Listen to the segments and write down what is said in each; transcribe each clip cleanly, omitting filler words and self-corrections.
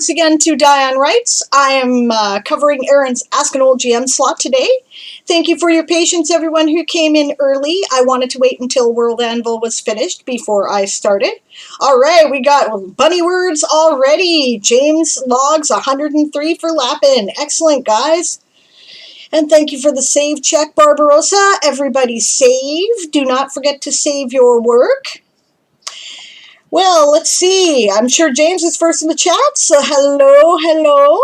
once again to Diane Writes. I am covering Aaron's Ask an Old GM slot today. Thank you for your patience, everyone who came in early. I wanted to wait until World Anvil was finished before I started. All right, we got bunny words already. James logs 103 for Lappin. Excellent, guys. And thank you for the save check, Barbarossa. Everybody save. Do not forget to save your work. Well, let's see. I'm sure James is first in the chat, so hello.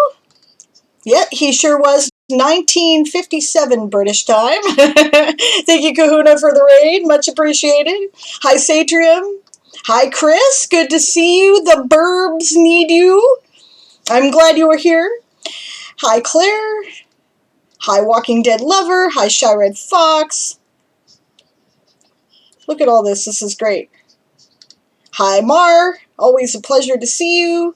Yeah, he sure was. 1957 British time. Thank you, Kahuna, for the raid. Much appreciated. Hi, Satrium. Hi, Chris. Good to see you. The Burbs need you. I'm glad you were here. Hi, Claire. Hi, Walking Dead Lover. Hi, Shy Red Fox. Look at all this. This is great. Hi, Mar. Always a pleasure to see you.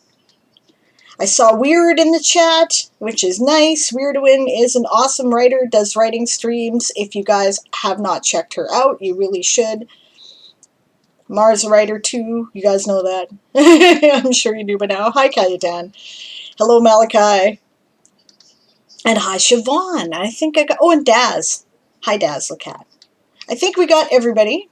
I saw Weird in the chat, which is nice. Weirdwin is an awesome writer, does writing streams. If you guys have not checked her out, you really should. Mar's a writer too. You guys know that. I'm sure you do by now. Hi, Kayetan. Hello, Malachi. And hi, Siobhan. I think I got... Oh, and Daz. Hi, Dazzlecat. I think we got everybody.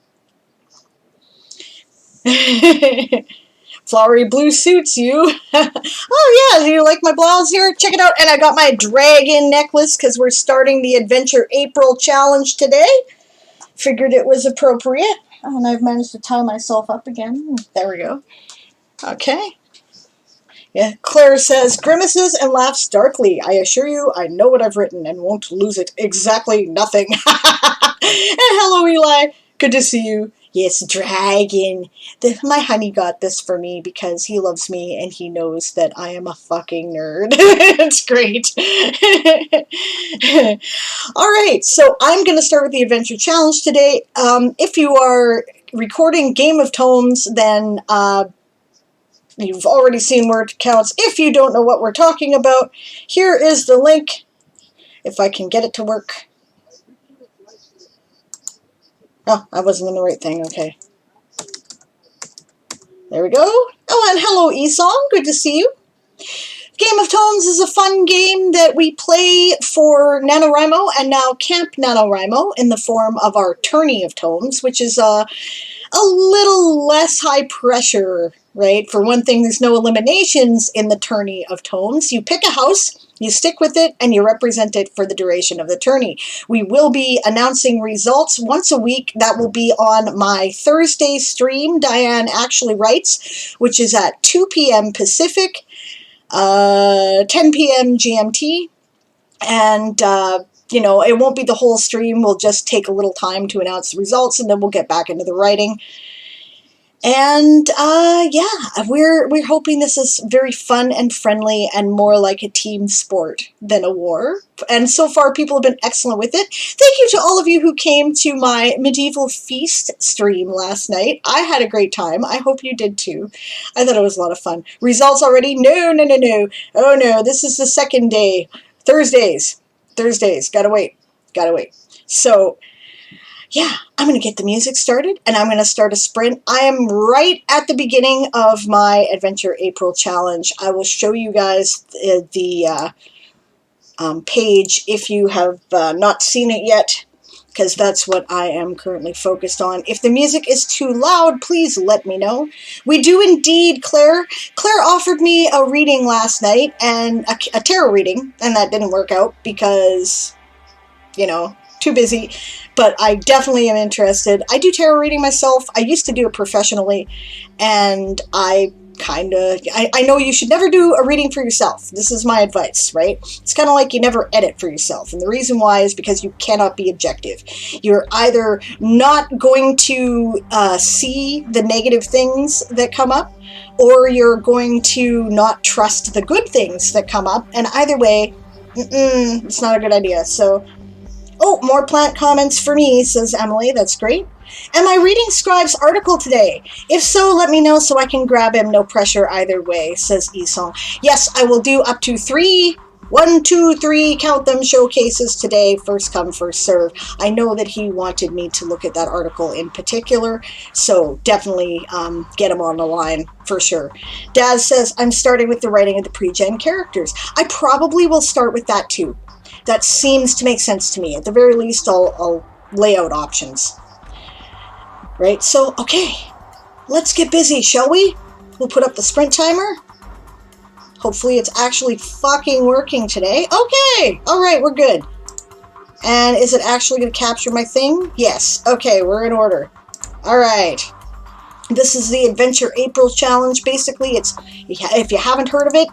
Flowery blue suits you. Oh yeah, do you like my blouse here? Check it out. And I got my dragon necklace because we're starting the Adventure April challenge today. Figured it was appropriate. Oh, and I've managed to tie myself up again. There we go. Okay. Yeah, Claire says, grimaces and laughs darkly. I assure you, I know what I've written and won't lose it. Exactly nothing. And hello, Eli. Good to see you. Yes, dragon. My honey got this for me because he loves me and he knows that I am a fucking nerd. It's great. All right, so I'm going to start with the Adventure Challenge today. If you are recording Game of Tomes, then you've already seen where it counts. If you don't know what we're talking about, here is the link, if I can get it to work. Oh, I wasn't in the right thing. Okay. There we go. Oh, and hello, Esong. Good to see you. Game of Tomes is a fun game that we play for NaNoWriMo and now Camp NaNoWriMo in the form of our Tourney of Tomes, which is a little less high pressure, right? For one thing, there's no eliminations in the Tourney of Tomes. You pick a house, you stick with it, and you represent it for the duration of the tourney. We will be announcing results once a week. That will be on my Thursday stream, Diane Actually Writes, which is at 2 p.m. Pacific, 10 p.m. GMT. And, you know, it won't be the whole stream. We'll just take a little time to announce the results, and then we'll get back into the writing. And, yeah, we're hoping this is very fun and friendly and more like a team sport than a war. And so far, people have been excellent with it. Thank you to all of you who came to my Medieval Feast stream last night. I had a great time. I hope you did too. I thought it was a lot of fun. Results already? No. Oh, no, this is the second day. Thursdays. Gotta wait. So, yeah, I'm going to get the music started, and I'm going to start a sprint. I am right at the beginning of my Adventure April challenge. I will show you guys the page if you have not seen it yet, because that's what I am currently focused on. If the music is too loud, please let me know. We do indeed, Claire. Claire offered me a reading last night, and a tarot reading, and that didn't work out because, you know, too busy. But I definitely am interested. I do tarot reading myself. I used to do it professionally, and I know you should never do a reading for yourself. This is my advice, right? It's kind of like you never edit for yourself. And the reason why is because you cannot be objective. You're either not going to see the negative things that come up, or you're going to not trust the good things that come up. And either way, it's not a good idea. So, oh, more plant comments for me, says Emily. That's great. Am I reading Scribe's article today? If so, let me know so I can grab him. No pressure either way, says Esong. Yes, I will do up to 3 1, 2, 3, count them, showcases today, first come, first serve. I know that he wanted me to look at that article in particular, so definitely get him on the line for sure. Daz says, I'm starting with the writing of the pre-gen characters. I probably will start with that too. That seems to make sense to me. At the very least, I'll lay out options. Right, so, okay, let's get busy, shall we? We'll put up the sprint timer. Hopefully it's actually fucking working today. Okay, all right, we're good. And is it actually going to capture my thing? Yes. Okay, we're in order. All right. This is the Adventure April Challenge. Basically, it's, if you haven't heard of it,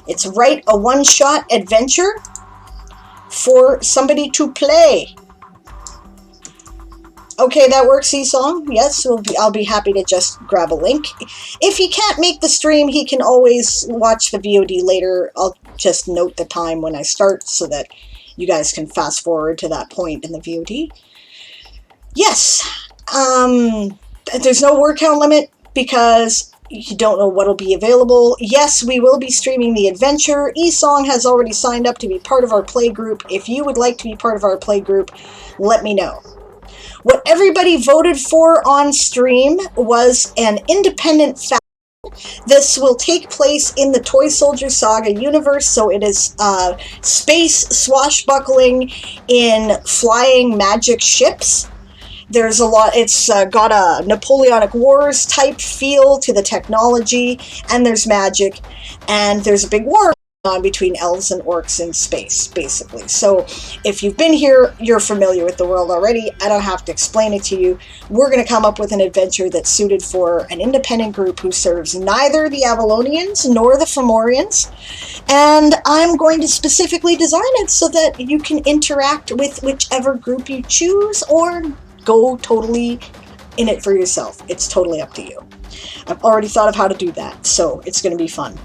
it's write a one-shot adventure for somebody to play. Okay, that works, E-Song. Yes, I'll be happy to just grab a link. If he can't make the stream, he can always watch the VOD later. I'll just note the time when I start so that you guys can fast forward to that point in the VOD. Yes, there's no word count limit because you don't know what'll be available. Yes, we will be streaming the adventure. E-Song has already signed up to be part of our play group. If you would like to be part of our play group, let me know. What everybody voted for on stream was an independent faction. This will take place in the Toysoldier saga universe, so it is space swashbuckling in flying magic ships. There's a lot, it's got a Napoleonic Wars type feel to the technology, and there's magic, and there's a big war on between elves and orcs in space, basically. So if you've been here, you're familiar with the world already. I don't have to explain it to you. We're going to come up with an adventure that's suited for an independent group who serves neither the Avalonians nor the Fomorians. And I'm going to specifically design it so that you can interact with whichever group you choose or go totally in it for yourself. It's totally up to you. I've already thought of how to do that, so it's going to be fun.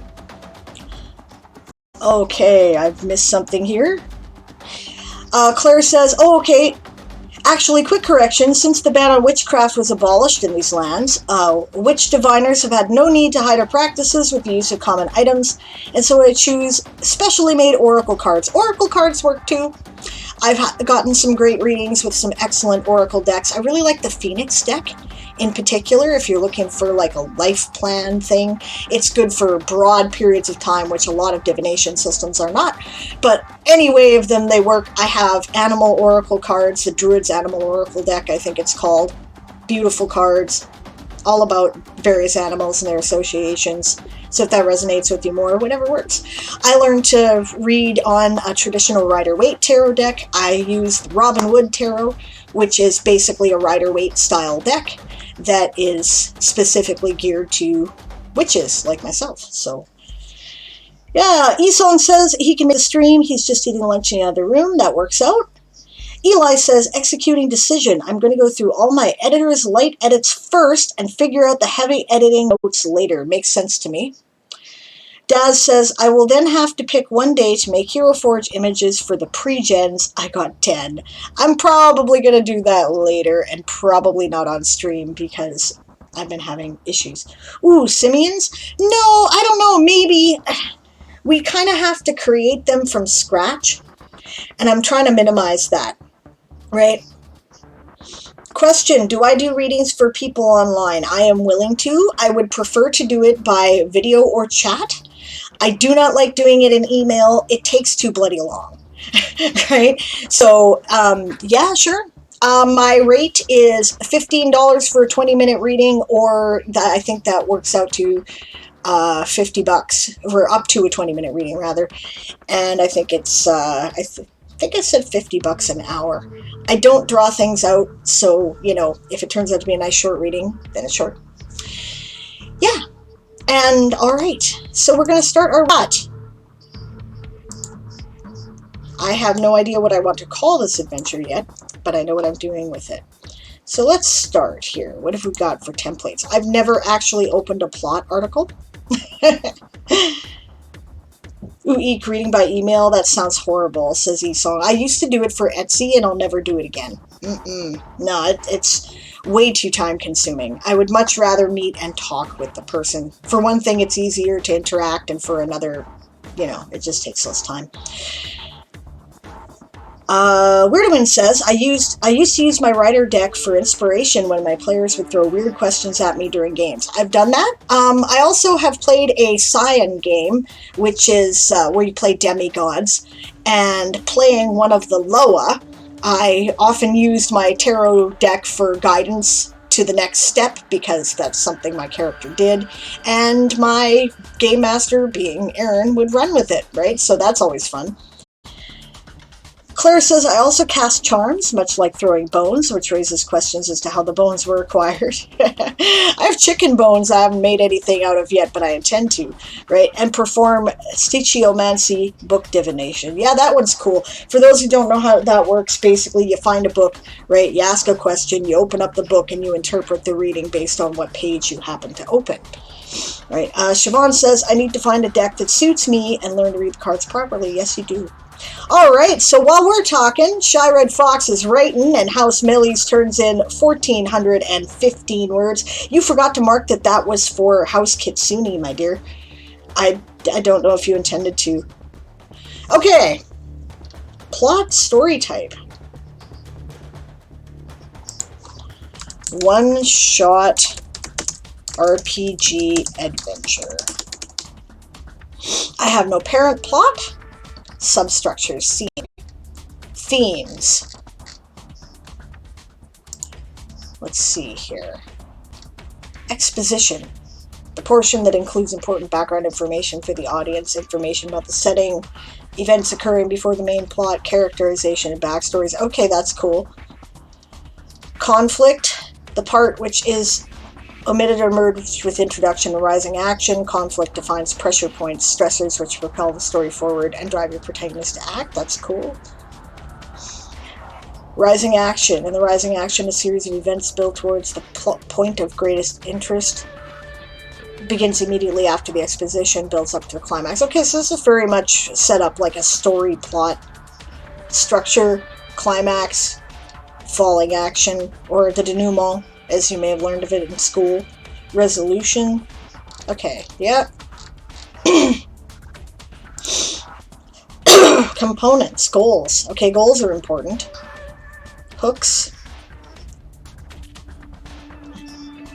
Okay, I've missed something here. Claire says, oh, okay. Actually, quick correction. Since the ban on witchcraft was abolished in these lands, witch diviners have had no need to hide their practices with the use of common items, and so I choose specially made oracle cards. Oracle cards work too. I've gotten some great readings with some excellent oracle decks. I really like the Phoenix deck in particular. If you're looking for like a life plan thing, it's good for broad periods of time, which a lot of divination systems are not. But any way of them, they work. I have animal oracle cards, the Druid's Animal Oracle deck, I think it's called. Beautiful cards, all about various animals and their associations. So if that resonates with you more, whatever works. I learned to read on a traditional Rider-Waite tarot deck. I used Robin Wood Tarot, which is basically a Rider-Waite style deck that is specifically geared to witches like myself. So yeah, E-Song says he can make a stream. He's just eating lunch in the other room. That works out. Eli says, executing decision. I'm going to go through all my editor's light edits first and figure out the heavy editing notes later. Makes sense to me. Daz says, I will then have to pick one day to make Hero Forge images for the pre-gens. I got 10. I'm probably going to do that later and probably not on stream because I've been having issues. Ooh, simians? No, I don't know. Maybe we kind of have to create them from scratch, and I'm trying to minimize that. Right? Question, do I do readings for people online? I am willing to. I would prefer to do it by video or chat. I do not like doing it in email. It takes too bloody long. Right? So, yeah, sure. My rate is $15 for a 20-minute reading, or I think that works out to $50, or up to a 20-minute reading, rather. And I think it's, I think I said $50 an hour. I don't draw things out, so, you know, if it turns out to be a nice short reading, then it's short. Yeah. And, all right. So we're going to start our what? I have no idea what I want to call this adventure yet, but I know what I'm doing with it. So let's start here. What have we got for templates? I've never actually opened a plot article. Ooh, eek, reading by email? That sounds horrible, says E-Song. I used to do it for Etsy, and I'll never do it again. No, it's way too time-consuming. I would much rather meet and talk with the person. For one thing, it's easier to interact, and for another, you know, it just takes less time. Weirdwin says, I used to use my writer deck for inspiration when my players would throw weird questions at me during games. I've done that. I also have played a Cyan game, which is where you play demigods, and playing one of the Loa, I often used my tarot deck for guidance to the next step because that's something my character did, and my game master, being Aaron, would run with it, right? So that's always fun. Claire says, I also cast charms, much like throwing bones, which raises questions as to how the bones were acquired. I have chicken bones I haven't made anything out of yet, but I intend to, right? And perform stichiomancy, book divination. Yeah, that one's cool. For those who don't know how that works, basically you find a book, right? You ask a question, you open up the book, and you interpret the reading based on what page you happen to open. Right? Siobhan says, I need to find a deck that suits me and learn to read the cards properly. Yes, you do. All right, so while we're talking, Shy Red Fox is writing, and House Millies turns in 1,415 words. You forgot to mark that was for House Kitsune, my dear. I don't know if you intended to. Okay. Plot story type. One-shot RPG adventure. I have no parent plot. Substructures, scene, themes. Let's see here. Exposition. The portion that includes important background information for the audience, information about the setting, events occurring before the main plot, characterization, and backstories. Okay, that's cool. Conflict. The part which is omitted or merged with introduction and rising action. Conflict defines pressure points, stressors which propel the story forward and drive your protagonist to act. That's cool. Rising action. In the rising action, a series of events build towards the point of greatest interest. Begins immediately after the exposition, builds up to the climax. Okay, so this is very much set up like a story plot. Structure, climax, falling action, or the denouement, as you may have learned of it in school. Resolution. Okay, yep. Components, goals. Okay, goals are important. Hooks.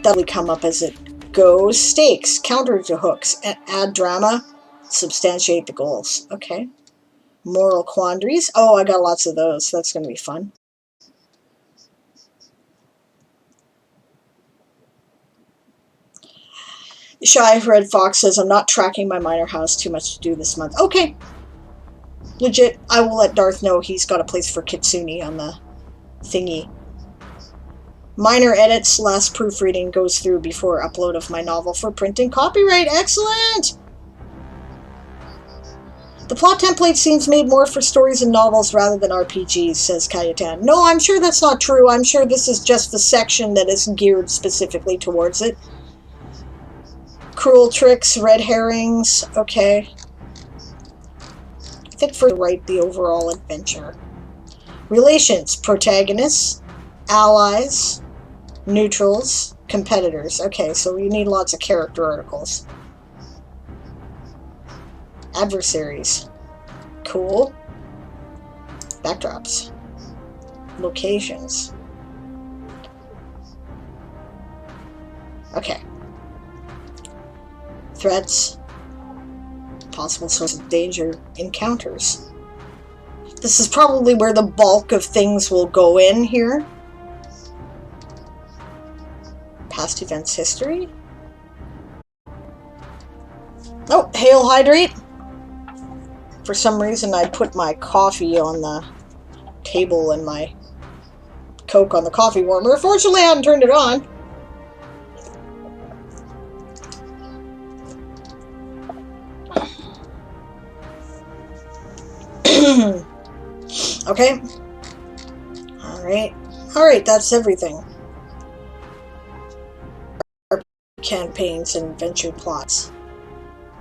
That'll come up as it goes. Stakes, counter to hooks. Add drama, substantiate the goals. Okay. Moral quandaries. Oh, I got lots of those. That's going to be fun. Shy Red Fox says, I'm not tracking my minor house. Too much to do this month. Okay. Legit. I will let Darth know he's got a place for Kitsune on the thingy. Minor edits. Last proofreading goes through before upload of my novel for print and copyright. Excellent! The plot template seems made more for stories and novels rather than RPGs, says Cayetane. No, I'm sure that's not true. I'm sure this is just the section that is geared specifically towards it. Cruel tricks, red herrings, okay. Fit for write the overall adventure. Relations, protagonists, allies, neutrals, competitors. Okay, so you need lots of character articles. Adversaries. Cool. Backdrops. Locations. Okay. Threats. Possible source of danger. Encounters. This is probably where the bulk of things will go in here. Past events history. Oh, hail hydrate. For some reason I put my coffee on the table and my Coke on the coffee warmer. Fortunately I haven't turned it on. Okay. Alright, that's everything. Campaigns and adventure plots.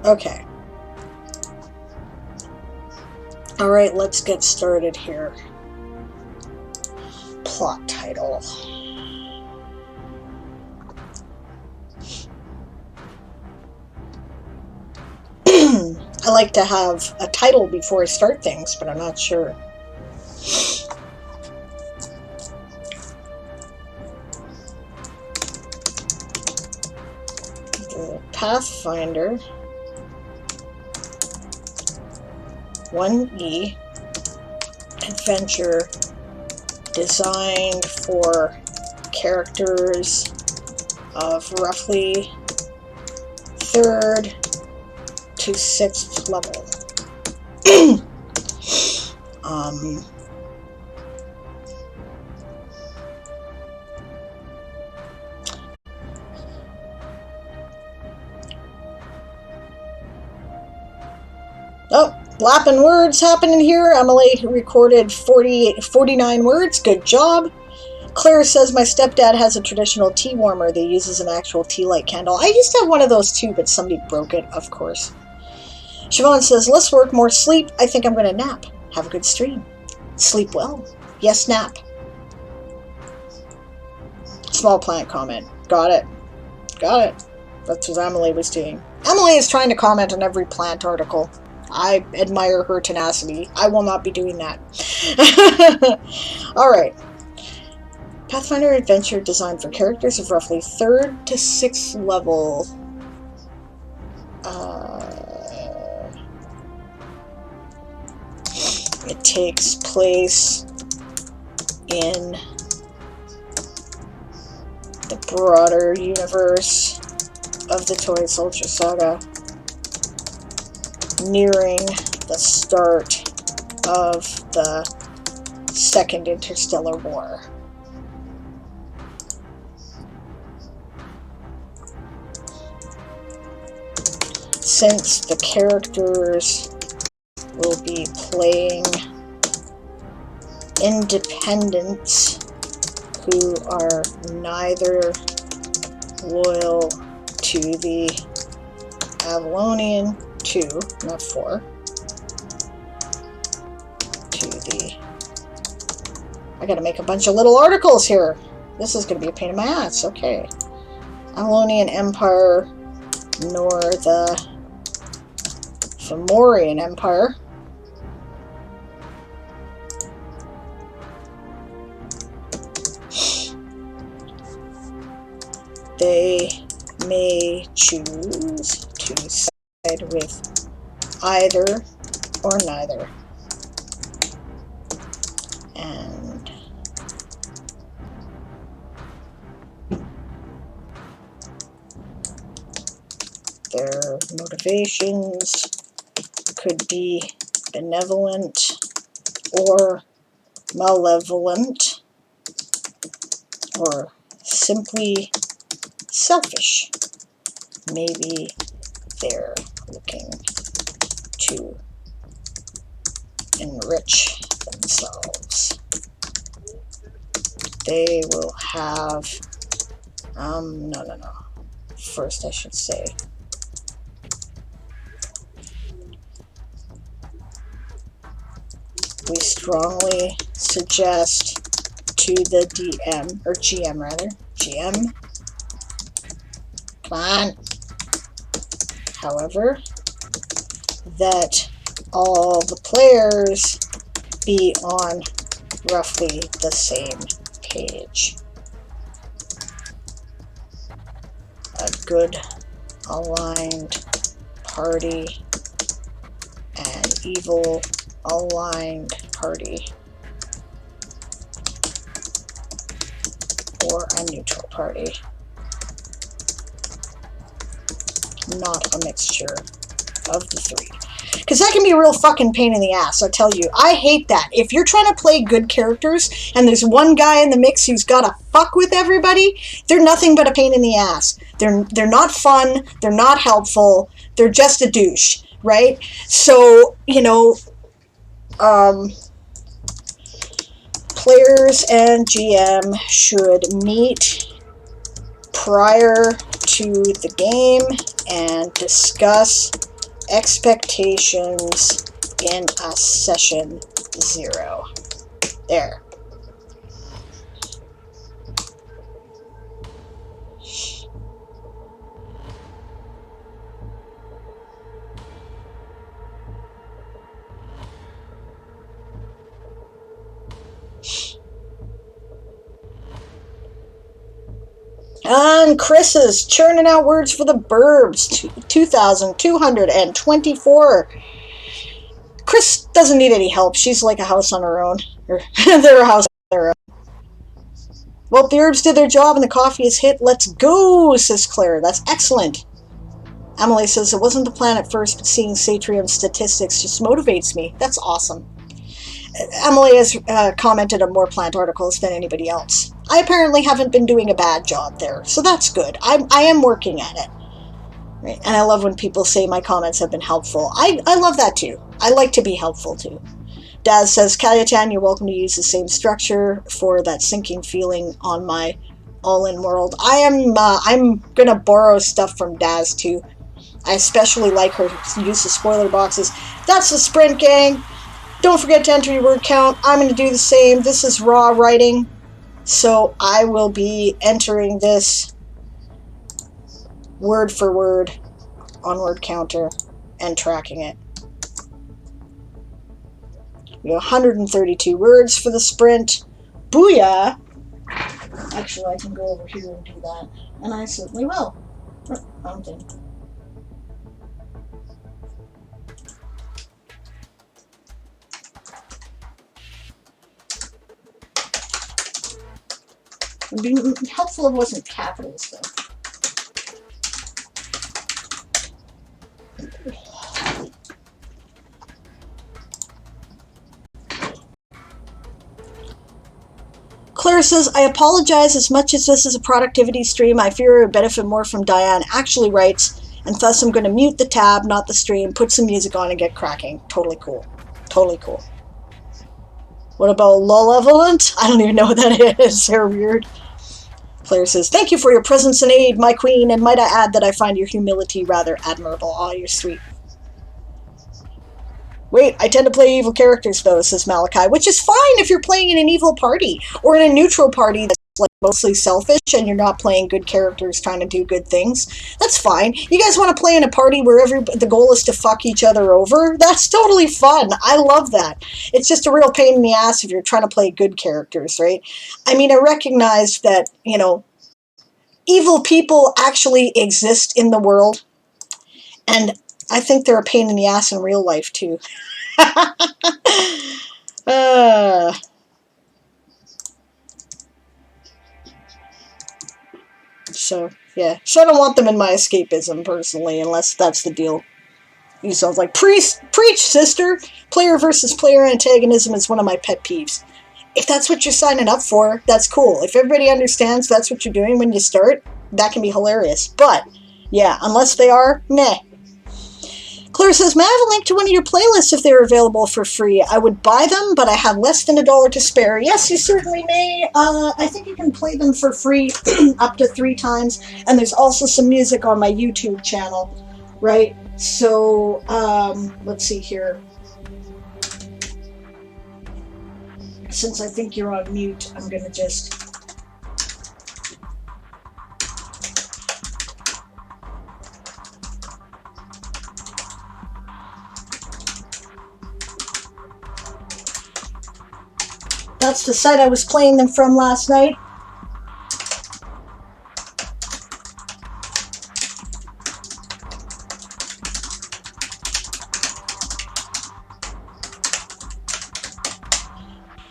Okay. Alright, let's get started here. Plot title. I like to have a title before I start things, but I'm not sure. The Pathfinder 1E adventure designed for characters of roughly 3rd to 6th level. Oh, lapping words happening here. Emily recorded 49 words. Good job. Claire says, my stepdad has a traditional tea warmer that uses an actual tea light candle. I used to have one of those too, but somebody broke it, of course. Siobhan says, less work, more sleep. I think I'm going to nap. Have a good stream. Sleep well. Yes, nap. Small plant comment. Got it. Got it. That's what Emily was doing. Emily is trying to comment on every plant article. I admire her tenacity. I will not be doing that. Alright. Pathfinder adventure designed for characters of roughly 3rd to 6th level. It takes place in the broader universe of the Toysoldier saga, nearing the start of the Second Interstellar War. Since the characters will be playing independents who are neither loyal to the Avalonian 2, not 4, to the... I gotta make a bunch of little articles here. This is gonna be a pain in my ass. Okay. Avalonian Empire, nor the Fomorian Empire. They may choose to side with either or neither. And their motivations could be benevolent or malevolent, or simply selfish. Maybe they're looking to enrich themselves. They will have, no. First I should say, we strongly suggest to the DM, or GM rather, GM, come on, however, that all the players be on roughly the same page. A good aligned party and evil aligned party, or a neutral party, not a mixture of the three. Because that can be a real fucking pain in the ass, I tell you. I hate that. If you're trying to play good characters and there's one guy in the mix who's got to fuck with everybody, they're nothing but a pain in the ass. They're not fun, they're not helpful, they're just a douche, right? So, you know, players and GM should meet prior to the game and discuss expectations in a session 0. There. And Chris is churning out words for the burbs. 2,224. Chris doesn't need any help. She's like a house on her own. They're a house on their own. Well, the herbs did their job and the coffee is hit. Let's go, says Claire. That's excellent. Emily says, it wasn't the plan at first, but seeing Satrium's statistics just motivates me. That's awesome. Emily has commented on more plant articles than anybody else. I apparently haven't been doing a bad job there, so that's good. I am working at it. Right? And I love when people say my comments have been helpful. I love that too. I like to be helpful too. Daz says, Calyatan, you're welcome to use the same structure for that sinking feeling on my all-in world. I'm gonna borrow stuff from Daz too. I especially like her use of spoiler boxes. That's the sprint, gang. Don't forget to enter your word count. I'm going to do the same. This is raw writing, so I will be entering this word for word on word counter and tracking it. We have 132 words for the sprint. Booyah! Actually, I can go over here and do that, and I certainly will. Wrong thing. It would be helpful if it wasn't capitals, though. Claire says, I apologize as much as this is a productivity stream. I fear it would benefit more from Diane actually writes, and thus I'm going to mute the tab, not the stream, put some music on and get cracking. Totally cool. Totally cool. What about Lawlevolent? I don't even know what that is. They're weird. Claire says, thank you for your presence and aid, my queen, and might I add that I find your humility rather admirable. Aw, you're sweet. Wait, I tend to play evil characters, though, says Malachi, which is fine if you're playing in an evil party, or in a neutral party that's like mostly selfish, and you're not playing good characters trying to do good things. That's fine. You guys want to play in a party where the goal is to fuck each other over? That's totally fun. I love that. It's just a real pain in the ass if you're trying to play good characters, right? I mean, I recognize that, you know, evil people actually exist in the world, and I think they're a pain in the ass in real life, too. So, yeah. So I don't want them in my escapism, personally, unless that's the deal. You sound like, preach, sister! Player versus player antagonism is one of my pet peeves. If that's what you're signing up for, that's cool. If everybody understands that's what you're doing when you start, that can be hilarious. But, yeah, unless they are, meh. Claire says, may I have a link to one of your playlists if they're available for free? I would buy them, but I have less than $1 to spare. Yes, you certainly may. I think you can play them for free up to 3 times. And there's also some music on my YouTube channel, right? So, let's see here. Since I think you're on mute, I'm going to just... That's the site I was playing them from last night.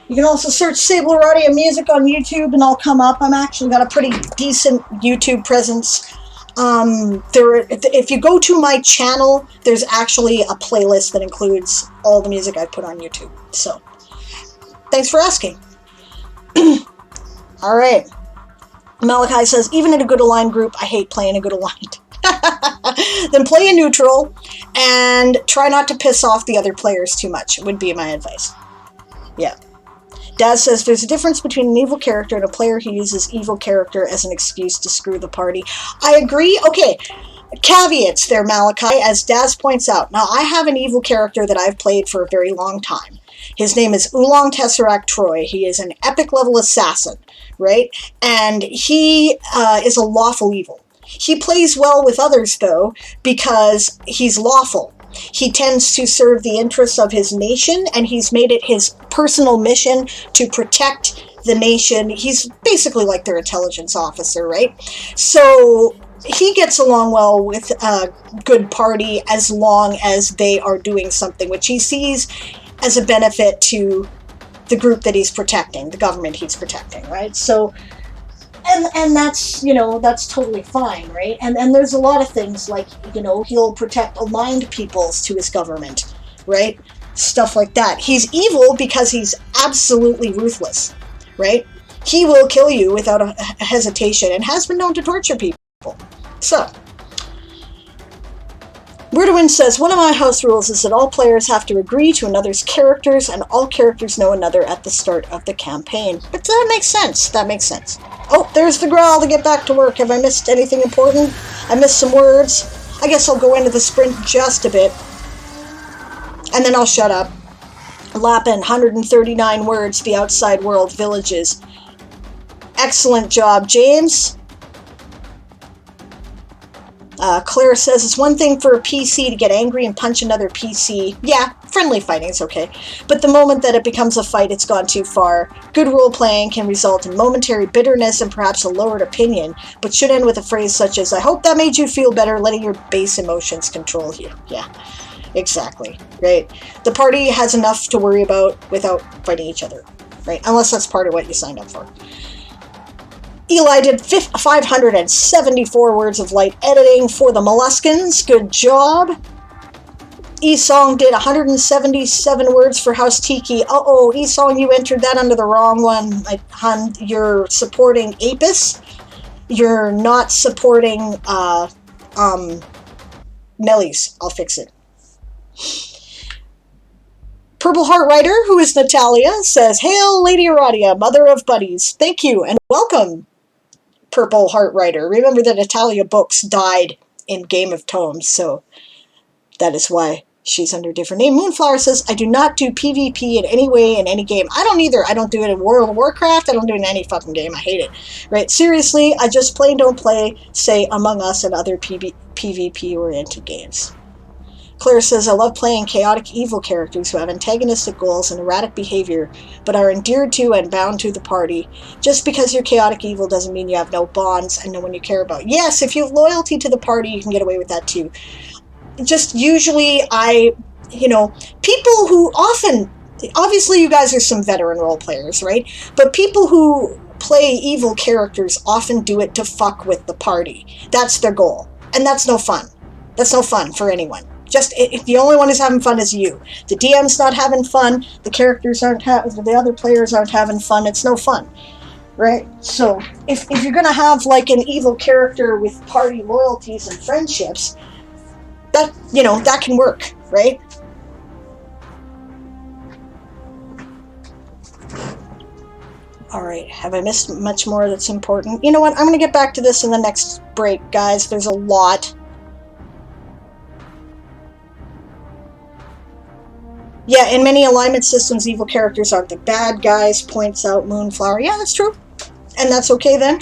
You can also search Sable Roddy Music on YouTube and I'll come up. I'm actually got a pretty decent YouTube presence. If you go to my channel, there's actually a playlist that includes all the music I put on YouTube. So... thanks for asking. All right. Malachi says, even in a good aligned group, I hate playing a good aligned. Then play a neutral and try not to piss off the other players too much, would be my advice. Yeah. Daz says, there's a difference between an evil character and a player who uses evil character as an excuse to screw the party. I agree. Okay. Caveats there, Malachi, as Daz points out. Now, I have an evil character that I've played for a very long time. His name is Oolong Tesseract Troy. He is an epic level assassin, right? And he is a lawful evil. He plays well with others, though, because he's lawful. He tends to serve the interests of his nation, and he's made it his personal mission to protect the nation. He's basically like their intelligence officer, right? So he gets along well with a good party as long as they are doing something which he sees as a benefit to the group that he's protecting, the government he's protecting, right? So, and that's, that's totally fine, right? And there's a lot of things like, he'll protect aligned peoples to his government, right? Stuff like that. He's evil because he's absolutely ruthless, right? He will kill you without a hesitation and has been known to torture people. So, Wordowin says, one of my house rules is that all players have to agree to another's characters, and all characters know another at the start of the campaign. But that makes sense. That makes sense. Oh, there's the growl to get back to work. Have I missed anything important? I missed some words. I guess I'll go into the sprint just a bit. And then I'll shut up. Lapin, 139 words, the outside world, villages. Excellent job, James. Claire says, it's one thing for a PC to get angry and punch another PC. Yeah, friendly fighting is okay. But the moment that it becomes a fight, it's gone too far. Good role-playing can result in momentary bitterness and perhaps a lowered opinion, but should end with a phrase such as, I hope that made you feel better, letting your base emotions control you. Yeah, exactly, right? The party has enough to worry about without fighting each other, right? Unless that's part of what you signed up for. Eli did 574 words of light editing for the Molluskins. Good job. Esong did 177 words for House Tiki. Uh-oh, Esong, you entered that under the wrong one. Hun, you're supporting Apis. You're not supporting Mellies. I'll fix it. Purple Heart Writer, who is Natalia, says, Hail, Lady Aradia, mother of buddies. Thank you and welcome, Purple Heart Writer. Remember that Natalia Books died in Game of Tomes, so that is why she's under a different name. Moonflower says, I do not do PvP in any way in any game. I don't either. I don't do it in World of Warcraft. I don't do it in any fucking game. I hate it. Right? Seriously, I just plain don't play, say, Among Us and other PvP-oriented games. Claire says, I love playing chaotic evil characters who have antagonistic goals and erratic behavior, but are endeared to and bound to the party. Just because you're chaotic evil doesn't mean you have no bonds and no one you care about. Yes, if you have loyalty to the party, you can get away with that too. Just usually people who often, obviously you guys are some veteran role players, right? But people who play evil characters often do it to fuck with the party. That's their goal. And that's no fun. That's no fun for anyone. The only one who's having fun is you. The DM's not having fun. The characters aren't the other players aren't having fun. It's no fun, right? So if you're gonna have like an evil character with party loyalties and friendships, that can work, right? All right. Have I missed much more that's important? You know what? I'm gonna get back to this in the next break, guys. There's a lot. Yeah, in many alignment systems, evil characters aren't the bad guys, points out Moonflower. Yeah, that's true. And that's okay then.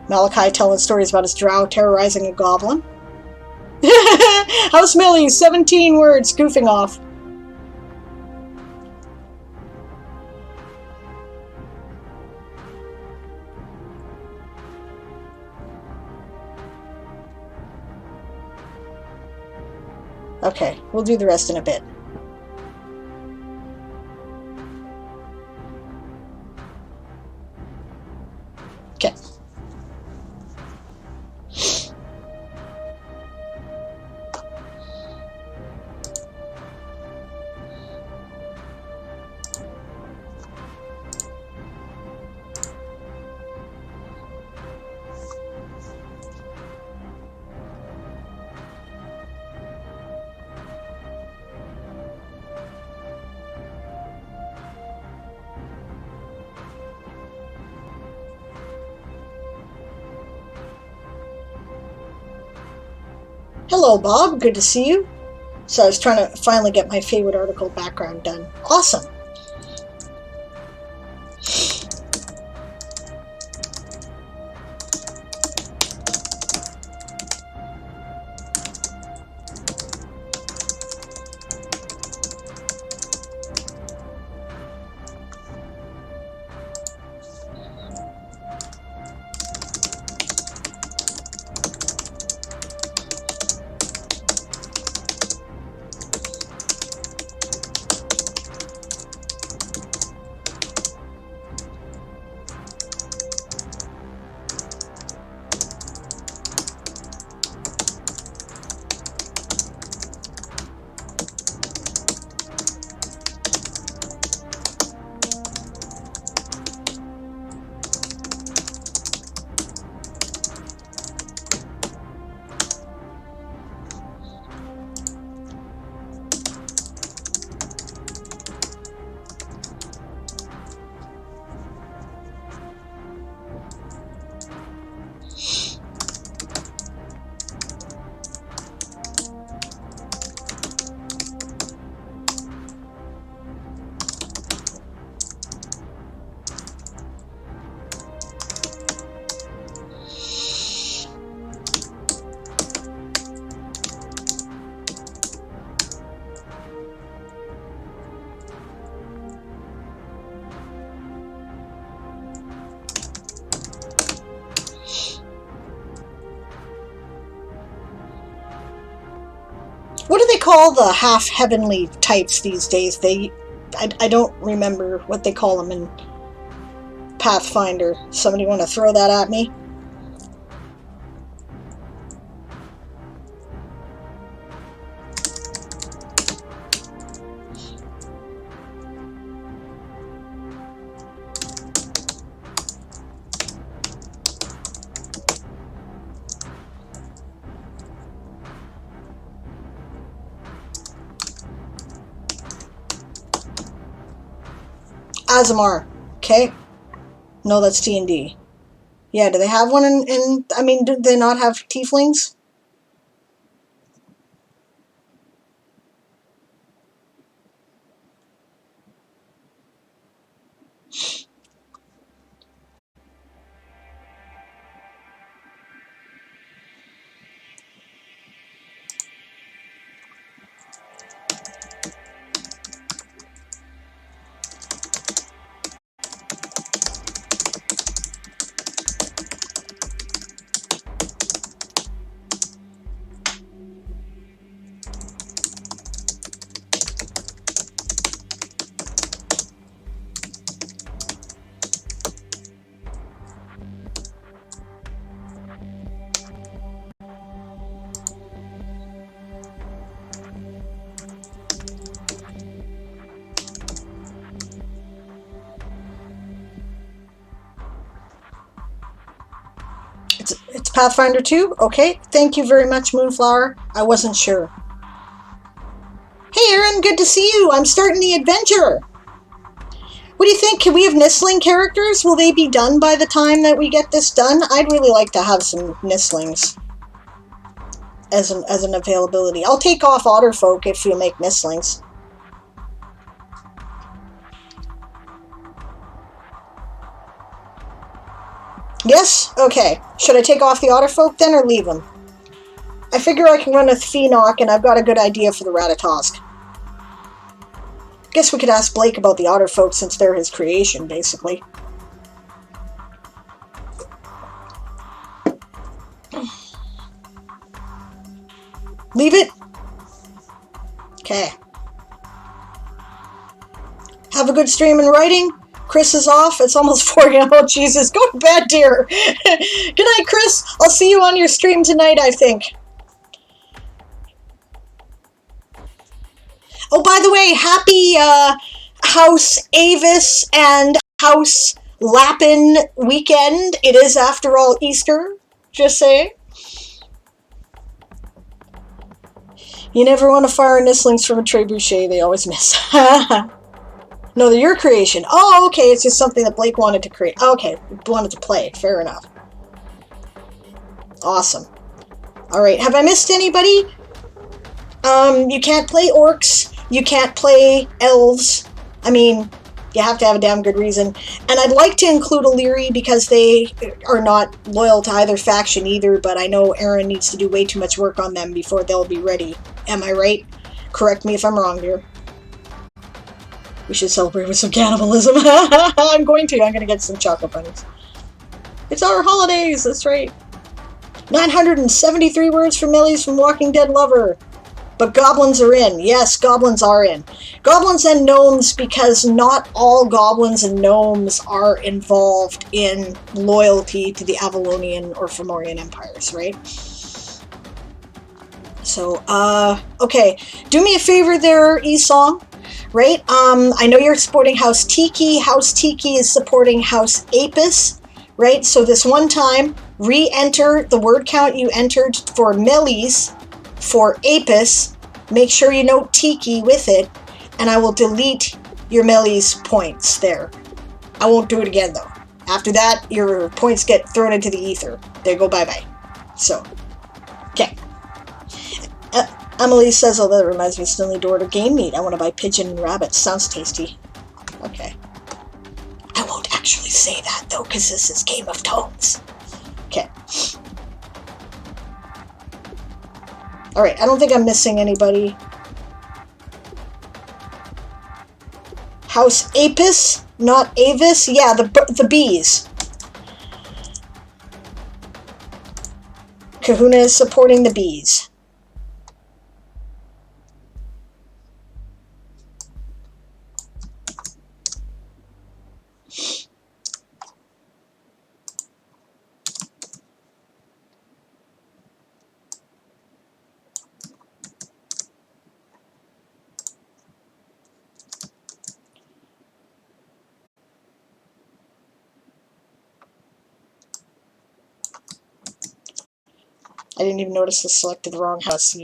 Malachi telling stories about his drow terrorizing a goblin. House Millie, 17 words, goofing off. Okay, we'll do the rest in a bit. Okay. Hello, Bob. Good to see you. So I was trying to finally get my favorite article background done. Awesome. What do they call the half-heavenly types these days? I don't remember what they call them in Pathfinder. Somebody want to throw that at me? Azamar. Okay. No, that's D&D. Yeah, do they have one in I mean, do they not have tieflings? It's Pathfinder 2? Okay. Thank you very much, Moonflower. I wasn't sure. Hey, Aaron, good to see you. I'm starting the adventure. What do you think? Can we have Nistling characters? Will they be done by the time that we get this done? I'd really like to have some Nistlings as an availability. I'll take off Otterfolk if you make Nistlings. Yes? Okay. Should I take off the Otterfolk then or leave them? I figure I can run with Pheenock and I've got a good idea for the Ratatosk. Guess we could ask Blake about the Otterfolk since they're his creation, basically. Leave it? Okay. Have a good stream in writing. Chris is off. It's almost 4 a.m. Oh, Jesus. Go to bed, dear. Good night, Chris. I'll see you on your stream tonight, I think. Oh, by the way, happy House Avis and House Lappin weekend. It is, after all, Easter. Just saying. You never want to fire Nistlings from a trebuchet. They always miss. No, they're your creation. Oh, okay. It's just something that Blake wanted to create. Okay, wanted to play. Fair enough. Awesome. All right. Have I missed anybody? You can't play orcs. You can't play elves. I mean, you have to have a damn good reason. And I'd like to include Illyri because they are not loyal to either faction either, but I know Aaron needs to do way too much work on them before they'll be ready. Am I right? Correct me if I'm wrong, dear. We should celebrate with some cannibalism. I'm going to get some chocolate bunnies. It's our holidays, that's right. 973 words for Millie's from Walking Dead Lover. But goblins are in. Yes, goblins are in. Goblins and gnomes, because not all goblins and gnomes are involved in loyalty to the Avalonian or Fomorian empires, right? So, okay. Do me a favor there, Esong. Right? I know you're supporting House Tiki. House Tiki is supporting House Apis, right? So this one time, re-enter the word count you entered for Melis for Apis. Make sure you note Tiki with it, and I will delete your Melis points there. I won't do it again, though. After that, your points get thrown into the ether. They go bye-bye. So, okay. Emily says, oh, that reminds me, still need to order game meat. I want to buy pigeon and rabbit. Sounds tasty. Okay. I won't actually say that, though, because this is Game of Tones. Okay. Alright, I don't think I'm missing anybody. House Apis, not Avis. Yeah, the bees. Kahuna is supporting the bees. I didn't even notice I selected the wrong house.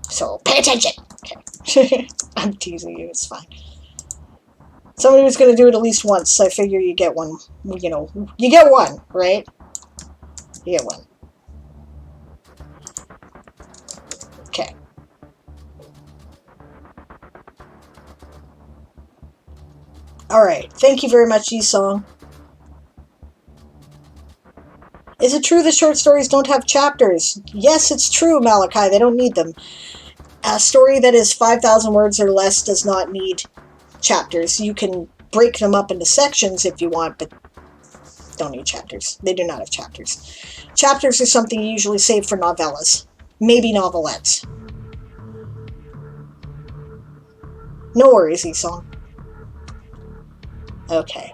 So, pay attention! Okay. I'm teasing you, it's fine. Somebody was going to do it at least once, so I figure you get one. You know, you get one, right? You get one. Okay. Alright, thank you very much, Yi-Song. Is it true that short stories don't have chapters? Yes, it's true, Malachi, they don't need them. A story that is 5,000 words or less does not need chapters. You can break them up into sections if you want, but don't need chapters. They do not have chapters. Chapters are something you usually save for novellas. Maybe novelettes. No worries, Yi-Song. Okay.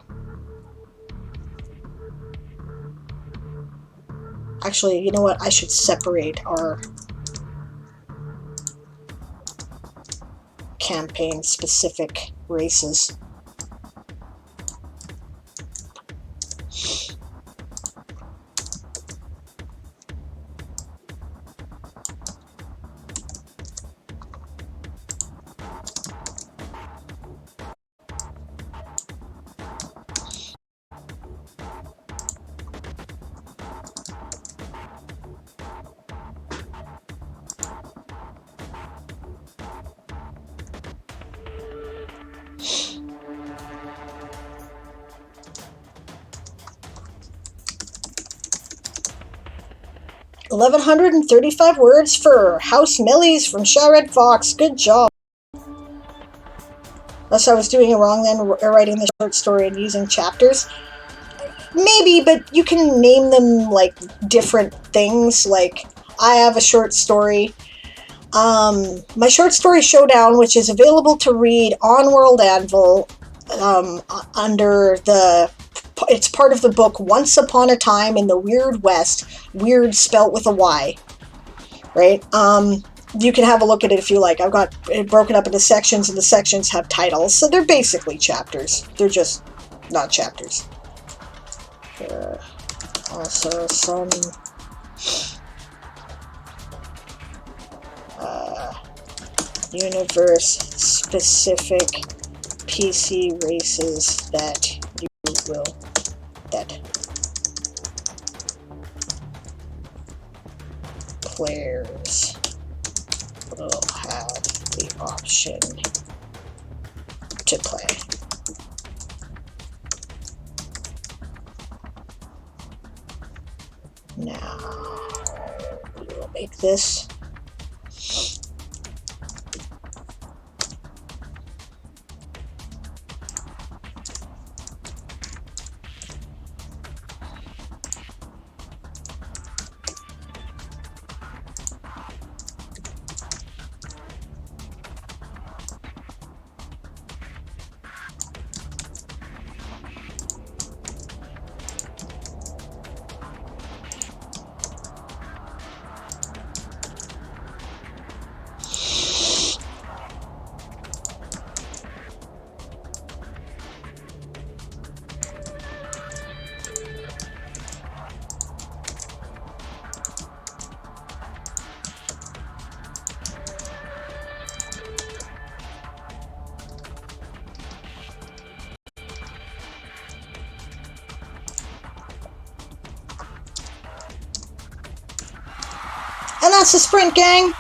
Actually, you know what? I should separate our campaign-specific races. $1,135 words for House Millies from Shared Fox. Good job. Unless I was doing it wrong then, writing the short story and using chapters. Maybe, but you can name them like different things. Like, I have a short story. My short story Showdown, which is available to read on World Anvil, under the... It's part of the book Once Upon a Time in the Weird West. Weird spelt with a Y. Right? You can have a look at it if you like. I've got it broken up into sections, and the sections have titles. So they're basically chapters. They're just not chapters. There are also some... universe-specific PC races that you will... that players will have the option to play. Now, we will make this. And that's the sprint, gang!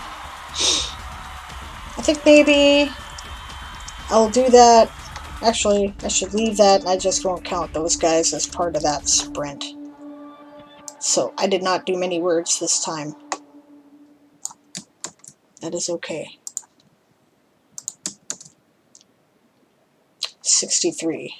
I think maybe I'll do that. Actually, I should leave that, and I just won't count those guys as part of that sprint. So, I did not do many words this time. That is okay. 63.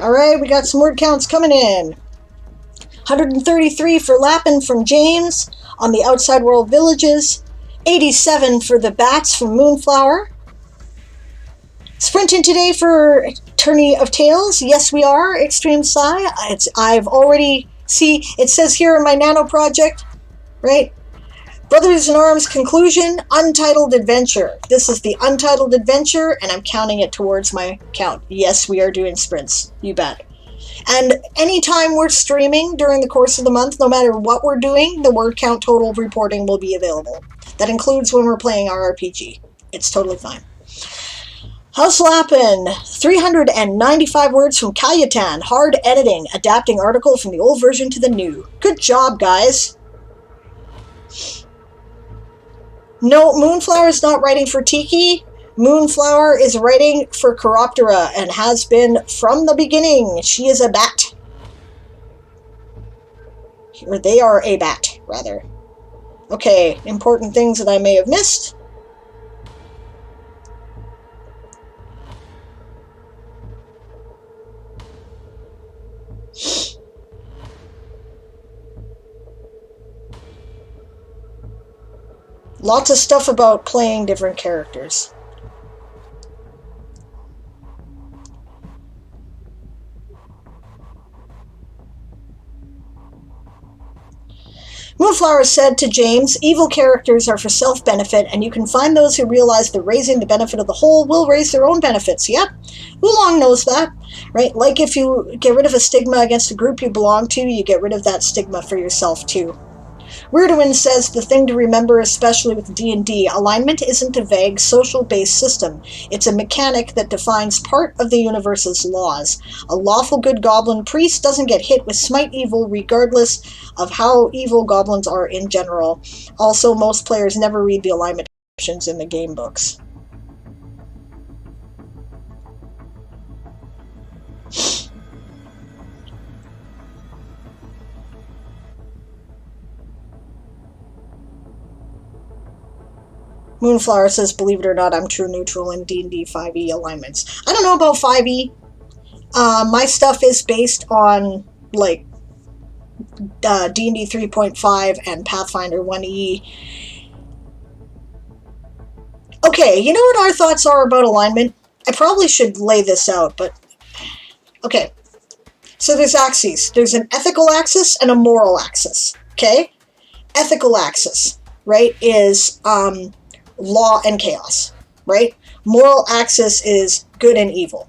Alright, we got some word counts coming in. 133 for Lappin from James on the Outside World Villages. 87 for the Bats from Moonflower. Sprinting today for Tourney of Tales. Yes, we are. Extreme Psi. I've already... See, it says here in my nano project, right? Brothers in Arms conclusion, Untitled Adventure. This is the Untitled Adventure, and I'm counting it towards my count. Yes, we are doing sprints. You bet. And anytime we're streaming during the course of the month, no matter what we're doing, the word count total reporting will be available. That includes when we're playing our RPG. It's totally fine. How's Lappin? 395 words from Kayatan. Hard editing. Adapting article from the old version to the new. Good job, guys. No, Moonflower is not writing for Tiki. Moonflower is writing for Chiroptera and has been from the beginning. She is a bat. Or they are a bat, rather. Okay, important things that I may have missed. Lots of stuff about playing different characters. Moonflower said to James, evil characters are for self-benefit, and you can find those who realize that raising the benefit of the whole will raise their own benefits. Yep, Oolong knows that, right? Like if you get rid of a stigma against a group you belong to, you get rid of that stigma for yourself too. Weirdwin says the thing to remember, especially with D&D, alignment isn't a vague social-based system. It's a mechanic that defines part of the universe's laws. A lawful good goblin priest doesn't get hit with smite evil regardless of how evil goblins are in general. Also, most players never read the alignment options in the game books. Moonflower says, believe it or not, I'm true neutral in D&D 5e alignments. I don't know about 5e. My stuff is based on, like, D&D 3.5 and Pathfinder 1e. Okay, you know what our thoughts are about alignment? I probably should lay this out, but... Okay. So there's axes. There's an ethical axis and a moral axis. Okay? Ethical axis, right, is... law and chaos, right? Moral axis is good and evil,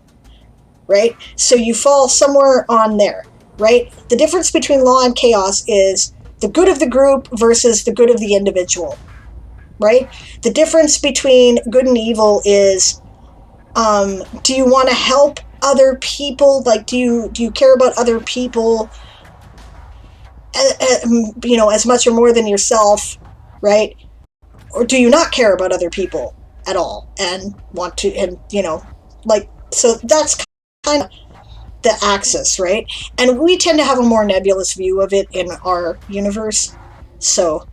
right? So you fall somewhere on there, right? The difference between law and chaos is the good of the group versus the good of the individual, right? The difference between good and evil is, do you want to help other people? Like, do you care about other people, you know, as much or more than yourself, right? Or do you not care about other people at all and want to, and, you know, like, so that's kind of the axis, right? And we tend to have a more nebulous view of it in our universe. So,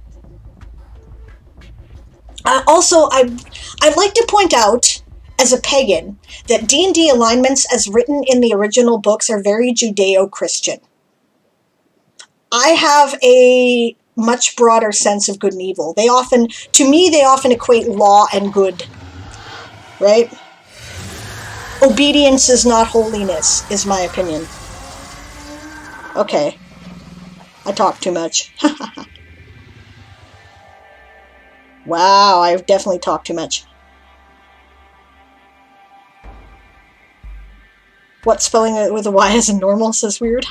also, I'd like to point out, as a pagan, that D&D alignments as written in the original books are very Judeo-Christian. I have a much broader sense of good and evil. To me, they often equate law and good, right? Obedience is not holiness, is my opinion. Okay. I talk too much. Wow, I've definitely talked too much. What, spelling it with a Y as in normal says weird?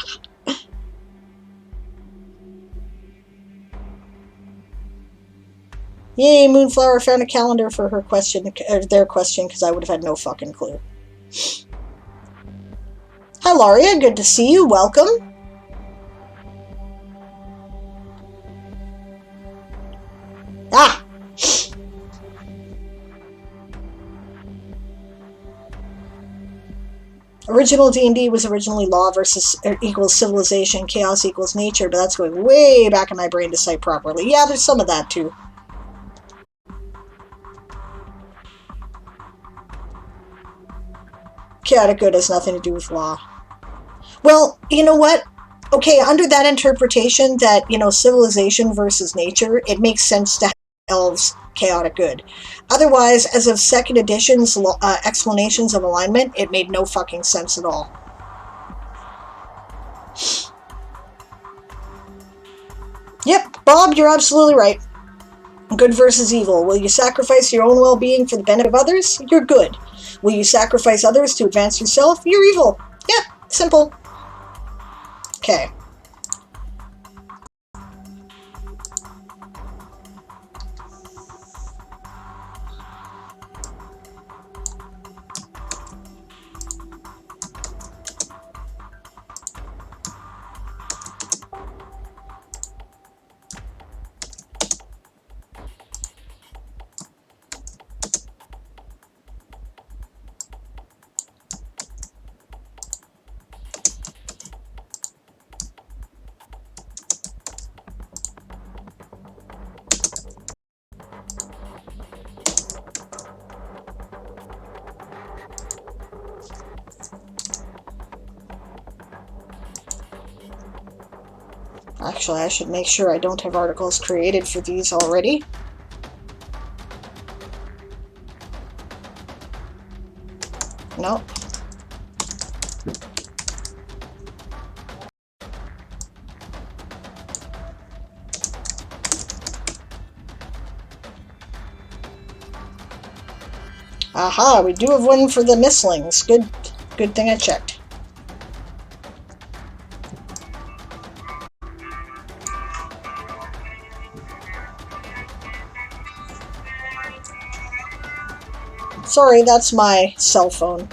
Yay, Moonflower found a calendar for her question, their question, because I would have had no fucking clue. Hi, Laria. Good to see you. Welcome. Ah! Original D&D was originally law versus equals civilization, chaos equals nature, but that's going way back in my brain to cite properly. Yeah, there's some of that, too. Chaotic good has nothing to do with law. Well, you know what? Okay, under that interpretation that, civilization versus nature, it makes sense to have elves chaotic good. Otherwise, as of second edition's explanations of alignment, it made no fucking sense at all. Yep, Bob, you're absolutely right. Good versus evil. Will you sacrifice your own well-being for the benefit of others? You're good. Will you sacrifice others to advance yourself? You're evil. Yep, simple. Okay. Actually, I should make sure I don't have articles created for these already. Nope. Aha, we do have one for the mislings. Good thing I checked. Sorry, that's my cell phone.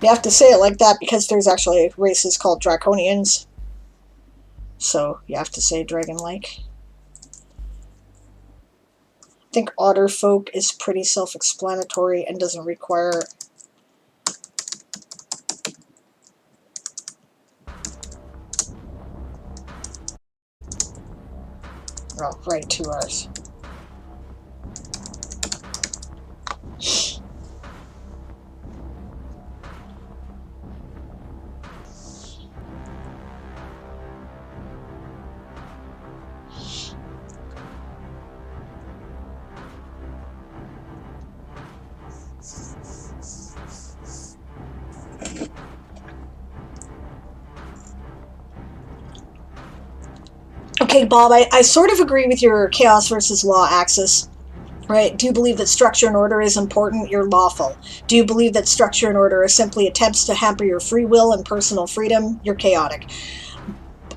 You have to say it like that because there's actually races called Draconians. So you have to say dragon-like. I think otter folk is pretty self-explanatory and doesn't require... Oh, right, 2 R's. Okay, Bob, I sort of agree with your chaos versus law axis. Right? Do you believe that structure and order is important? You're lawful. Do you believe that structure and order are simply attempts to hamper your free will and personal freedom? You're chaotic.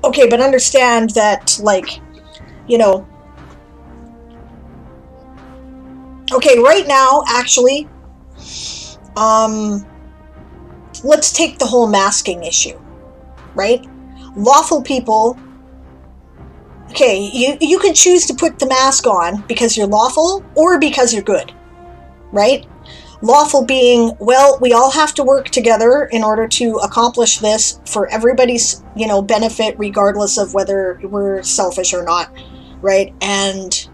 Okay, but understand that, like, okay, right now, actually, let's take the whole masking issue, right? Lawful people... Okay, you can choose to put the mask on because you're lawful or because you're good, right? Lawful being, well, we all have to work together in order to accomplish this for everybody's, benefit, regardless of whether we're selfish or not, right? And,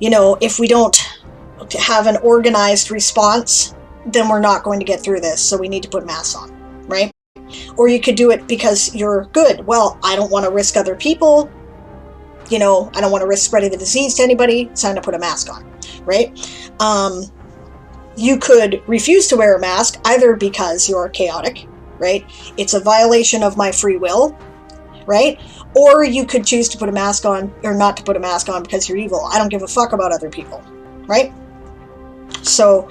if we don't have an organized response, then we're not going to get through this, so we need to put masks on, right? Or you could do it because you're good. Well, I don't want to risk other people. I don't want to risk spreading the disease to anybody, so I'm going to put a mask on, right? You could refuse to wear a mask either because you're chaotic, right? It's a violation of my free will, right? Or you could choose to put a mask on or not to put a mask on because you're evil. I don't give a fuck about other people, right? So,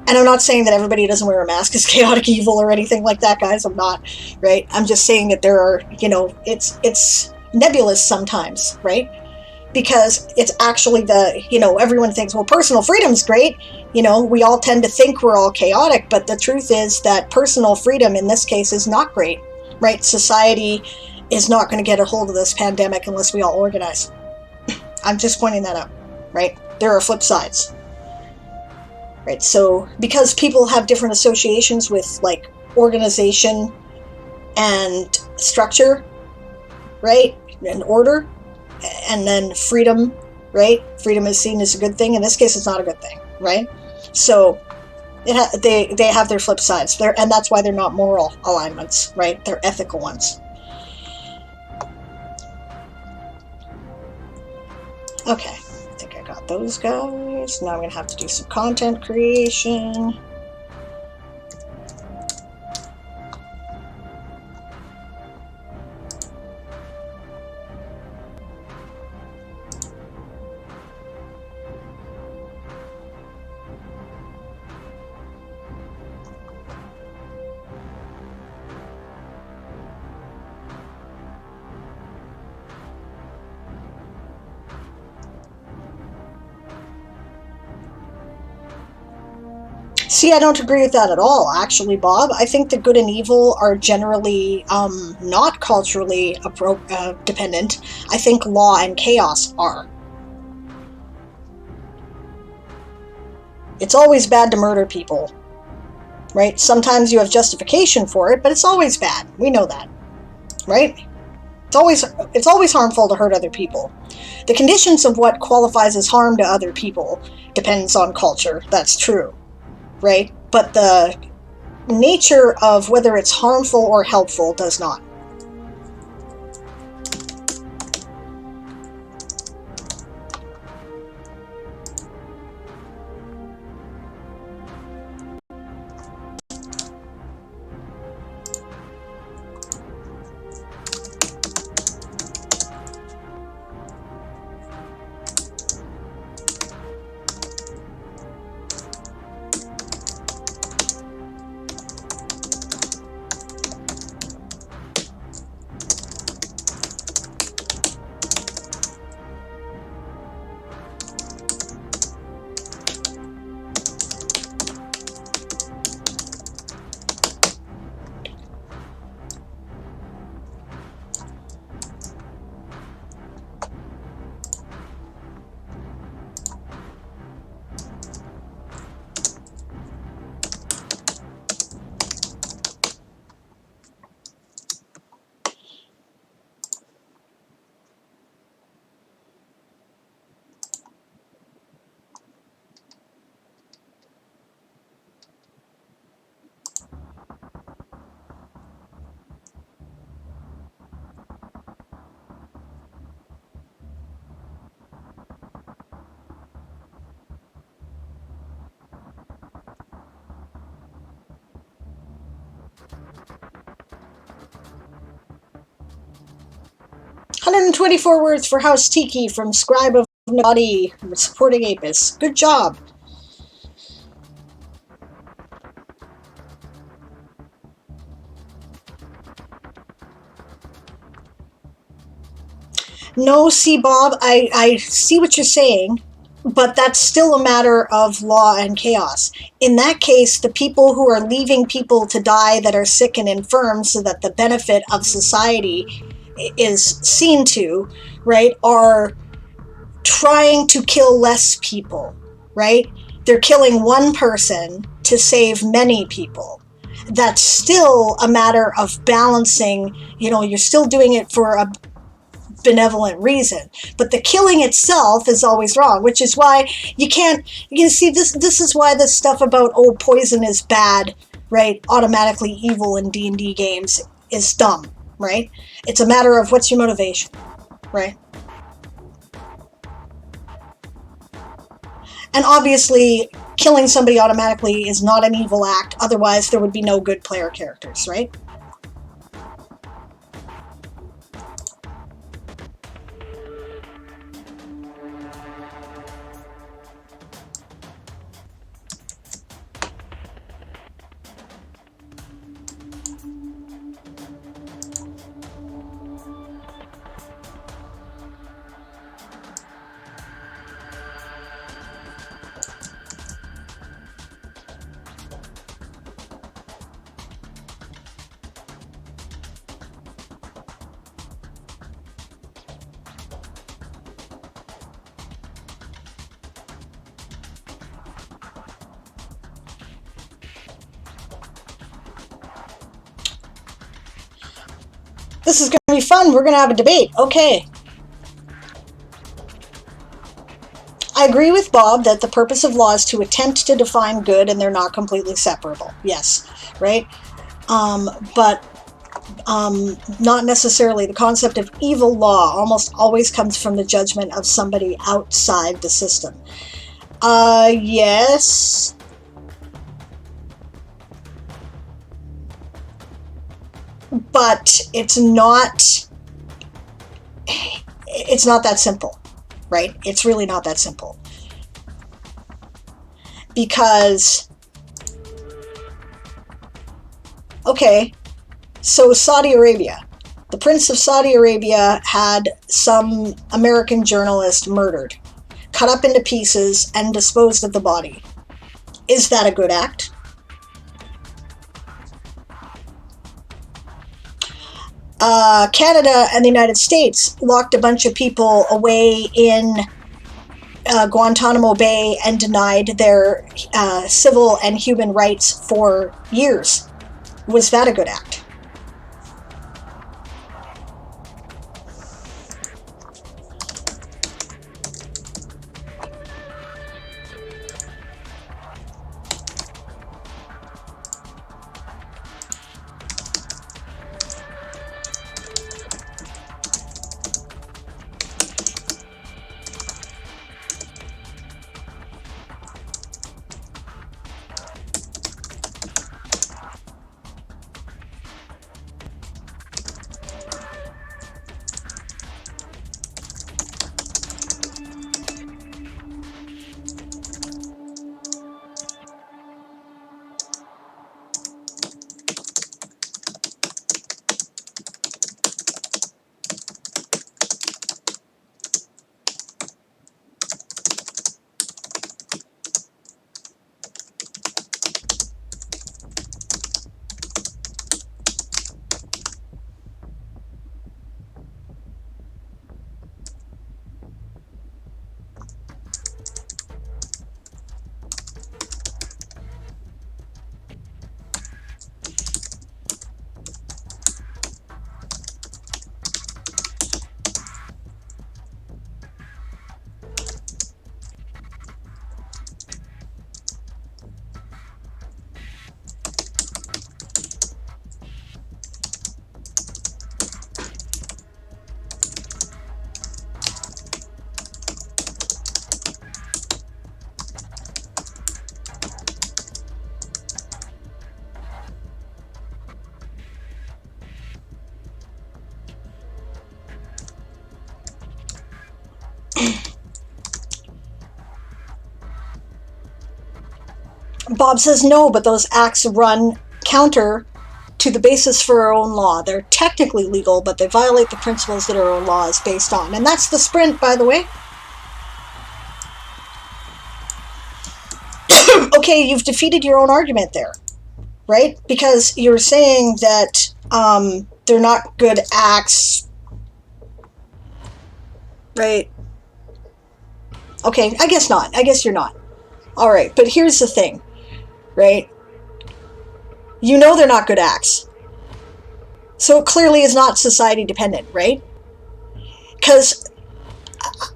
and I'm not saying that everybody who doesn't wear a mask is chaotic evil or anything like that, guys. I'm not, right? I'm just saying that there are, it's nebulous sometimes, right? Because it's actually everyone thinks, well, personal freedom's great. We all tend to think we're all chaotic, but the truth is that personal freedom in this case is not great, right? Society is not going to get a hold of this pandemic unless we all organize. I'm just pointing that out, right? There are flip sides, right? So because people have different associations with like organization and structure, right? And order, and then freedom, right? Freedom is seen as a good thing. In this case, it's not a good thing, right? So they have their flip sides, and that's why they're not moral alignments, right? They're ethical ones. Okay, I think I got those guys. Now I'm going to have to do some content creation. See, I don't agree with that at all, actually, Bob. I think that good and evil are generally not culturally dependent. I think law and chaos are. It's always bad to murder people, right? Sometimes you have justification for it, but it's always bad. We know that, right? It's always harmful to hurt other people. The conditions of what qualifies as harm to other people depends on culture. That's true. Right? But the nature of whether it's harmful or helpful does not. "124 words for House Tiki from Scribe of Nagati, supporting Apis. Good job." No, see, Bob, I see what you're saying, but that's still a matter of law and chaos. In that case, the people who are leaving people to die that are sick and infirm so that the benefit of society is seen to, right, are trying to kill less people, right? They're killing one person to save many people. That's still a matter of balancing, you're still doing it for a benevolent reason, but the killing itself is always wrong, which is why you see this is why this stuff about poison is bad, right, automatically evil in D&D games is dumb, right? It's a matter of what's your motivation, right? And obviously killing somebody automatically is not an evil act. Otherwise, there would be no good player characters, right? This is going to be fun. We're going to have a debate. Okay. I agree with Bob that the purpose of law is to attempt to define good, and they're not completely separable. Yes, right? But not necessarily. The concept of evil law almost always comes from the judgment of somebody outside the system. Yes. But it's not that simple, right? It's really not that simple. Because, okay, so Saudi Arabia. The Prince of Saudi Arabia had some American journalist murdered, cut up into pieces, and disposed of the body. Is that a good act? Canada and the United States locked a bunch of people away in Guantanamo Bay and denied their civil and human rights for years. Was that a good act? Bob says no, but those acts run counter to the basis for our own law. They're technically legal, but they violate the principles that our own law is based on. And that's the sprint, by the way. Okay, you've defeated your own argument there, right? Because you're saying that they're not good acts, right? Okay, I guess not. I guess you're not. All right, but here's the thing, right? You know they're not good acts. So it clearly is not society dependent, right? Because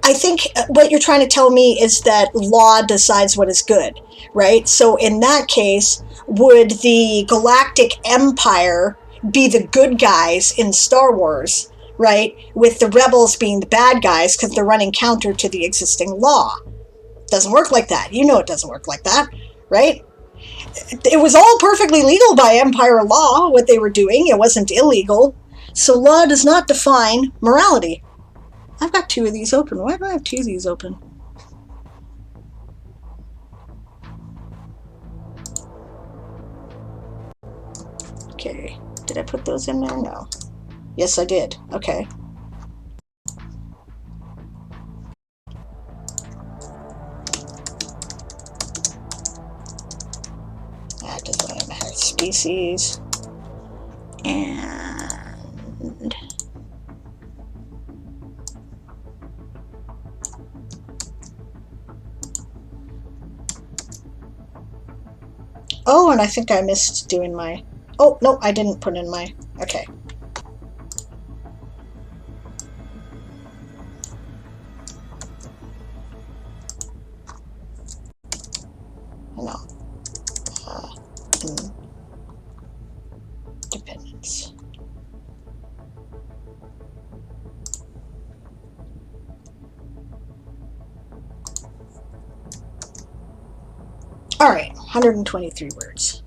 I think what you're trying to tell me is that law decides what is good, right? So in that case, would the Galactic Empire be the good guys in Star Wars, right? With the rebels being the bad guys because they're running counter to the existing law, Doesn't work like that. You know it doesn't work like that, right? It was all perfectly legal by Empire law, what they were doing. It wasn't illegal. So law does not define morality. I've got 2 of these open. Why do I have 2 of these open? Okay. Did I put those in there? No. Yes, I did. Okay. That doesn't matter. Species. And... oh, and I think I missed doing my... oh, no, I didn't put in my... okay. No. Dependence. All right, 123 words.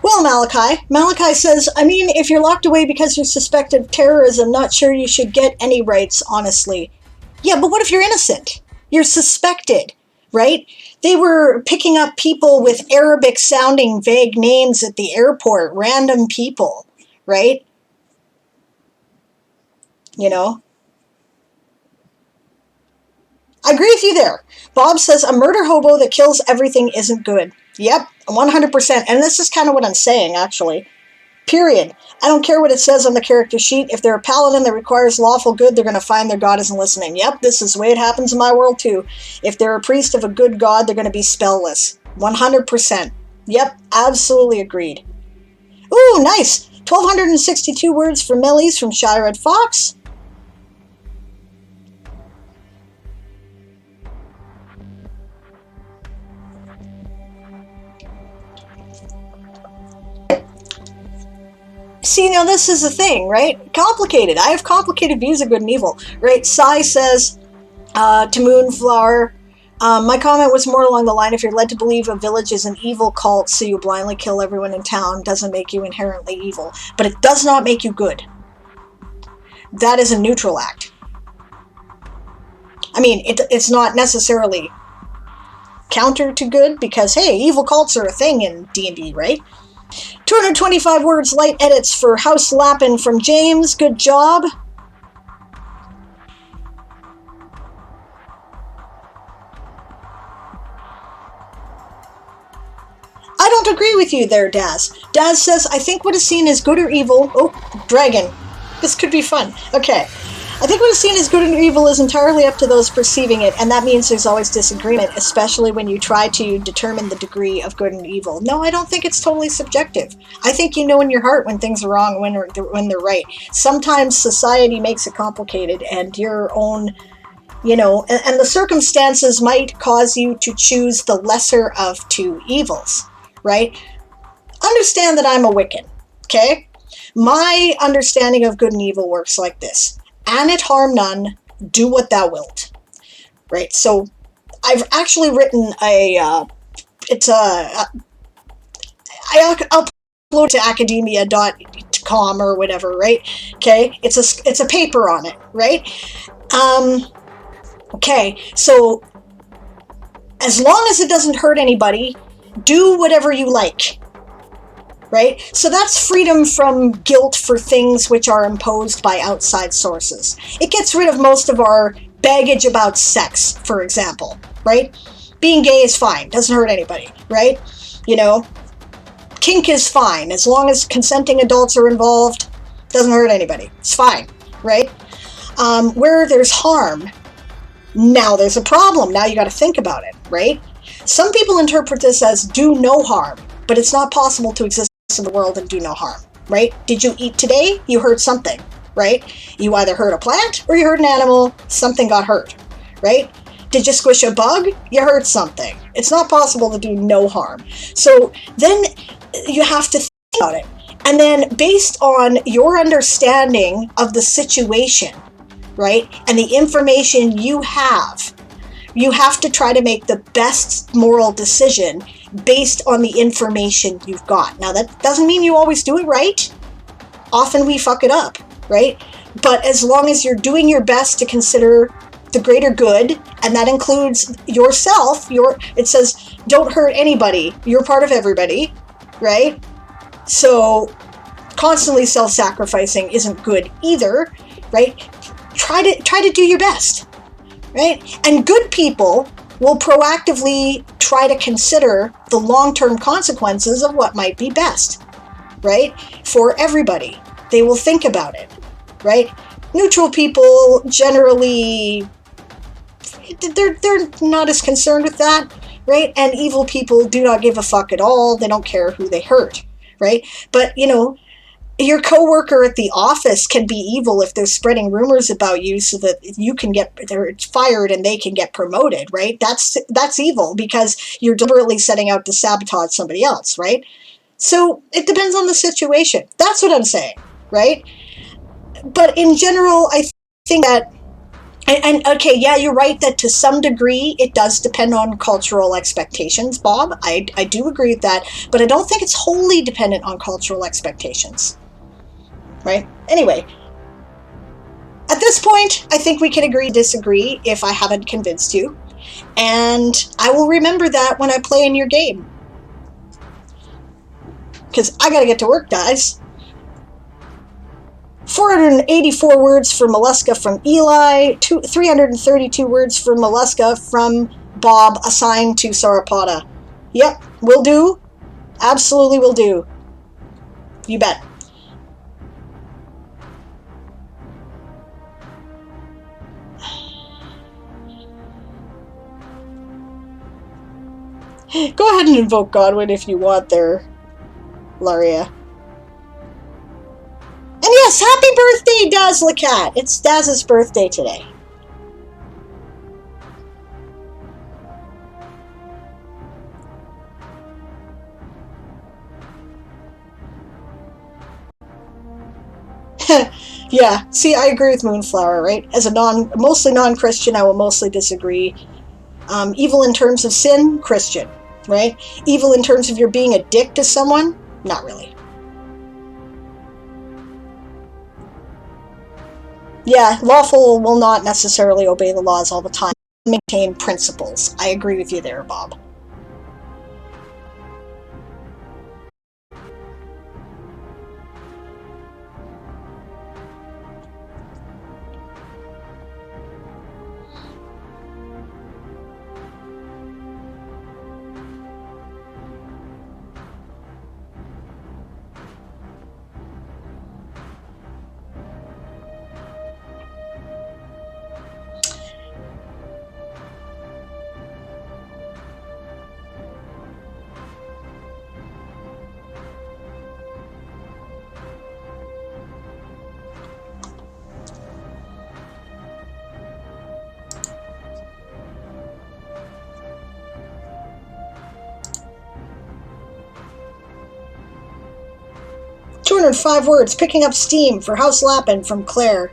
Well, Malachi says, I mean, if you're locked away because you're suspected of terrorism, not sure you should get any rights, honestly. Yeah, but what if you're innocent? You're suspected, right? They were picking up people with Arabic-sounding vague names at the airport, random people, right? You know? I agree with you there. Bob says, a murder hobo that kills everything isn't good. Yep, 100%. And this is kind of what I'm saying, actually. Period. I don't care what it says on the character sheet. If they're a paladin that requires lawful good, they're going to find their god isn't listening. Yep, this is the way it happens in my world, too. If they're a priest of a good god, they're going to be spellless. 100%. Yep, absolutely agreed. Ooh, nice. 1,262 words for Millies from Shy Red Fox. See, now this is the thing, right? Complicated. I have complicated views of good and evil, right? Sai says to Moonflower, my comment was more along the line, if you're led to believe a village is an evil cult, so you blindly kill everyone in town, doesn't make you inherently evil. But it does not make you good. That is a neutral act. I mean, it's not necessarily counter to good, because, hey, evil cults are a thing in D&D, right? 225 words, light edits for House Lappin from James. Good job. I don't agree with you there, Daz. Daz says, I think what is seen as good or evil... oh, dragon. This could be fun. Okay. I think what is seen as good and evil is entirely up to those perceiving it, and that means there's always disagreement, especially when you try to determine the degree of good and evil. No, I don't think it's totally subjective. I think you know in your heart when things are wrong and when they're right. Sometimes society makes it complicated, and your own, you know, and the circumstances might cause you to choose the lesser of two evils, right? Understand that I'm a Wiccan, okay? My understanding of good and evil works like this. An it harm none, do what thou wilt. Right, so I've actually written I upload to academia.com or whatever, right? Okay, it's a paper on it, right? Okay, so as long as it doesn't hurt anybody, do whatever you like. right? So that's freedom from guilt for things which are imposed by outside sources. It gets rid of most of our baggage about sex, for example, right? Being gay is fine, doesn't hurt anybody, right? You know, kink is fine as long as consenting adults are involved, doesn't hurt anybody, it's fine, right? Where there's harm, now there's a problem. Now you got to think about it, right? Some people interpret this as do no harm, but it's not possible to exist in the world and do no harm, right? Did you eat today? You hurt something, right? You either hurt a plant or you hurt an animal, something got hurt, right? Did you squish a bug? You hurt something. It's not possible to do no harm. So then you have to think about it. And then based on your understanding of the situation, right, and the information you have to try to make the best moral decision based on the information you've got. Now, that doesn't mean you always do it right. Often we fuck it up, right? But as long as you're doing your best to consider the greater good, and that includes yourself, it says, don't hurt anybody. You're part of everybody, right? So constantly self-sacrificing isn't good either, right? Try to do your best, right? And good people will proactively try to consider the long-term consequences of what might be best, right? For everybody. They will think about it, right? Neutral people generally, they're not as concerned with that, right? And evil people do not give a fuck at all. They don't care who they hurt, right? But, you know, your coworker at the office can be evil if they're spreading rumors about you so that you can they're fired and they can get promoted, right? That's evil because you're deliberately setting out to sabotage somebody else, right? So it depends on the situation. That's what I'm saying, right? But in general, I think that, and okay, yeah, you're right that to some degree it does depend on cultural expectations, Bob. I do agree with that, but I don't think it's wholly dependent on cultural expectations. Right? Anyway, at this point, I think we can agree to disagree if I haven't convinced you. And I will remember that when I play in your game. Because I gotta get to work, guys. 484 words for Mollusca from Eli, 332 words for Mollusca from Bob, assigned to Sauropoda. Yep, will do. Absolutely will do. You bet. Go ahead and invoke Godwin if you want there, Laria. And yes, happy birthday, Dazlacat! It's Daz's birthday today. Yeah, see, I agree with Moonflower, right? As a mostly non-Christian, I will mostly disagree. Evil in terms of sin, Christian, right? Evil in terms of your being a dick to someone, not really. Yeah, lawful will not necessarily obey the laws all the time. Maintain principles. I agree with you there, Bob. $205 words, picking up steam for House Lappin from Claire.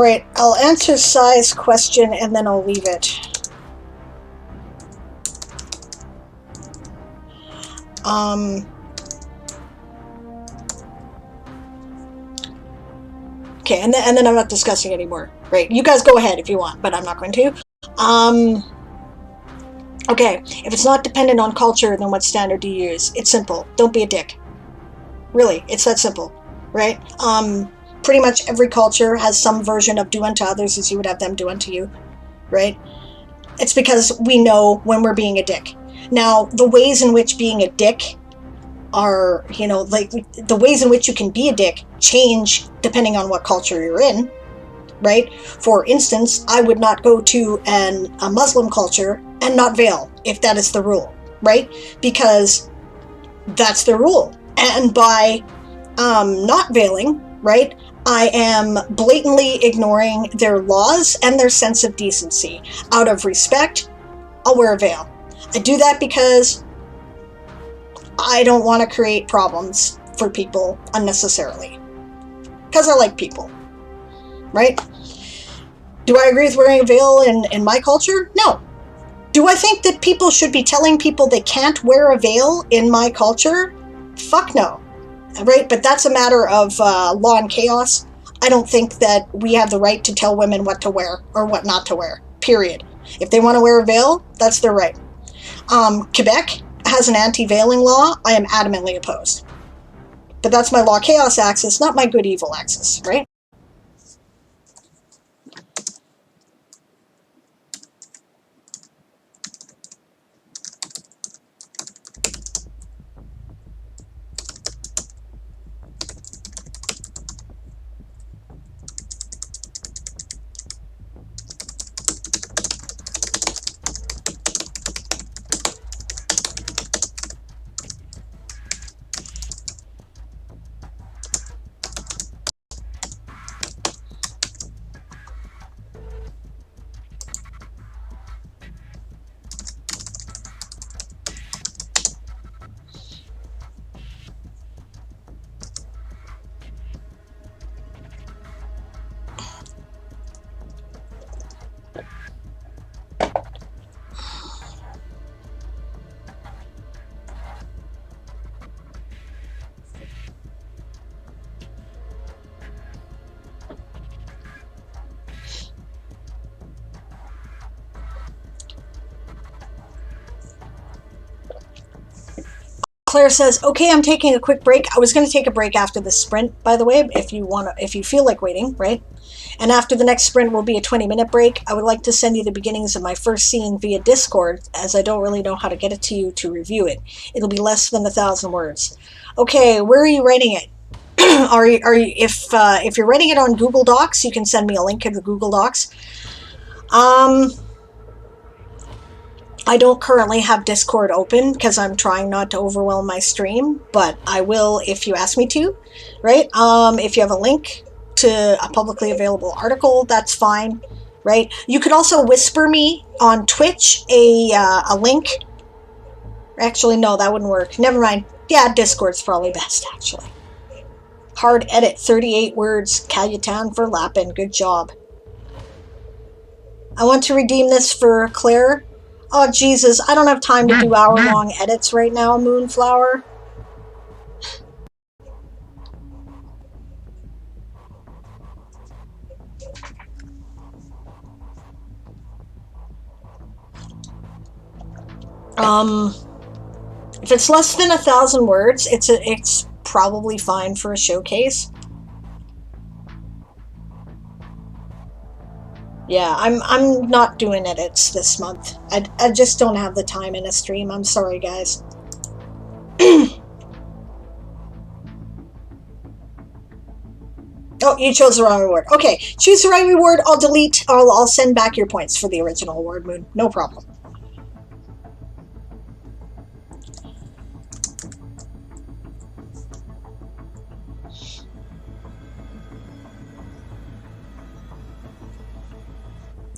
right, I'll answer Sai's question and then I'll leave it. Okay, and then I'm not discussing anymore. Right, you guys go ahead if you want, but I'm not going to. Okay, if it's not dependent on culture, then what standard do you use? It's simple. Don't be a dick. Really, it's that simple, right? Pretty much every culture has some version of do unto others as you would have them do unto you, right? It's because we know when we're being a dick. Now, the ways in which being a dick are, you know, like the ways in which you can be a dick change depending on what culture you're in, right? For instance, I would not go to a Muslim culture and not veil if that is the rule, right? Because that's their rule. And by not veiling, right, I am blatantly ignoring their laws and their sense of decency. Out of respect, I'll wear a veil. I do that because I don't want to create problems for people unnecessarily. Because I like people, right? Do I agree with wearing a veil in my culture? No. Do I think that people should be telling people they can't wear a veil in my culture? Fuck no. Right? But that's a matter of law and chaos. I don't think that we have the right to tell women what to wear or what not to wear. Period. If they want to wear a veil, that's their right. Quebec has an anti-veiling law. I am adamantly opposed. But that's my law chaos axis, not my good evil axis, right? Claire says, "Okay, I'm taking a quick break." I was going to take a break after the sprint, by the way, if you feel like waiting, right? And after the next sprint will be a 20-minute break. I would like to send you the beginnings of my first scene via Discord, as I don't really know how to get it to you to review it. It'll be less than 1,000 words. Okay, where are you writing it? If you're writing it on Google Docs, you can send me a link to the Google Docs. I don't currently have Discord open because I'm trying not to overwhelm my stream, but I will if you ask me to, right? If you have a link to a publicly available article, that's fine, right? You could also whisper me on Twitch a link. Actually, no, that wouldn't work. Never mind. Yeah, Discord's probably best, actually. Hard edit, 38 words. Calutan for Lapin. Good job. I want to redeem this for Claire. Oh, Jesus, I don't have time to do hour-long edits right now, Moonflower. If it's less than 1,000 words, it's probably fine for a showcase. Yeah, I'm not doing edits this month. I just don't have the time in a stream. I'm sorry, guys. Oh, you chose the wrong reward. Okay, choose the right reward. I'll delete. I'll send back your points for the original award, Moon. No problem.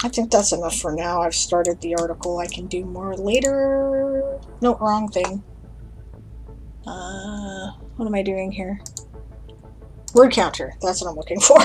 I think that's enough for now. I've started the article. I can do more later. No, wrong thing. What am I doing here? Word counter. That's what I'm looking for.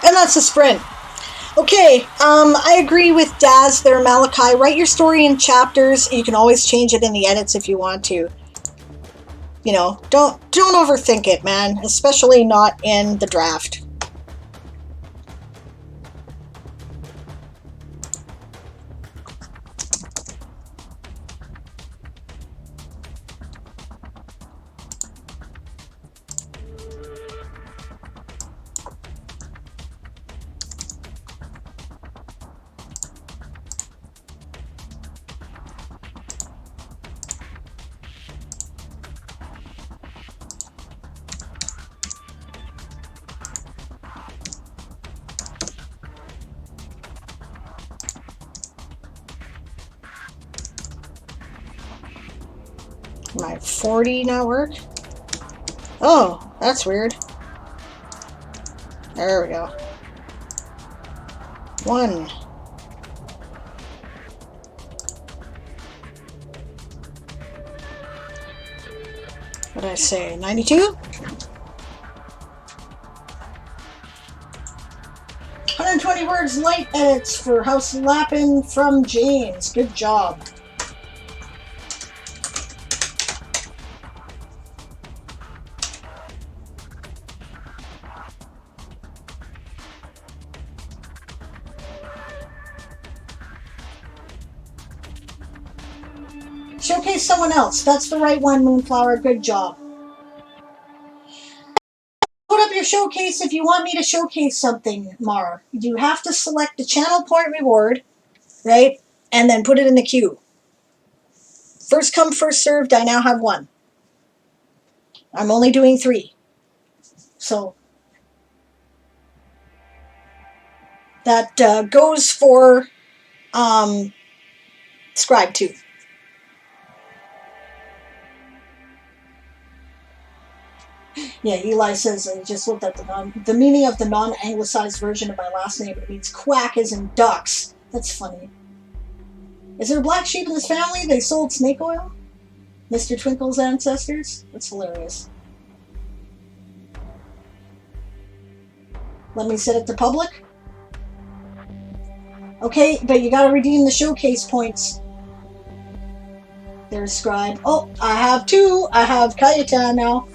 And that's a sprint. Okay, I agree with Daz there, Malachi. Write your story in chapters. You can always change it in the edits if you want to. You know, don't overthink it, man. Especially not in the draft. My 40 not work? Oh, that's weird. There we go. 1. What did I say? 92? 120 words light edits for House Lappin from James. Good job. Showcase someone else. That's the right one, Moonflower. Good job. Put up your showcase if you want me to showcase something, Mar. You have to select the channel point reward, right? And then put it in the queue. First come, first served. I now have 1. I'm only doing 3. So that goes for Scribe 2. Yeah, Eli says, I just looked at the meaning of the non-anglicized version of my last name. It means quack as in ducks. That's funny. Is there a black sheep in this family? They sold snake oil? Mr. Twinkle's ancestors? That's hilarious. Let me set it to public. Okay, but you gotta redeem the showcase points. There's Scribe. Oh, I have two. I have Kayetan now.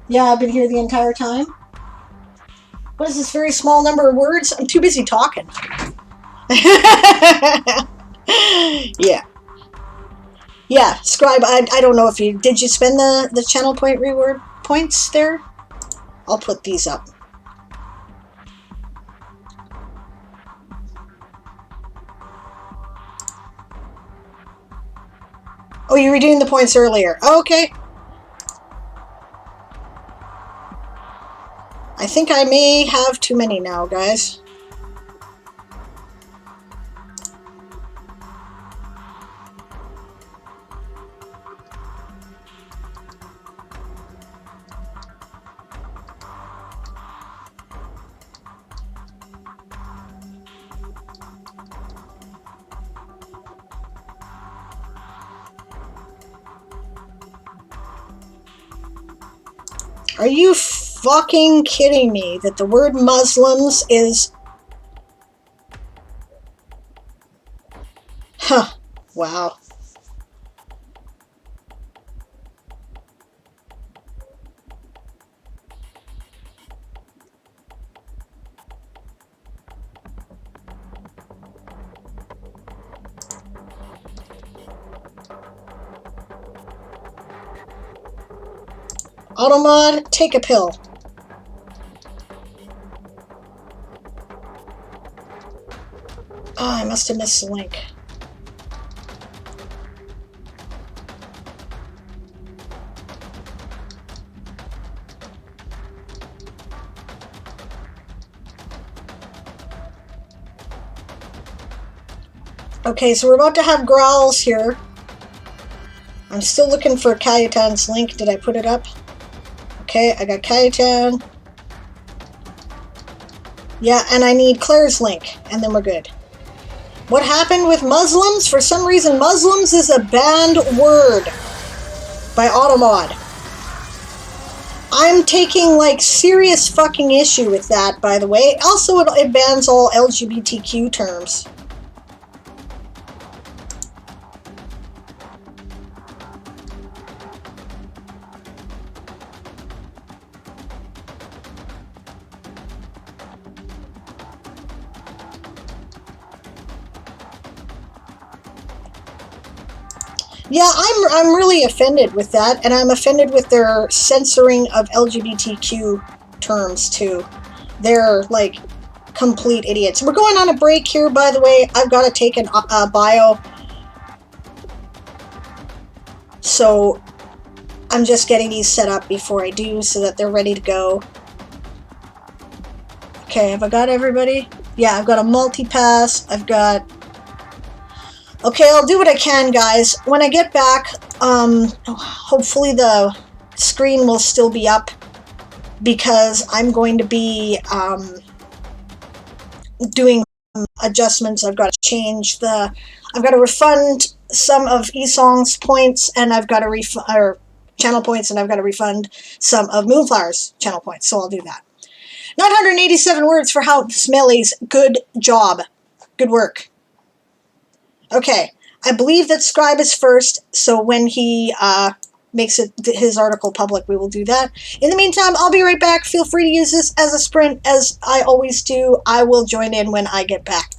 Yeah, I've been here the entire time. What is this very small number of words? I'm too busy talking. Yeah. Yeah, Scribe, I don't know if you... Did you spend the channel point reward points there? I'll put these up. Oh, you redeemed the points earlier. Oh, okay. I think I may have too many now, guys. Are you fucking kidding me that the word Muslims is... Huh. Wow. Automod, take a pill. Oh, I must have missed the link. Okay, so we're about to have growls here. I'm still looking for Kayetan's link. Did I put it up? Okay, I got Kayetan. Yeah, and I need Claire's link, and then we're good. What happened with Muslims? For some reason, Muslims is a banned word by Automod. I'm taking, like, serious fucking issue with that, by the way. Also, it bans all LGBTQ terms. Yeah, I'm really offended with that, and I'm offended with their censoring of LGBTQ terms too. They're like complete idiots. We're going on a break here, by the way. I've got to take a bio, so I'm just getting these set up before I do, so that they're ready to go. Okay, have I got everybody? Yeah, I've got a multi-pass. I've got... Okay, I'll do what I can, guys. When I get back, hopefully the screen will still be up, because I'm going to be doing adjustments. I've got to change the... I've got to refund some of Esong's points, and I've got to refund... or channel points, and I've got to refund some of Moonflower's channel points, so I'll do that. 987 words for how Smellies. Good job. Good work. Okay, I believe that Scribe is first, so when he makes his article public, we will do that. In the meantime, I'll be right back. Feel free to use this as a sprint, as I always do. I will join in when I get back.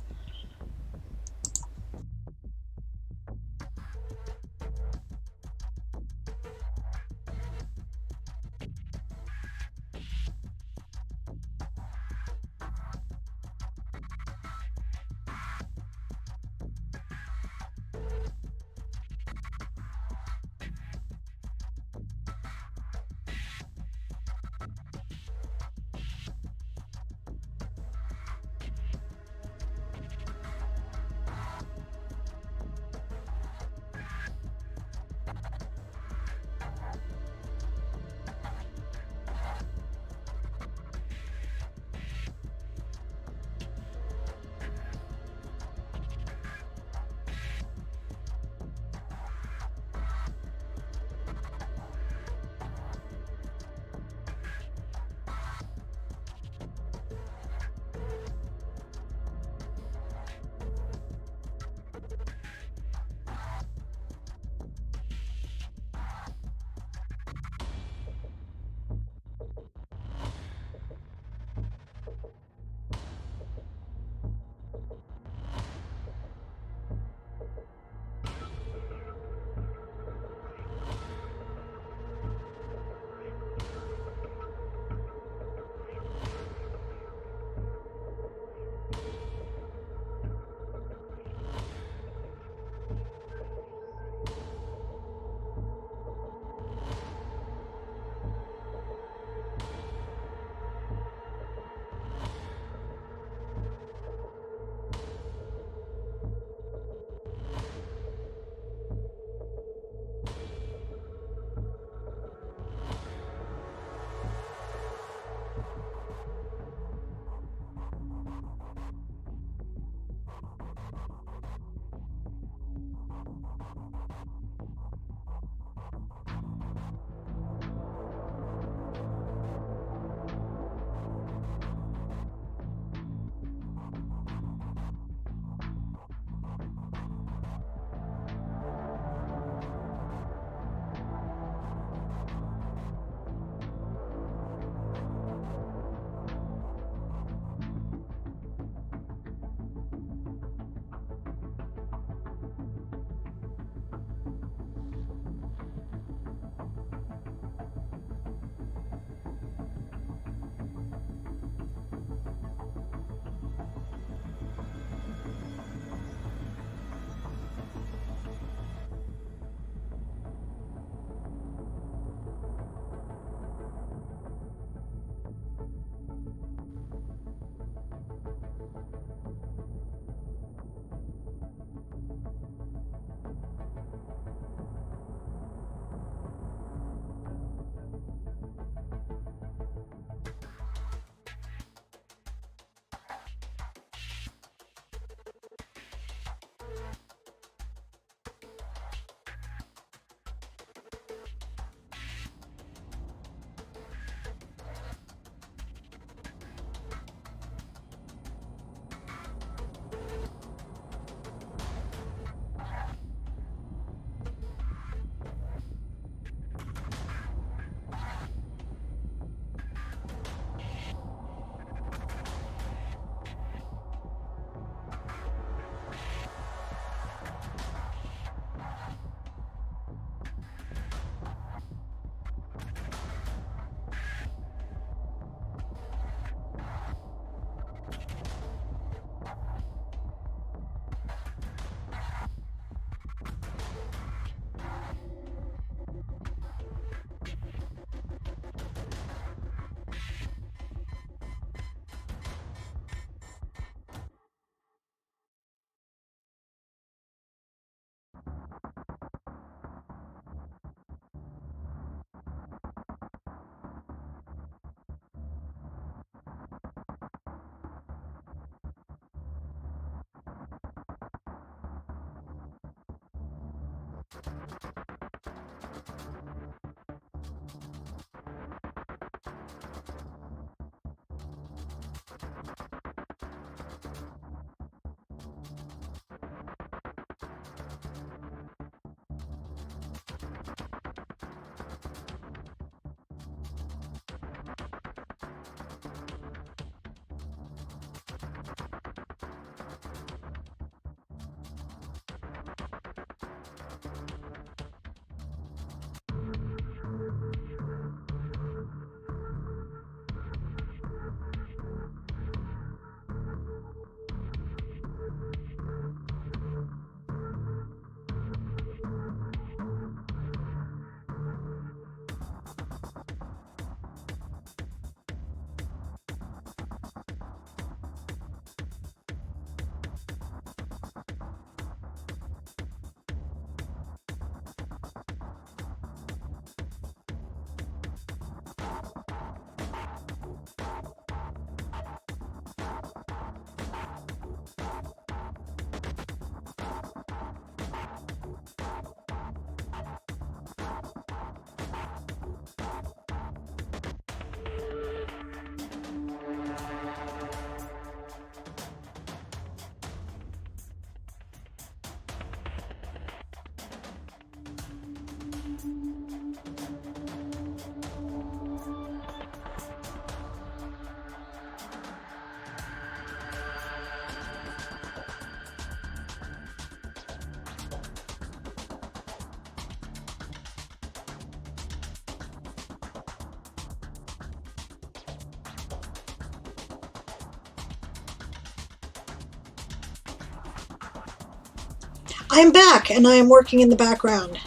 I am back, and I am working in the background.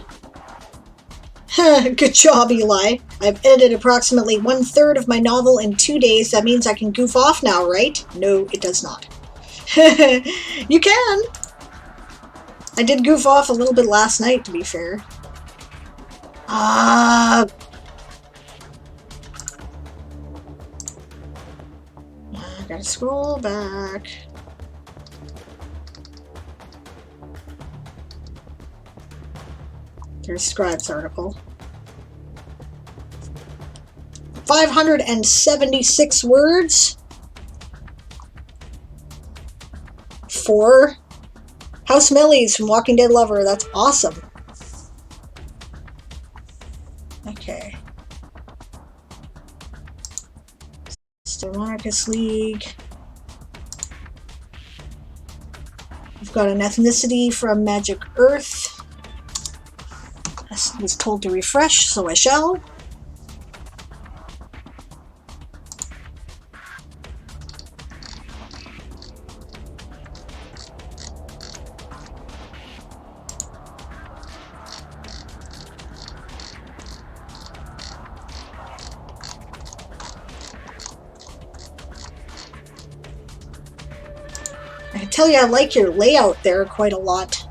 Good job, Eli. I've edited approximately 1/3 of my novel in 2 days. That means I can goof off now, right? No, it does not. You can. I did goof off a little bit last night, to be fair. I gotta scroll back. There's Scribe's article. 576 words for House Millies from Walking Dead Lover. That's awesome. Okay. Monarchist League. We've got an ethnicity from Magic Earth. I was told to refresh, so I shall. I can tell you I like your layout there quite a lot.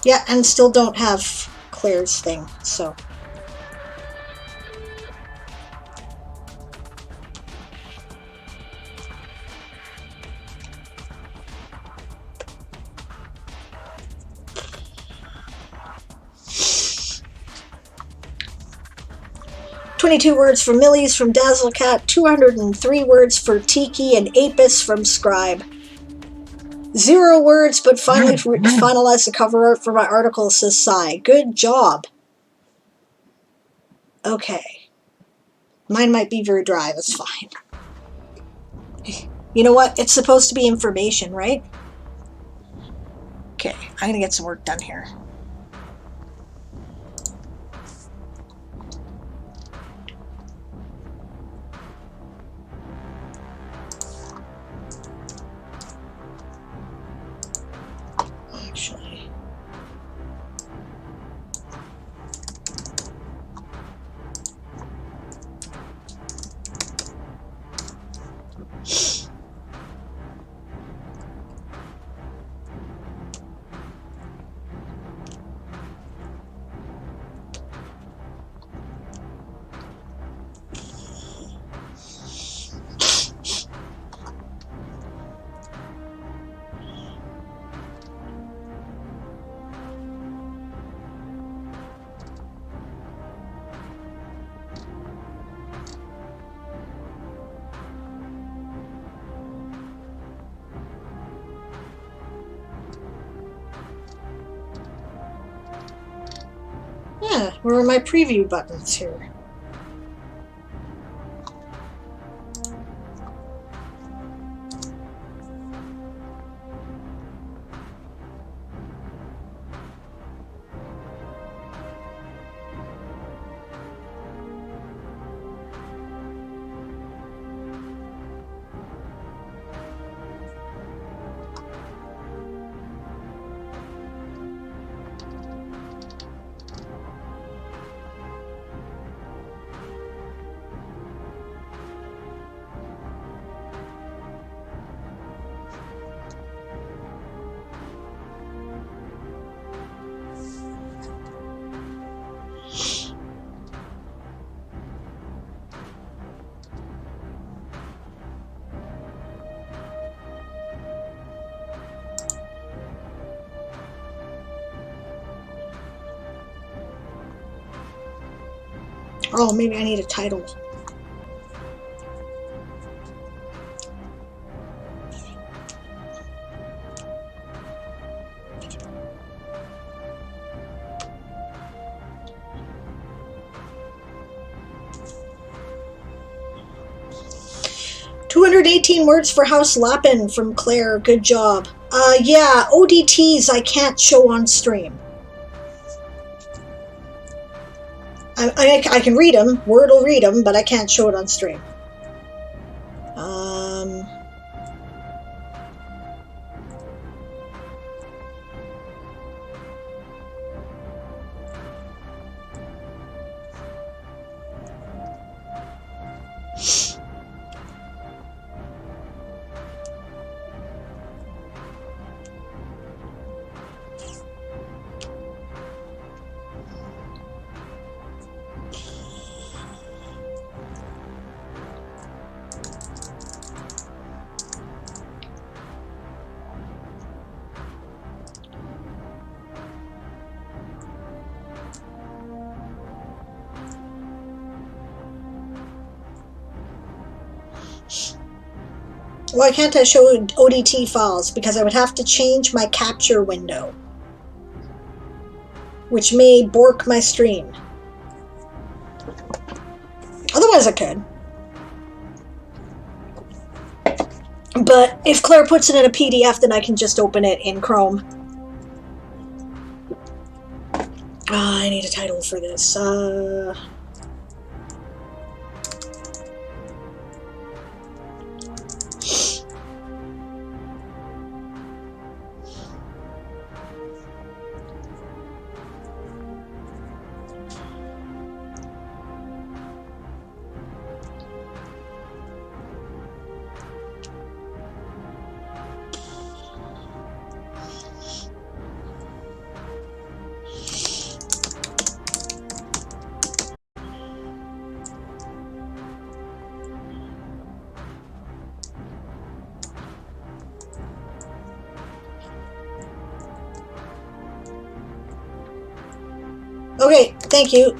Yeah, and still don't have Claire's thing, so. "22 words for Millies from Dazzlecat, 203 words for Tiki and Apis from Scribe. 0 words, but finally finalized the cover art for my article, says Sai. Good job. Okay. Mine might be very dry, that's fine. You know what? It's supposed to be information, right? Okay, I'm gonna get some work done here. Actually. Yeah, where are my preview buttons here? Oh, maybe I need a title. "218 words for House Lappin from Claire. Good job. Yeah, ODTs I can't show on stream. I can read them. Word will read them, but I can't show it on stream. Why can't I show ODT files? Because I would have to change my capture window, which may bork my stream. Otherwise I could. But if Claire puts it in a PDF, then I can just open it in Chrome. I need a title for this. Okay, thank you.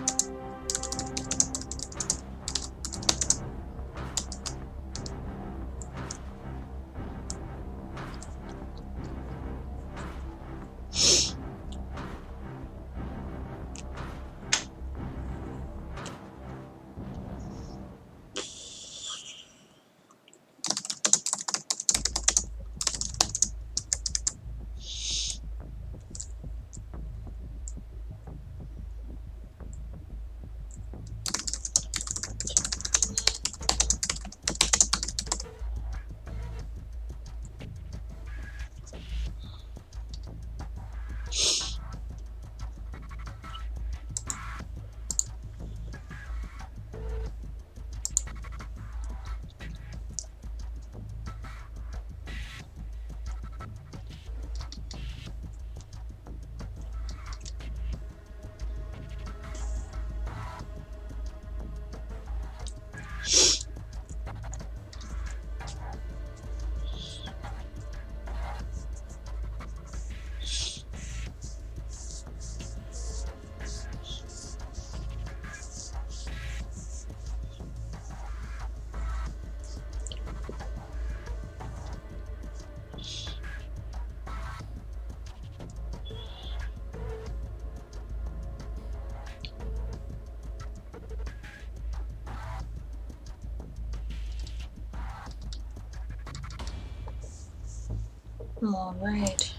All right.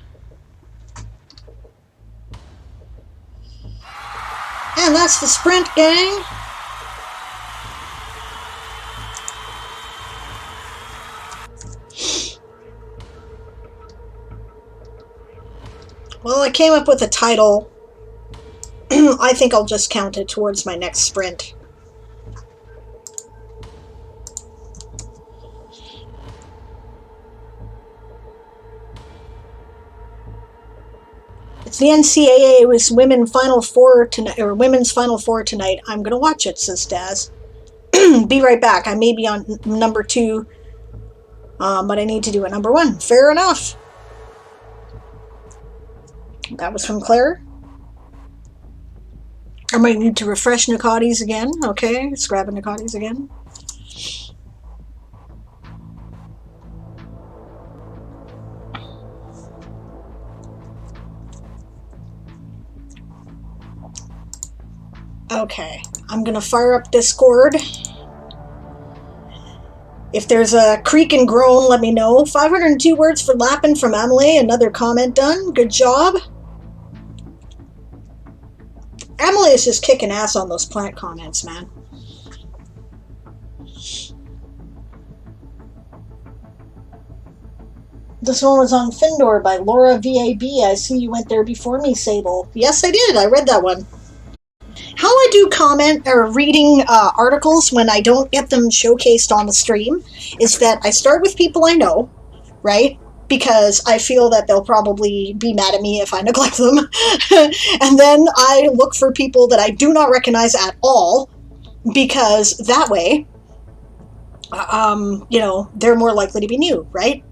And that's the sprint, gang. Well, I came up with a title. I think I'll just count it towards my next sprint. It's the NCAA with Women's Final Four tonight, or Women's Final Four tonight. I'm gonna watch it, says Daz. Be right back. I may be on number 2, but I need to do a number 1. Fair enough. That was from Claire. I might need to refresh Nicotti's again. Okay, let's grab a Nicotti's again. Okay, I'm gonna fire up Discord. If there's a creak and groan, let me know. 502 words for Lappin from Emily. Another comment done. Good job. Emily is just kicking ass on those plant comments, man. This one was on Findor by Laura VAB. I see you went there before me, Sable. Yes, I did. I read that one. How I do comment or reading articles when I don't get them showcased on the stream is that I start with people I know, right? Because I feel that they'll probably be mad at me if I neglect them. And then I look for people that I do not recognize at all, because that way, you know, they're more likely to be new, right?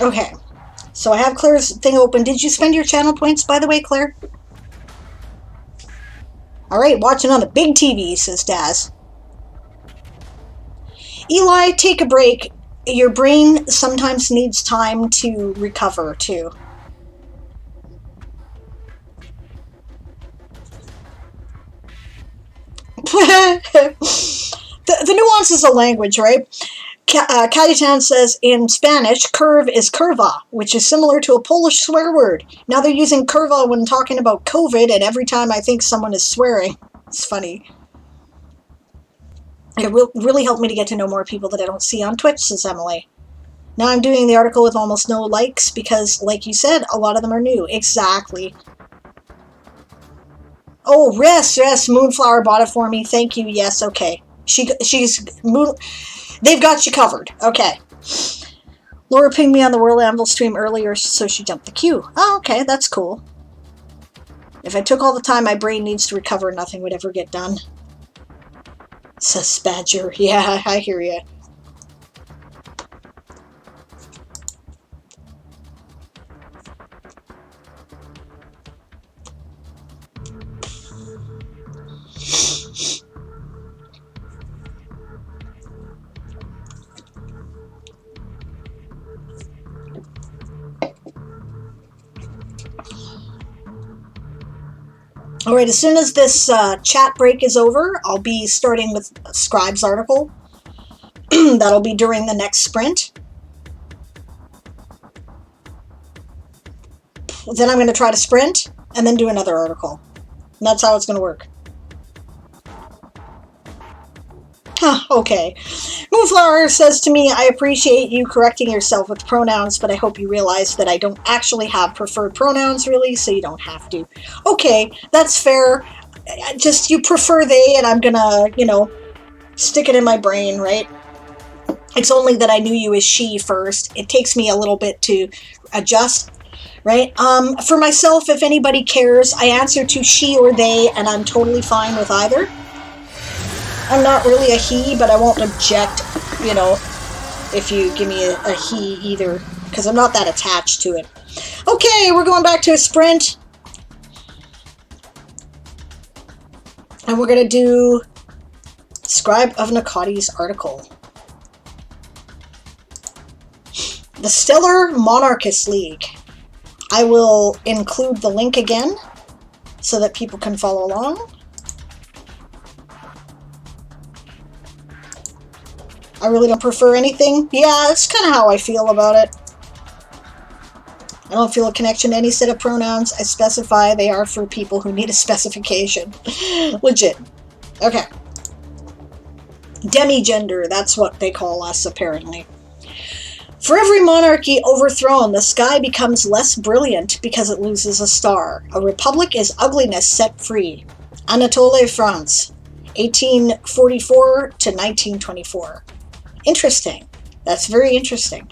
Okay. So I have Claire's thing open. Did you spend your channel points, by the way, Claire? All right, watching on the big TV, says Daz. Eli, take a break. Your brain sometimes needs time to recover, too. the nuances of language, right? Cayetan says in Spanish, curve is curva, which is similar to a Polish swear word. Now they're using curva when talking about COVID, and every time I think someone is swearing. It's funny. It will really help me to get to know more people that I don't see on Twitch, says Emily. Now I'm doing the article with almost no likes because, like you said, a lot of them are new. Exactly. Oh, yes, Moonflower bought it for me. Thank you. Yes, okay. They've got you covered. Okay. Laura pinged me on the World Anvil stream earlier, so she jumped the queue. Oh, okay, that's cool. If I took all the time my brain needs to recover, nothing would ever get done. Says Badger. Yeah, I hear you. All right, as soon as this chat break is over, I'll be starting with Scribe's article. That'll be during the next sprint. Then I'm going to try to sprint and then do another article. And that's how it's going to work. Huh, okay. Moonflower says to me, I appreciate you correcting yourself with pronouns, but I hope you realize that I don't actually have preferred pronouns, really, so you don't have to. Okay, that's fair. Just you prefer they, and I'm gonna, stick it in my brain, right? It's only that I knew you as she first. It takes me a little bit to adjust, right? For myself, if anybody cares, I answer to she or they, and I'm totally fine with either. I'm not really a he, but I won't object, if you give me a he either, because I'm not that attached to it. Okay, we're going back to a sprint. And we're going to do Scribe of Nakati's article. The Stellar Monarchist League. I will include the link again so that people can follow along. I really don't prefer anything. Yeah, that's kind of how I feel about it. I don't feel a connection to any set of pronouns. I specify they are for people who need a specification. Legit. Okay. Demigender, that's what they call us, apparently. For every monarchy overthrown, the sky becomes less brilliant because it loses a star. A republic is ugliness set free. Anatole, France, 1844 to 1924. Interesting. That's very interesting.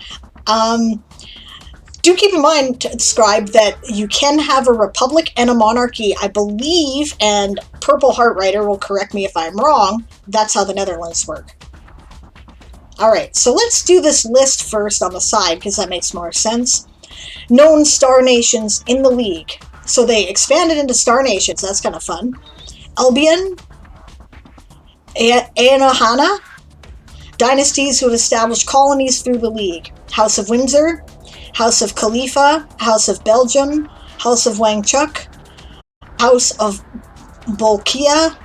Do keep in mind, Scribe, that you can have a republic and a monarchy, I believe, and Purple Heart Writer will correct me if I'm wrong. That's how the Netherlands work. All right, so let's do this list first on the side, because that makes more sense. Known star nations in the League. So they expanded into star nations. That's kind of fun. Albion, Aenohana, dynasties who have established colonies through the League. House of Windsor, House of Khalifa, House of Belgium, House of Wangchuck, House of Bolkia,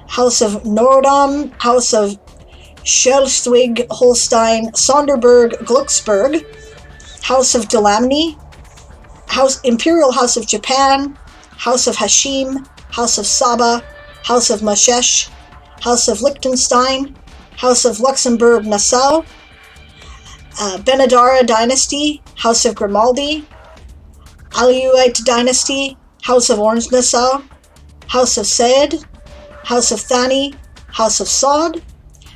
House of Norodom, House of Schleswig-Holstein, Sonderburg, Glucksburg, House of Delamny, Imperial House of Japan, House of Hashim, House of Saba, House of Mashesh, House of Liechtenstein, House of Luxembourg-Nassau, Benedara Dynasty, House of Grimaldi, Alauite Dynasty, House of Orange-Nassau, House of Said, House of Thani, House of Saud,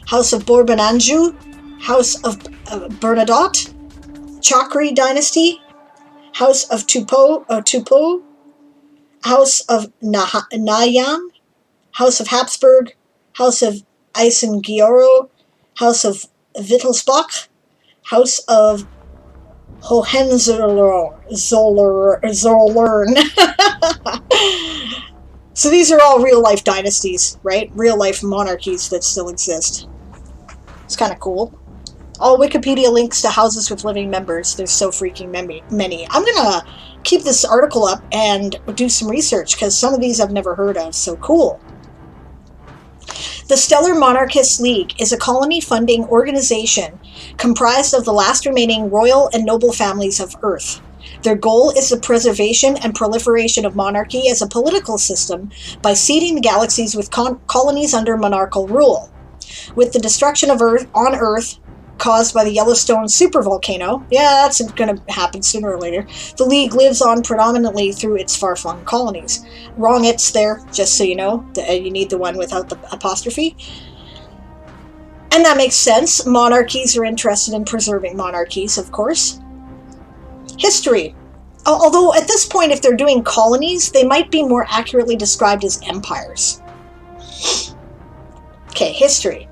House of Bourbon-Anjou, House of Bernadotte, Chakri Dynasty, House of Tupou, House of Nayam, House of Habsburg, House of Eisengioro, House of Wittelsbach, House of Hohenzollern. So these are all real-life dynasties, right? Real-life monarchies that still exist. It's kind of cool. All Wikipedia links to houses with living members. There's so freaking many. I'm going to keep this article up and do some research because some of these I've never heard of. So cool. The Stellar Monarchists League is a colony-funding organization comprised of the last remaining royal and noble families of Earth. Their goal is the preservation and proliferation of monarchy as a political system by seeding the galaxies with colonies under monarchical rule. With the destruction of Earth on Earth caused by the Yellowstone supervolcano, yeah, that's going to happen sooner or later, the League lives on predominantly through its far-flung colonies. Wrong it's there, just so you know. You need the one without the apostrophe. And that makes sense. Monarchies are interested in preserving monarchies, of course. History. Although at this point, if they're doing colonies, they might be more accurately described as empires. Okay, history.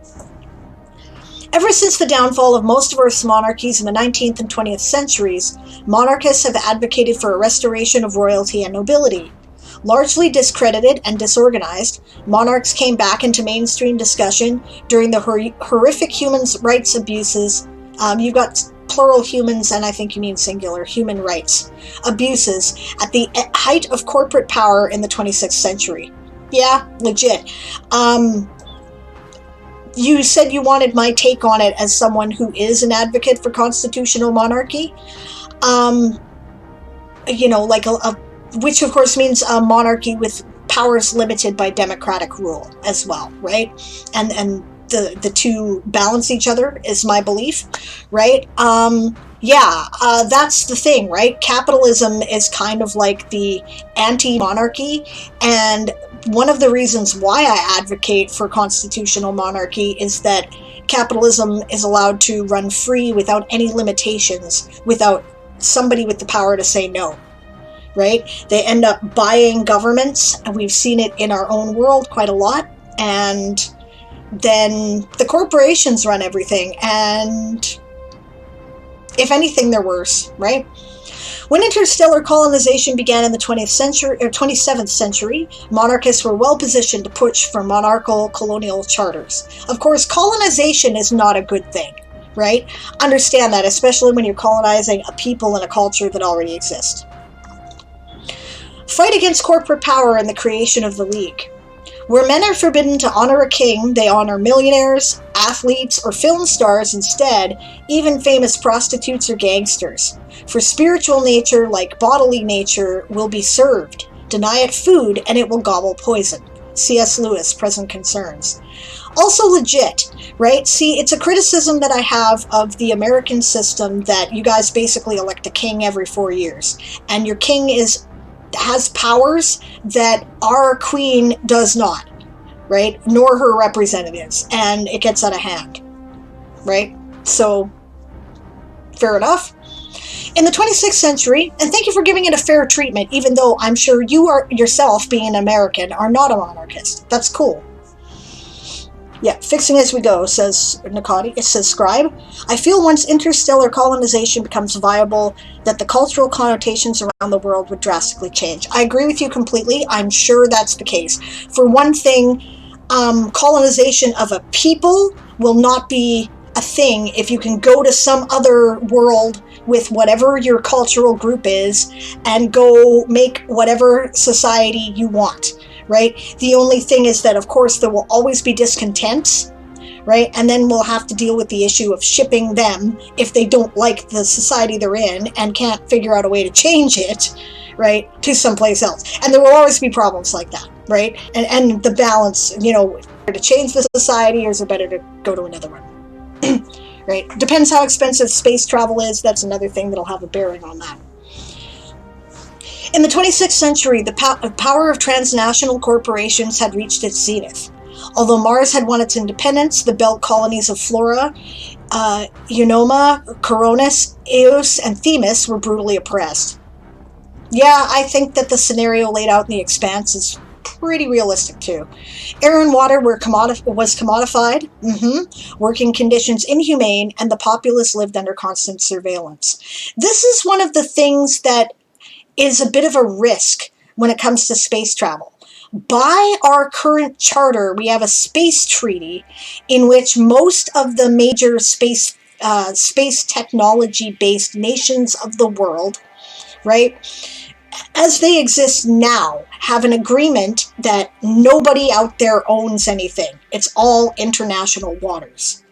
Ever since the downfall of most of Earth's monarchies in the 19th and 20th centuries, monarchists have advocated for a restoration of royalty and nobility. Largely discredited and disorganized, monarchs came back into mainstream discussion during the horrific human rights abuses. You've got plural humans, and I think you mean singular, human rights abuses at the height of corporate power in the 26th century. Yeah, legit. You said you wanted my take on it as someone who is an advocate for constitutional monarchy. Like which of course means a monarchy with powers limited by democratic rule as well, right? And the two balance each other is my belief, right? That's the thing, right? Capitalism is kind of like the anti-monarchy, and one of the reasons why I advocate for constitutional monarchy is that capitalism is allowed to run free without any limitations, without somebody with the power to say no, right? They end up buying governments, and we've seen it in our own world quite a lot, and then the corporations run everything, and if anything, they're worse, right? When interstellar colonization began in the 20th century or 27th century, monarchists were well positioned to push for monarchical colonial charters. Of course, colonization is not a good thing, right? Understand that, especially when you're colonizing a people and a culture that already exist. Fight against corporate power and the creation of the League. Where men are forbidden to honor a king, they honor millionaires, athletes, or film stars instead, even famous prostitutes or gangsters. For spiritual nature, like bodily nature, will be served. Deny it food, and it will gobble poison. C.S. Lewis, Present Concerns. Also legit, right? See, it's a criticism that I have of the American system that you guys basically elect a king every 4 years. And your king has powers that our queen does not, right? Nor her representatives, and it gets out of hand, right? So, fair enough. In the 26th century, and thank you for giving it a fair treatment, even though I'm sure you are yourself, being an American, are not a monarchist. That's cool. Yeah, fixing as we go, says Nakati. It says Scribe. I feel once interstellar colonization becomes viable, that the cultural connotations around the world would drastically change. I agree with you completely. I'm sure that's the case. For one thing, colonization of a people will not be a thing if you can go to some other world with whatever your cultural group is and go make whatever society you want. Right? The only thing is that, of course, there will always be discontents, right? And then we'll have to deal with the issue of shipping them if they don't like the society they're in and can't figure out a way to change it, right, to someplace else. And there will always be problems like that, right? And the balance, to change the society, or is it better to go to another one? Right? Depends how expensive space travel is. That's another thing that'll have a bearing on that. In the 26th century, the power of transnational corporations had reached its zenith. Although Mars had won its independence, the belt colonies of Flora, Eunomia, Coronis, Eos, and Themis were brutally oppressed. Yeah, I think that the scenario laid out in The Expanse is pretty realistic too. Air and water was commodified, working conditions inhumane, and the populace lived under constant surveillance. This is one of the things that is a bit of a risk when it comes to space travel. By our current charter, we have a space treaty in which most of the major space technology-based nations of the world, right, as they exist now, have an agreement that nobody out there owns anything. It's all international waters,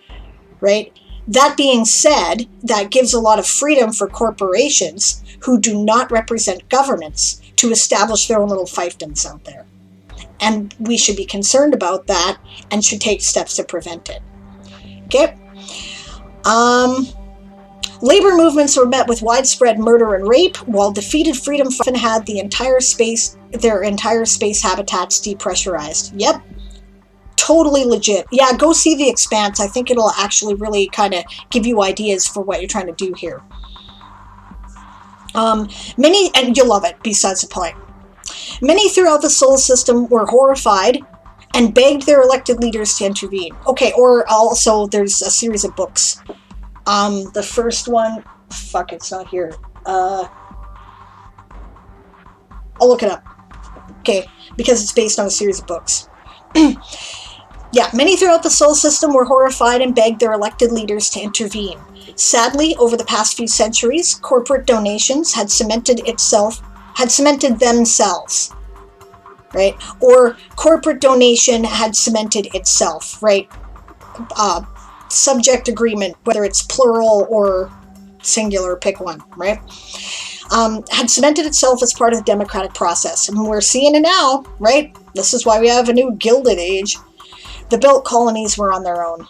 right? That being said, that gives a lot of freedom for corporations who do not represent governments to establish their own little fiefdoms out there. And we should be concerned about that and should take steps to prevent it. Okay? Labor movements were met with widespread murder and rape, while defeated freedom fighters had their entire space habitats depressurized. Yep. Totally legit. Yeah, go see The Expanse. I think it'll actually really kind of give you ideas for what you're trying to do here. Many, and you'll love it, besides the point. Many throughout the Sol system were horrified and begged their elected leaders to intervene. Okay, or also there's a series of books. The first one, fuck, it's not here. I'll look it up. Okay, because it's based on a series of books. Yeah, many throughout the Sol system were horrified and begged their elected leaders to intervene. Sadly, over the past few centuries, corporate donations had cemented themselves, right? Or corporate donation had cemented itself, right? Subject agreement, whether it's plural or singular, pick one, right? Had cemented itself as part of the democratic process. And we're seeing it now, right? This is why we have a new Gilded Age. The built colonies were on their own.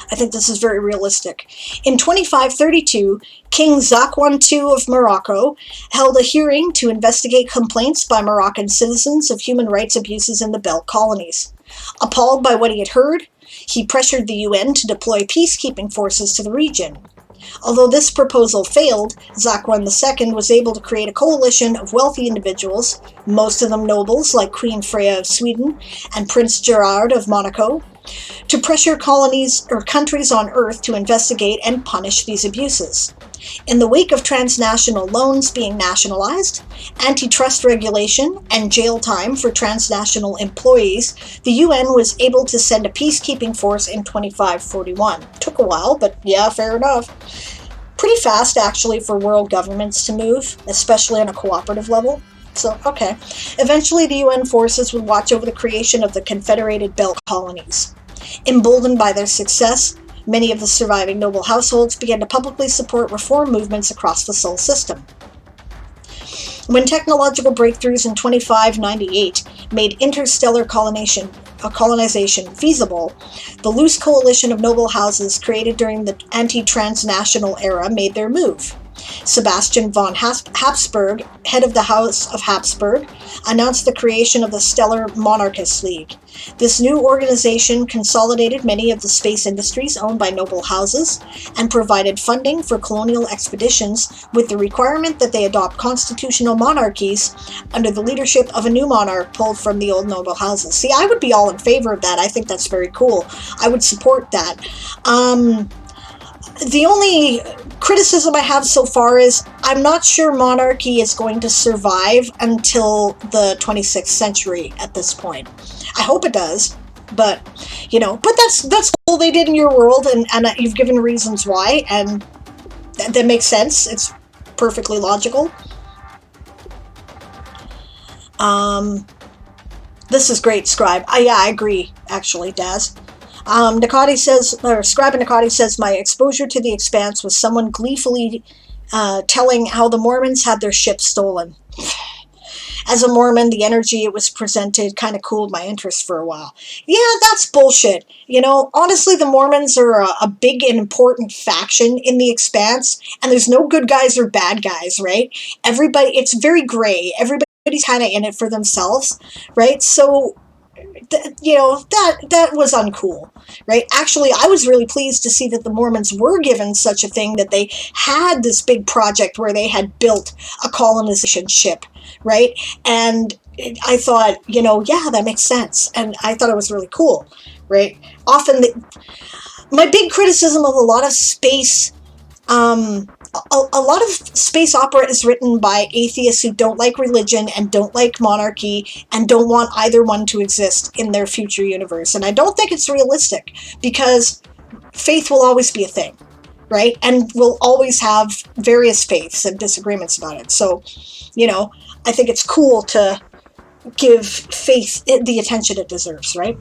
I think this is very realistic. In 2532, King Zakwan II of Morocco held a hearing to investigate complaints by Moroccan citizens of human rights abuses in the Belt colonies. Appalled by what he had heard, he pressured the UN to deploy peacekeeping forces to the region. Although this proposal failed, Zakwan II was able to create a coalition of wealthy individuals, most of them nobles like Queen Freya of Sweden and Prince Gerard of Monaco, to pressure colonies or countries on Earth to investigate and punish these abuses. In the wake of transnational loans being nationalized, antitrust regulation, and jail time for transnational employees, the UN was able to send a peacekeeping force in 2541. Took a while, but yeah, fair enough. Pretty fast, actually, for world governments to move, especially on a cooperative level. So, okay. Eventually, the UN forces would watch over the creation of the Confederated Belt colonies. Emboldened by their success, many of the surviving noble households began to publicly support reform movements across the Sol system. When technological breakthroughs in 2598 made interstellar colonization feasible, the loose coalition of noble houses created during the anti-transnational era made their move. Sebastian von Habsburg, head of the House of Habsburg, announced the creation of the Stellar Monarchist League. This new organization consolidated many of the space industries owned by noble houses and provided funding for colonial expeditions with the requirement that they adopt constitutional monarchies under the leadership of a new monarch pulled from the old noble houses. See, I would be all in favor of that. I think that's very cool. I would support that. The only criticism I have so far is I'm not sure monarchy is going to survive until the 26th century at this point. I hope it does, but that's cool. They did in your world, and you've given reasons why, and that makes sense. It's perfectly logical. This is great, Scribe. Yeah, I agree, actually, Daz. Nakati says, or Scribe and Nakati says, my exposure to The Expanse was someone gleefully telling how the Mormons had their ship stolen. As a Mormon, the energy it was presented kind of cooled my interest for a while. Yeah, that's bullshit. Honestly, the Mormons are a big and important faction in The Expanse, and there's no good guys or bad guys, right? It's very gray. Everybody's kind of in it for themselves, right? So that was uncool, right? Actually, I was really pleased to see that the Mormons were given such a thing, that they had this big project where they had built a colonization ship, right? And I thought, yeah, that makes sense. And I thought it was really cool, right? Often, my big criticism of a lot of space a lot of space opera is written by atheists who don't like religion and don't like monarchy and don't want either one to exist in their future universe. And I don't think it's realistic, because faith will always be a thing, right? And we'll always have various faiths and disagreements about it. So, I think it's cool to give faith the attention it deserves, right?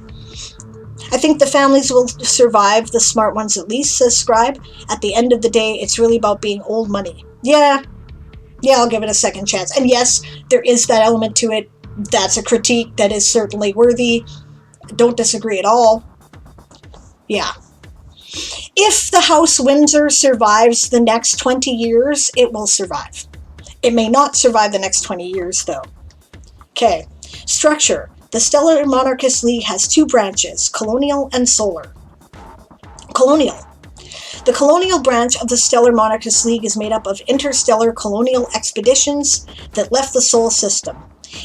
I think the families will survive, the smart ones at least, says Scribe. At the end of the day, it's really about being old money. Yeah, I'll give it a second chance. And yes, there is that element to it. That's a critique that is certainly worthy. Don't disagree at all. Yeah. If the House Windsor survives the next 20 years, it will survive. It may not survive the next 20 years, though. Okay. Structure. The Stellar Monarchist League has two branches, Colonial and Solar. Colonial. The Colonial branch of the Stellar Monarchist League is made up of interstellar colonial expeditions that left the Sol system.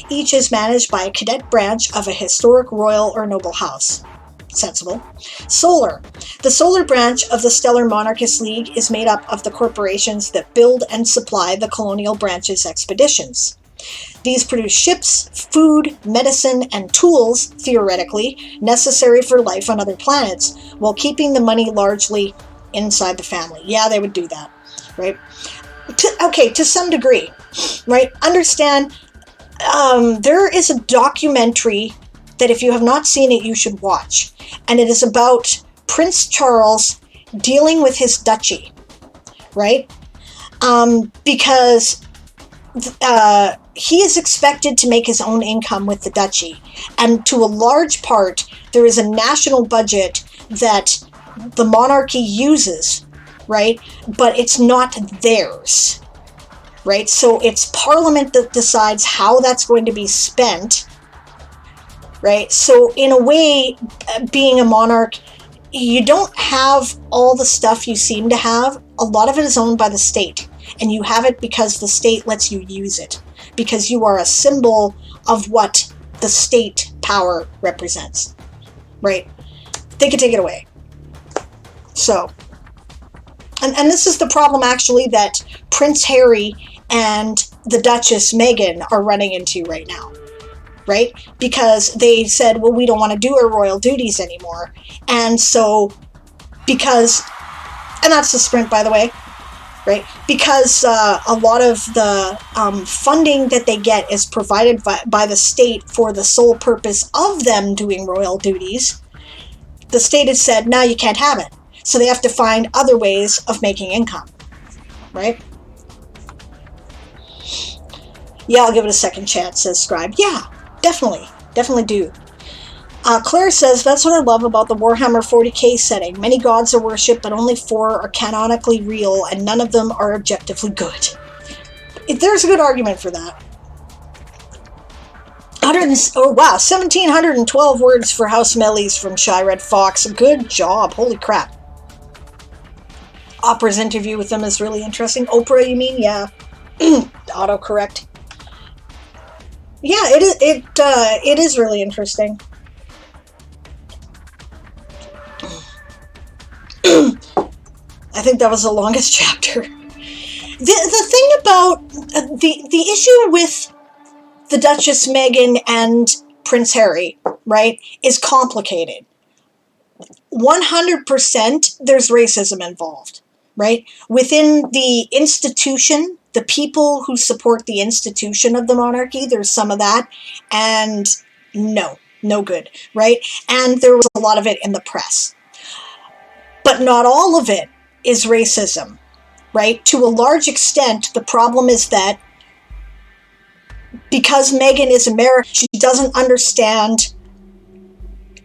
Each is managed by a cadet branch of a historic royal or noble house. Sensible. Solar. The Solar branch of the Stellar Monarchist League is made up of the corporations that build and supply the Colonial branch's expeditions. These produce ships, food, medicine, and tools, theoretically, necessary for life on other planets, while keeping the money largely inside the family. Yeah, they would do that, right? To some degree, right? Understand, there is a documentary that if you have not seen it, you should watch. And it is about Prince Charles dealing with his duchy, right? Because he is expected to make his own income with the duchy. And to a large part, there is a national budget that the monarchy uses, right? But it's not theirs, right? So it's Parliament that decides how that's going to be spent, right? So in a way, being a monarch, you don't have all the stuff you seem to have. A lot of it is owned by the state. And you have it because the state lets you use it. Because you are a symbol of what the state power represents. Right? They could take it away. So. And this is the problem, actually, that Prince Harry and the Duchess Meghan are running into right now. Right? Because they said, well, we don't want to do our royal duties anymore. And so, because... And that's the Sprint, by the way. Right? Because a lot of the funding that they get is provided by the state for the sole purpose of them doing royal duties. The state has said, no, you can't have it. So they have to find other ways of making income. Right? Yeah, I'll give it a second chance, says Scribe. Yeah, definitely. Definitely do. Claire says, that's what I love about the Warhammer 40k setting. Many gods are worshipped, but only 4 are canonically real, and none of them are objectively good. There's a good argument for that. 1,712 words for House Mellies from Shy Red Fox. Good job. Holy crap. Oprah's interview with them is really interesting. Oprah, you mean? Yeah. Autocorrect. Yeah, it is really interesting. I think that was the longest chapter. The thing about the issue with the Duchess Meghan and Prince Harry, right, is complicated. 100% there's racism involved, right? Within the institution, the people who support the institution of the monarchy, there's some of that, and no good, right? And there was a lot of it in the press. But not all of it is racism, right? To a large extent, the problem is that because Meghan is American, she doesn't understand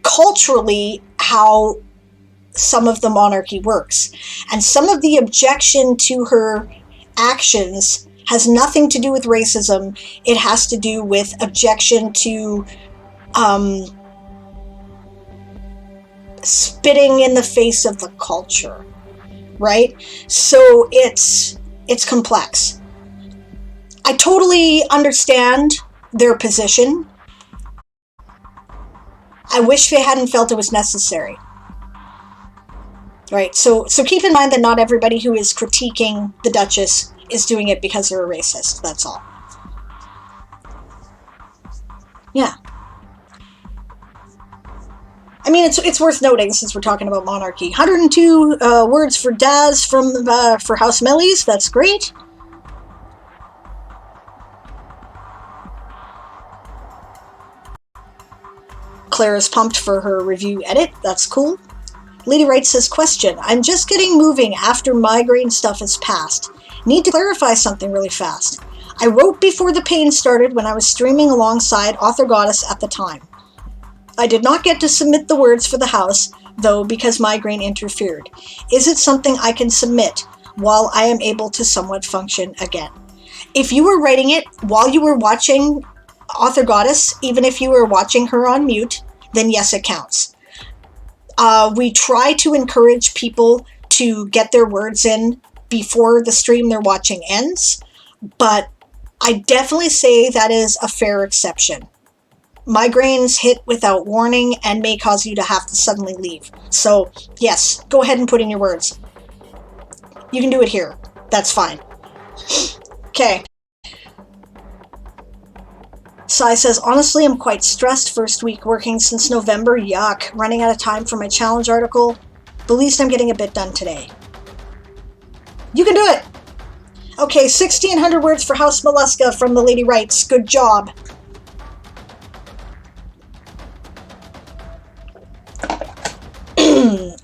culturally how some of the monarchy works. And some of the objection to her actions has nothing to do with racism. It has to do with objection to spitting in the face of the culture, right? So it's complex. I totally understand their position. I wish they hadn't felt it was necessary. Right. So keep in mind that not everybody who is critiquing the Duchess is doing it because they're a racist. That's all. Yeah. I mean, it's worth noting since we're talking about monarchy. 102 words for Daz from for House Mellies. That's great. Clara's pumped for her review edit. That's cool. Lady Wright says, question. I'm just getting moving after migraine stuff is passed. Need to clarify something really fast. I wrote before the pain started when I was streaming alongside Author Goddess at the time. I did not get to submit the words for the house, though, because migraine interfered. Is it something I can submit while I am able to somewhat function again? If you were writing it while you were watching Author Goddess, even if you were watching her on mute, then yes, it counts. We try to encourage people to get their words in before the stream they're watching ends, but I definitely say that is a fair exception. Migraines hit without warning and may cause you to have to suddenly leave. So, yes, go ahead and put in your words. You can do it here. That's fine. Okay. Sai says, honestly, I'm quite stressed. First week working since November. Yuck. Running out of time for my challenge article. The least I'm getting a bit done today. You can do it! Okay, 1,600 words for House Mollusca from the Lady Wrights. Good job.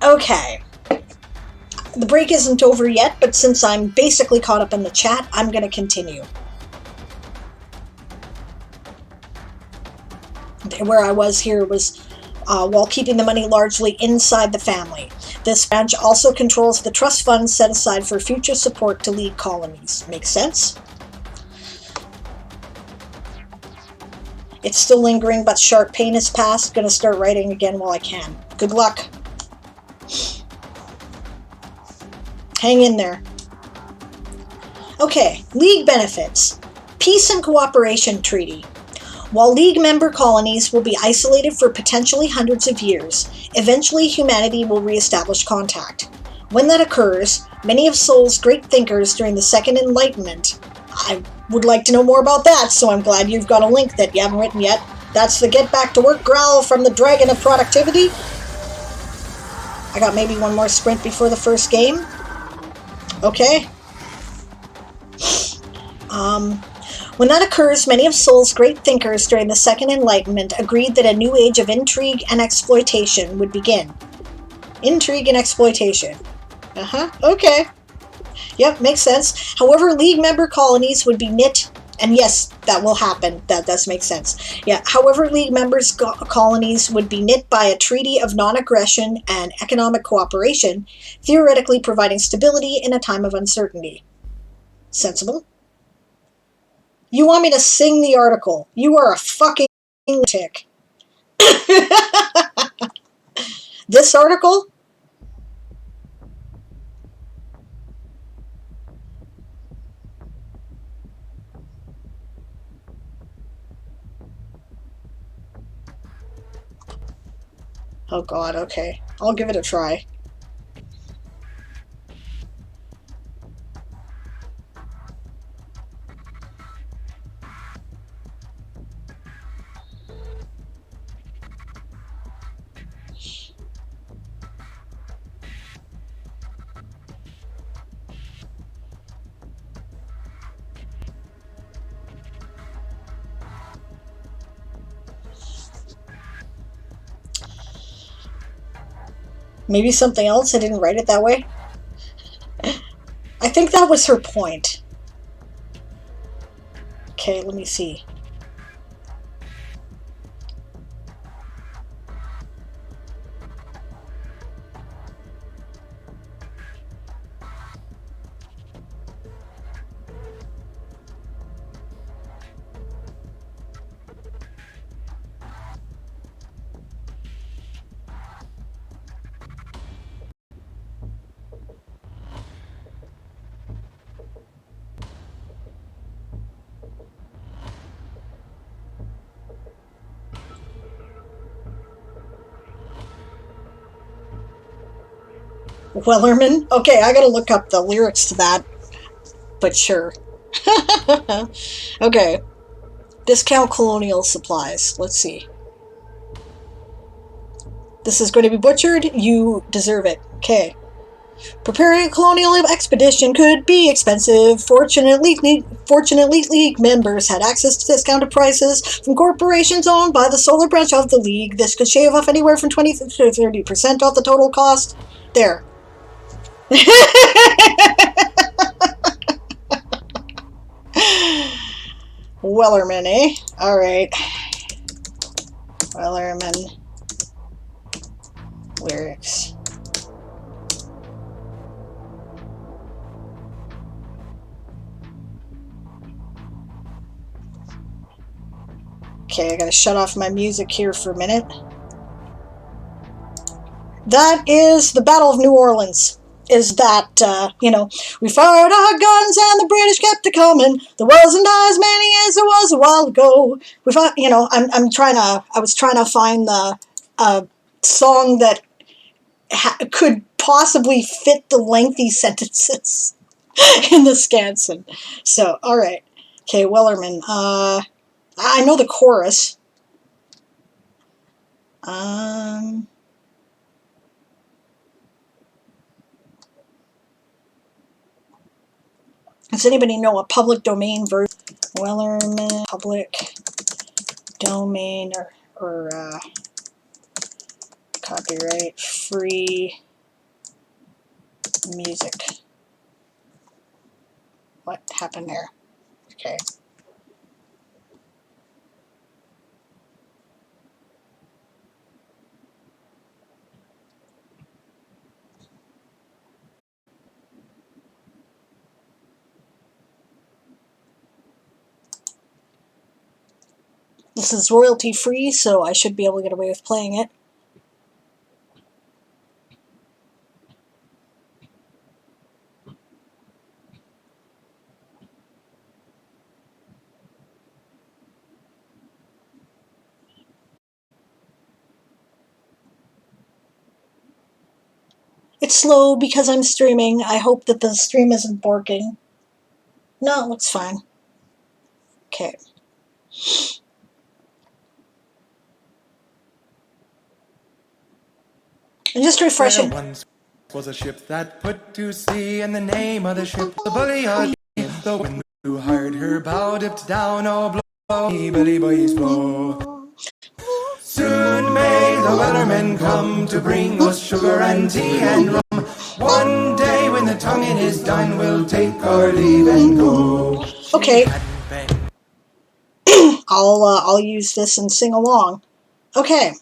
Okay. The break isn't over yet, but since I'm basically caught up in the chat, I'm going to continue. Where I was here was while keeping the money largely inside the family. This branch also controls the trust funds set aside for future support to lead colonies. Makes sense? It's still lingering, but sharp pain is past. Gonna start writing again while I can. Good luck. Hang in there. Okay, League benefits. Peace and Cooperation Treaty. While League member colonies will be isolated for potentially hundreds of years, eventually humanity will reestablish contact. When that occurs, many of Sol's great thinkers during the Second Enlightenment. I would like to know more about that, so I'm glad you've got a link that you haven't written yet. That's the get back to work growl from the Dragon of Productivity. I got maybe one more sprint before the first game. Okay. When that occurs, many of Sol's great thinkers during the Second Enlightenment agreed that a new age of intrigue and exploitation would begin. Intrigue and exploitation. Okay. Yep, makes sense. However, League member colonies would be knit, and yes, that will happen. That does make sense. Yeah, however, League members' colonies would be knit by a treaty of non-aggression and economic cooperation, theoretically providing stability in a time of uncertainty. Sensible? You want me to sing the article? You are a fucking lunatic. This article? Oh god, okay. I'll give it a try. Maybe something else? I didn't write it that way. I think that was her point. Okay, let me see. Wellerman? Okay, I gotta look up the lyrics to that, but sure. Okay. Discount colonial supplies. Let's see. This is going to be butchered. You deserve it. Okay. Preparing a colonial expedition could be expensive. Fortunately, League members had access to discounted prices from corporations owned by the solar branch of the League. This could shave off anywhere from 20 to 30% off the total cost. There. Wellerman, eh? Alright. Wellerman. Lyrics. Okay, I gotta shut off my music here for a minute. That is the Battle of New Orleans. Is that, you know, we fired our guns and the British kept it coming. There wasn't as many as there was a while ago. We fought, you know, I was trying to find the song that could possibly fit the lengthy sentences in the Skansen. So, alright. Okay, Wellerman. I know the chorus. Does anybody know a public domain version? Wellerman, public domain, or copyright free music. What happened there? Okay. This is royalty free, so I should be able to get away with playing it. It's slow because I'm streaming. I hope that the stream isn't barking. No, it looks fine. Okay. I'm just refreshing. There once was a ship that put to sea, and the name of the ship the Bully. The wind blew hard, her bow dipped down, oh blow, bully boys blow. Soon may the Wellermen come to bring us sugar and tea and rum. One day when the tonguing is done, we'll take our leave and go. Okay. I'll use this and sing along. Okay.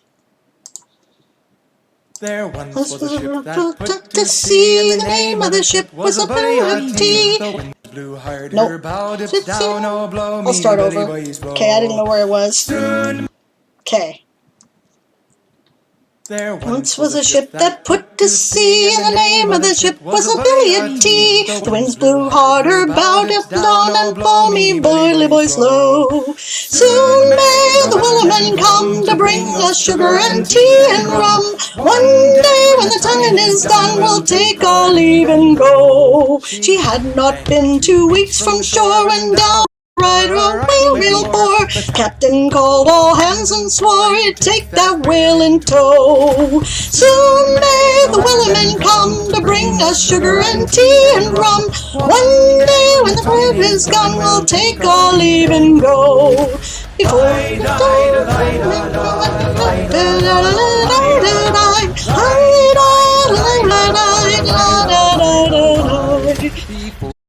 There once was a ship that put to sea, and the name of the ship was a Bully. The wind blew hard, her bow dipped down, oh blow me, I'll start over. boys blow. Okay, I didn't know where it was. Soon. Okay. There Once was a ship that put to sea, and the name of the ship was a Billy The winds blew hard, her bow dipped down, and blow me, boily boys low. Soon may the Wellermen come to bring us sugar and tea and rum. One day when the tonguing is done, we'll take our leave and go. She had not been 2 weeks from shore when down rider a whale bore. Captain called all hands and swore he'd take that whale in tow. Soon may the Wellermen come to bring us sugar and tea and rum. One day when the bird is gone, we'll take our leave and go.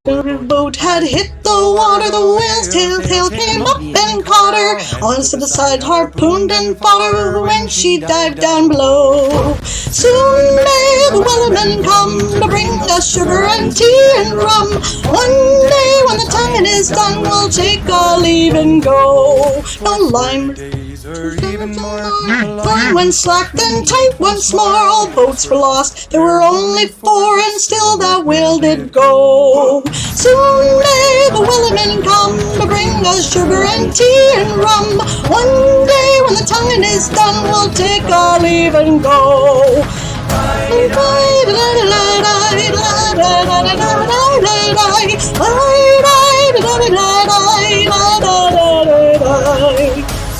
Before the boat had hit the water, the whale's tail came up and caught her. On to the side, harpooned and fought her when she dived down below. Soon may the Wellermen come to bring us sugar and tea and rum. One day when the tonguing is done, we'll take our leave and go. No line went slack, then tight once more. All boats were lost, there were only 4, and still that whale did go. Soon may the Wellermen come to bring us sugar and tea and rum. One day when the tonguing is done, we'll take our leave and go.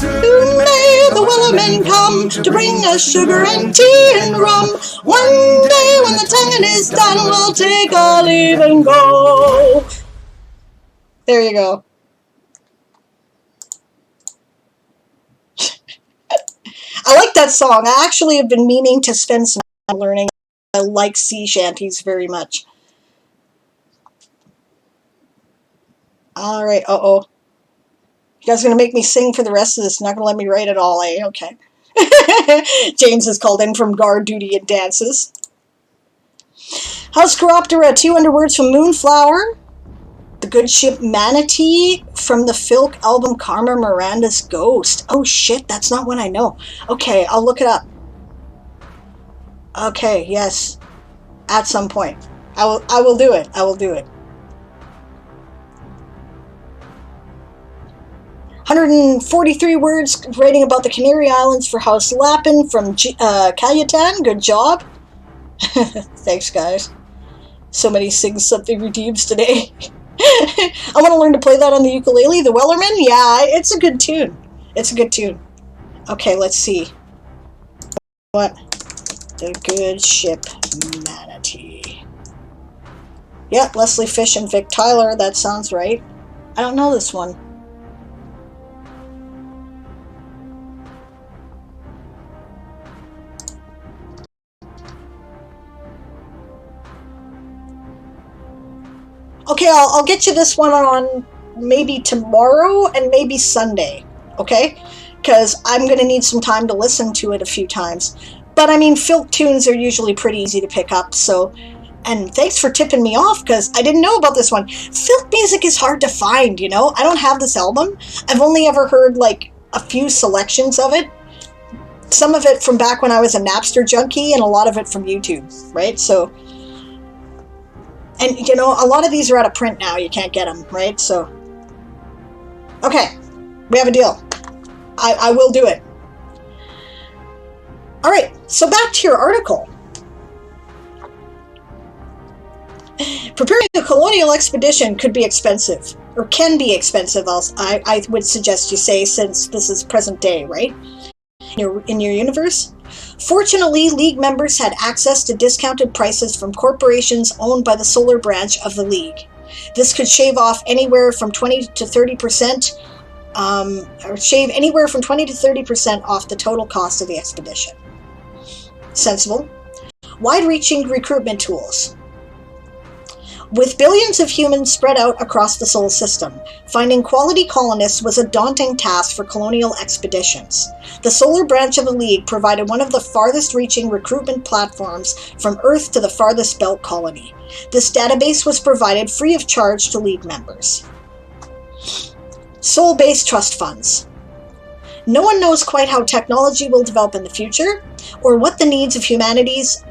Soon may the Wellerman come to bring us sugar and tea and rum. One day when the tonguing is done, we'll take our leave and go. There you go. I like that song. I actually have been meaning to spend some time learning. I like sea shanties very much. All right. Uh-oh. You guys are going to make me sing for the rest of this. Not going to let me write it all, eh? Okay. James is called in from guard duty and dances. House Chiroptera, 200 words from Moonflower. The good ship Manatee from the Filk album Karma Miranda's Ghost. Oh shit, that's not one I know. Okay, I'll look it up. Okay, yes. At some point. I will do it. I will do it. 143 words writing about the Canary Islands for House Lapin from Cayutan. Good job. Thanks, guys. So many sings something redeems today. I want to learn to play that on the ukulele. The Wellerman? Yeah, it's a good tune. It's a good tune. Okay, let's see. What? The good ship Manatee. Yeah, Leslie Fish and Vic Tyler. That sounds right. I don't know this one. Okay, I'll get you this one on maybe tomorrow and maybe Sunday, okay? Because I'm going to need some time to listen to it a few times. But, I mean, Filk tunes are usually pretty easy to pick up, so... And thanks for tipping me off, because I didn't know about this one. Filk music is hard to find, you know? I don't have this album. I've only ever heard, like, a few selections of it. Some of it from back when I was a Napster junkie, and a lot of it from YouTube, right? So... And, you know, a lot of these are out of print now. You can't get them, right? So, okay. We have a deal. I will do it. All right. So back to your article. Preparing a colonial expedition could be expensive. Or can be expensive, I would suggest you say, since this is present day, right? In your universe. Fortunately, League members had access to discounted prices from corporations owned by the solar branch of the League. This could shave off anywhere from 20 to 30%, or shave anywhere from 20 to 30% off the total cost of the expedition. Sensible. Wide-reaching recruitment tools. With billions of humans spread out across the Sol system, finding quality colonists was a daunting task for colonial expeditions. The solar branch of the League provided one of the farthest-reaching recruitment platforms from Earth to the farthest belt colony. This database was provided free of charge to League members. Sol-based trust funds. No one knows quite how technology will develop in the future, or what the needs of humanity's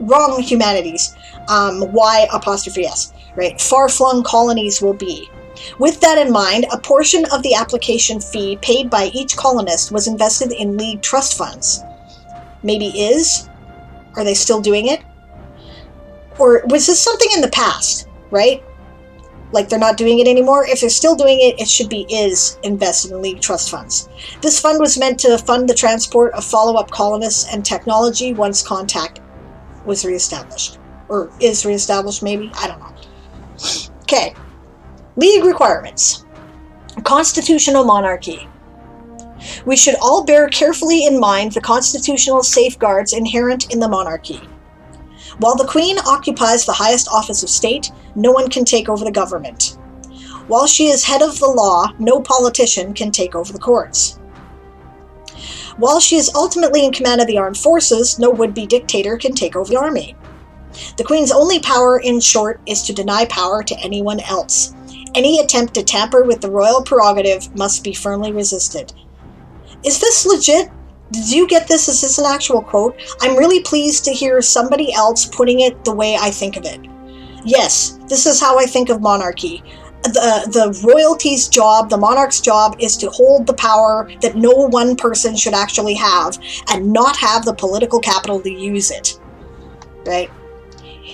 wrong humanities, Y''S, right, far-flung colonies will be. With that in mind, a portion of the application fee paid by each colonist was invested in League trust funds. Maybe is? Are they still doing it? Or was this something in the past, right? Like they're not doing it anymore? If they're still doing it, it should be is invested in League trust funds. This fund was meant to fund the transport of follow-up colonists and technology once contact was reestablished. Or is reestablished, maybe? I don't know. Okay. League requirements. Constitutional monarchy. We should all bear carefully in mind the constitutional safeguards inherent in the monarchy. While the Queen occupies the highest office of state, no one can take over the government. While she is head of the law, no politician can take over the courts. While she is ultimately in command of the armed forces, no would-be dictator can take over the army. The Queen's only power, in short, is to deny power to anyone else. Any attempt to tamper with the royal prerogative must be firmly resisted. Is this legit? Did you get this? Is this an actual quote? I'm really pleased to hear somebody else putting it the way I think of it. Yes, this is how I think of monarchy. the royalty's job, the monarch's job, is to hold the power that no one person should actually have and not have the political capital to use it. Right?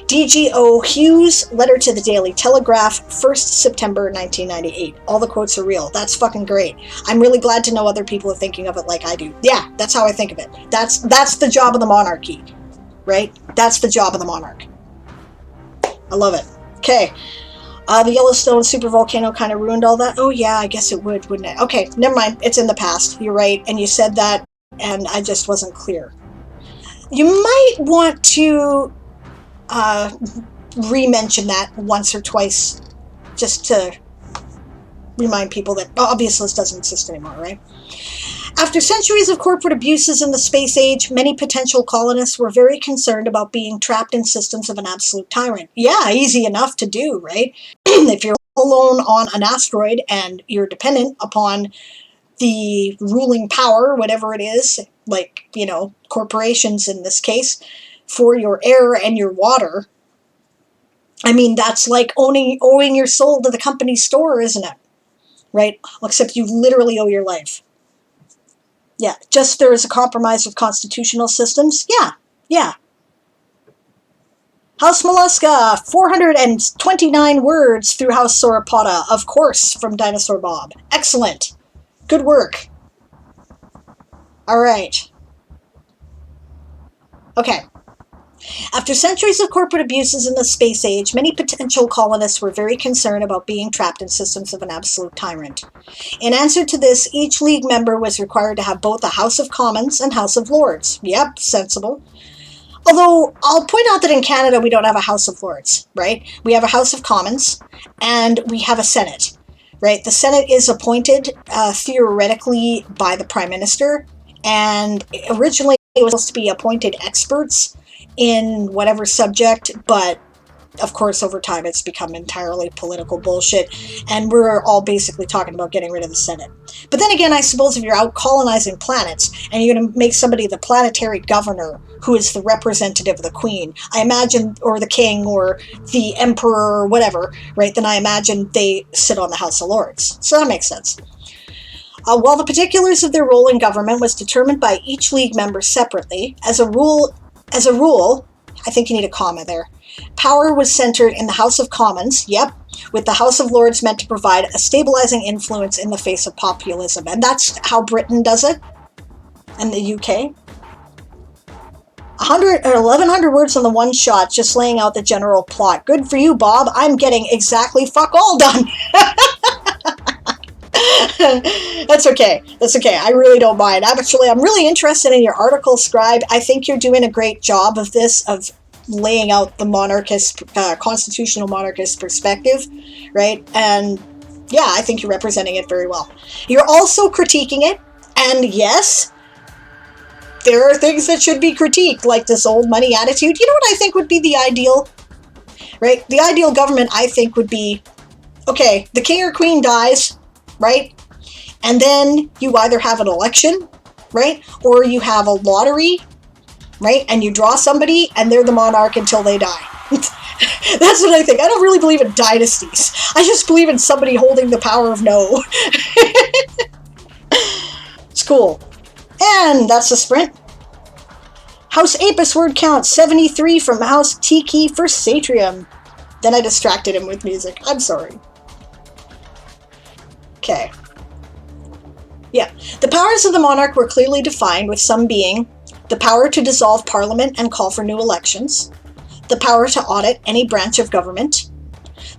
D.G.O. Hughes, letter to the Daily Telegraph, 1st September 1998. All the quotes are real. That's fucking great. I'm really glad to know other people are thinking of it like I do. Yeah, that's how I think of it. That's the job of the monarchy. Right? That's the job of the monarch. I love it. Okay. The Yellowstone supervolcano kind of ruined all that. Oh yeah, I guess it would, wouldn't it? Okay, never mind. It's in the past. You're right. And you said that, and I just wasn't clear. You might want to re-mention that once or twice, just to remind people that obviously this doesn't exist anymore, right? After centuries of corporate abuses in the space age, many potential colonists were very concerned about being trapped in systems of an absolute tyrant. Yeah, easy enough to do, right? If you're alone on an asteroid and you're dependent upon the ruling power, whatever it is, like, corporations in this case, for your air and your water, I mean, that's like owing your soul to the company store, isn't it? Right? Except you literally owe your life. Yeah, just there is a compromise with constitutional systems. Yeah. House Mollusca, 429 words through House Sauropoda, of course, from Dinosaur Bob. Excellent. Good work. All right. Okay. After centuries of corporate abuses in the space age, many potential colonists were very concerned about being trapped in systems of an absolute tyrant. In answer to this, each League member was required to have both a House of Commons and House of Lords. Yep, sensible. Although, I'll point out that in Canada we don't have a House of Lords, right? We have a House of Commons, and we have a Senate, right? The Senate is appointed, theoretically, by the Prime Minister, and originally it was supposed to be appointed experts in whatever subject, but of course over time it's become entirely political bullshit, and we're all basically talking about getting rid of the Senate. But then again, I suppose if you're out colonizing planets and you're going to make somebody the planetary governor who is the representative of the Queen, I imagine, or the King or the Emperor or whatever, right, then I imagine they sit on the House of Lords. So that makes sense. While the particulars of their role in government was determined by each League member separately, as a rule, I think you need a comma there. Power was centered in the House of Commons, yep, with the House of Lords meant to provide a stabilizing influence in the face of populism. And that's how Britain does it, and the UK. 1,100 words on the one shot, just laying out the general plot. Good for you, Bob. I'm getting exactly fuck all done. That's okay. I really don't mind. Actually, I'm really interested in your article, Scribe. I think you're doing a great job of this, of laying out the monarchist, constitutional monarchist perspective, right? And yeah, I think you're representing it very well. You're also critiquing it, and yes, there are things that should be critiqued, like this old money attitude. You know what I think would be the ideal, right? The ideal government, I think, would be, okay, the king or queen dies, right? And then you either have an election, right? Or you have a lottery, right? And you draw somebody and they're the monarch until they die. That's what I think. I don't really believe in dynasties. I just believe in somebody holding the power of no. It's cool. And that's the sprint. House Apis word count 73 from House Tiki for Satrium. Then I distracted him with music. I'm sorry. Okay. Yeah. The powers of the monarch were clearly defined, with some being the power to dissolve parliament and call for new elections, the power to audit any branch of government,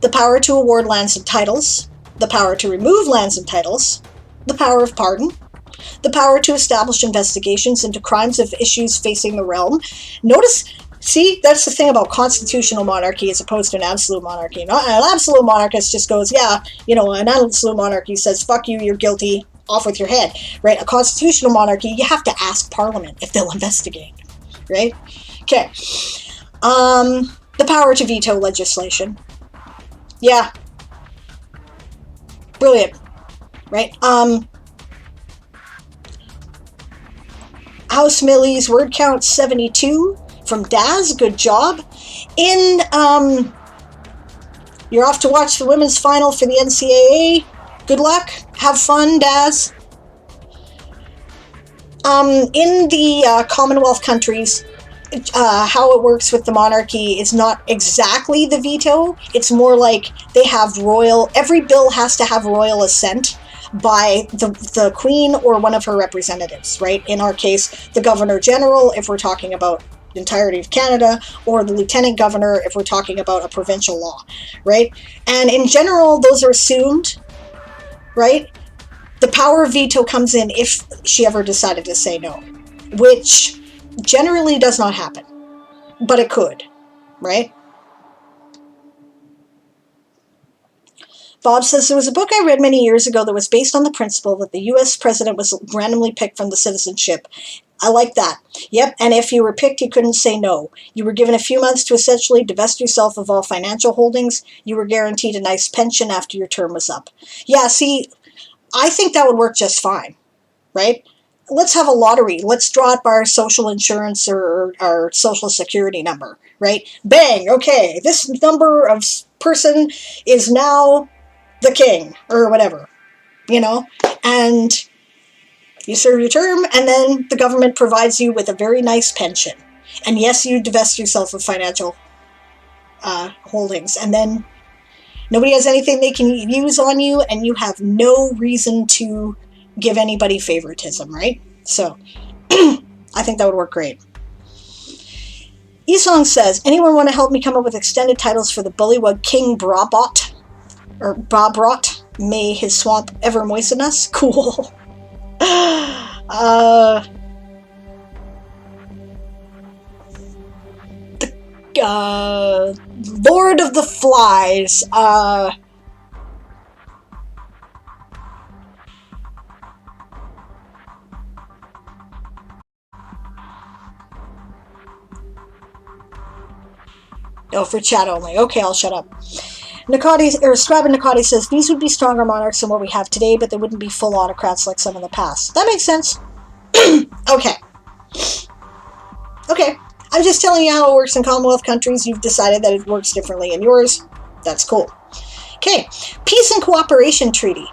the power to award lands and titles, the power to remove lands and titles, the power of pardon, the power to establish investigations into crimes of issues facing the realm. Notice, see, that's the thing about constitutional monarchy as opposed to an absolute monarchy. An absolute monarchist just goes, yeah, an absolute monarchy says, fuck you, you're guilty, off with your head, right? A constitutional monarchy, you have to ask Parliament if they'll investigate, right? Okay. The power to veto legislation. Yeah. Brilliant, right? House Millie's word count 72 from Daz. Good job. In You're off to watch the women's final for the NCAA. Good luck. Have fun, Daz. In the Commonwealth countries, how it works with the monarchy is not exactly the veto. It's more like they have every bill has to have royal assent by the Queen or one of her representatives, right? In our case, the Governor General, if we're talking about the entirety of Canada, or the Lieutenant Governor, if we're talking about a provincial law, right? And in general, those are assumed, right? The power of veto comes in if she ever decided to say no, which generally does not happen, but it could, right? Bob says, there was a book I read many years ago that was based on the principle that the U.S. president was randomly picked from the citizenship. I like that. Yep, and if you were picked, you couldn't say no. You were given a few months to essentially divest yourself of all financial holdings. You were guaranteed a nice pension after your term was up. Yeah, see, I think that would work just fine, right? Let's have a lottery. Let's draw it by our social insurance or our social security number, right? Bang, okay, this number of person is now the king, or whatever, and you serve your term, and then the government provides you with a very nice pension. And yes, you divest yourself of financial holdings, and then nobody has anything they can use on you, and you have no reason to give anybody favoritism, right? So, I think that would work great. Esong says, anyone want to help me come up with extended titles for the Bullywug King Brabot? Or Bobrot? May his swamp ever moisten us? Cool. Lord of the Flies. Oh, for chat only. Okay, I'll shut up. Scribe Nakati says, these would be stronger monarchs than what we have today, but they wouldn't be full autocrats like some in the past. That makes sense. Okay. I'm just telling you how it works in Commonwealth countries. You've decided that it works differently in yours. That's cool. Okay. Peace and Cooperation Treaty.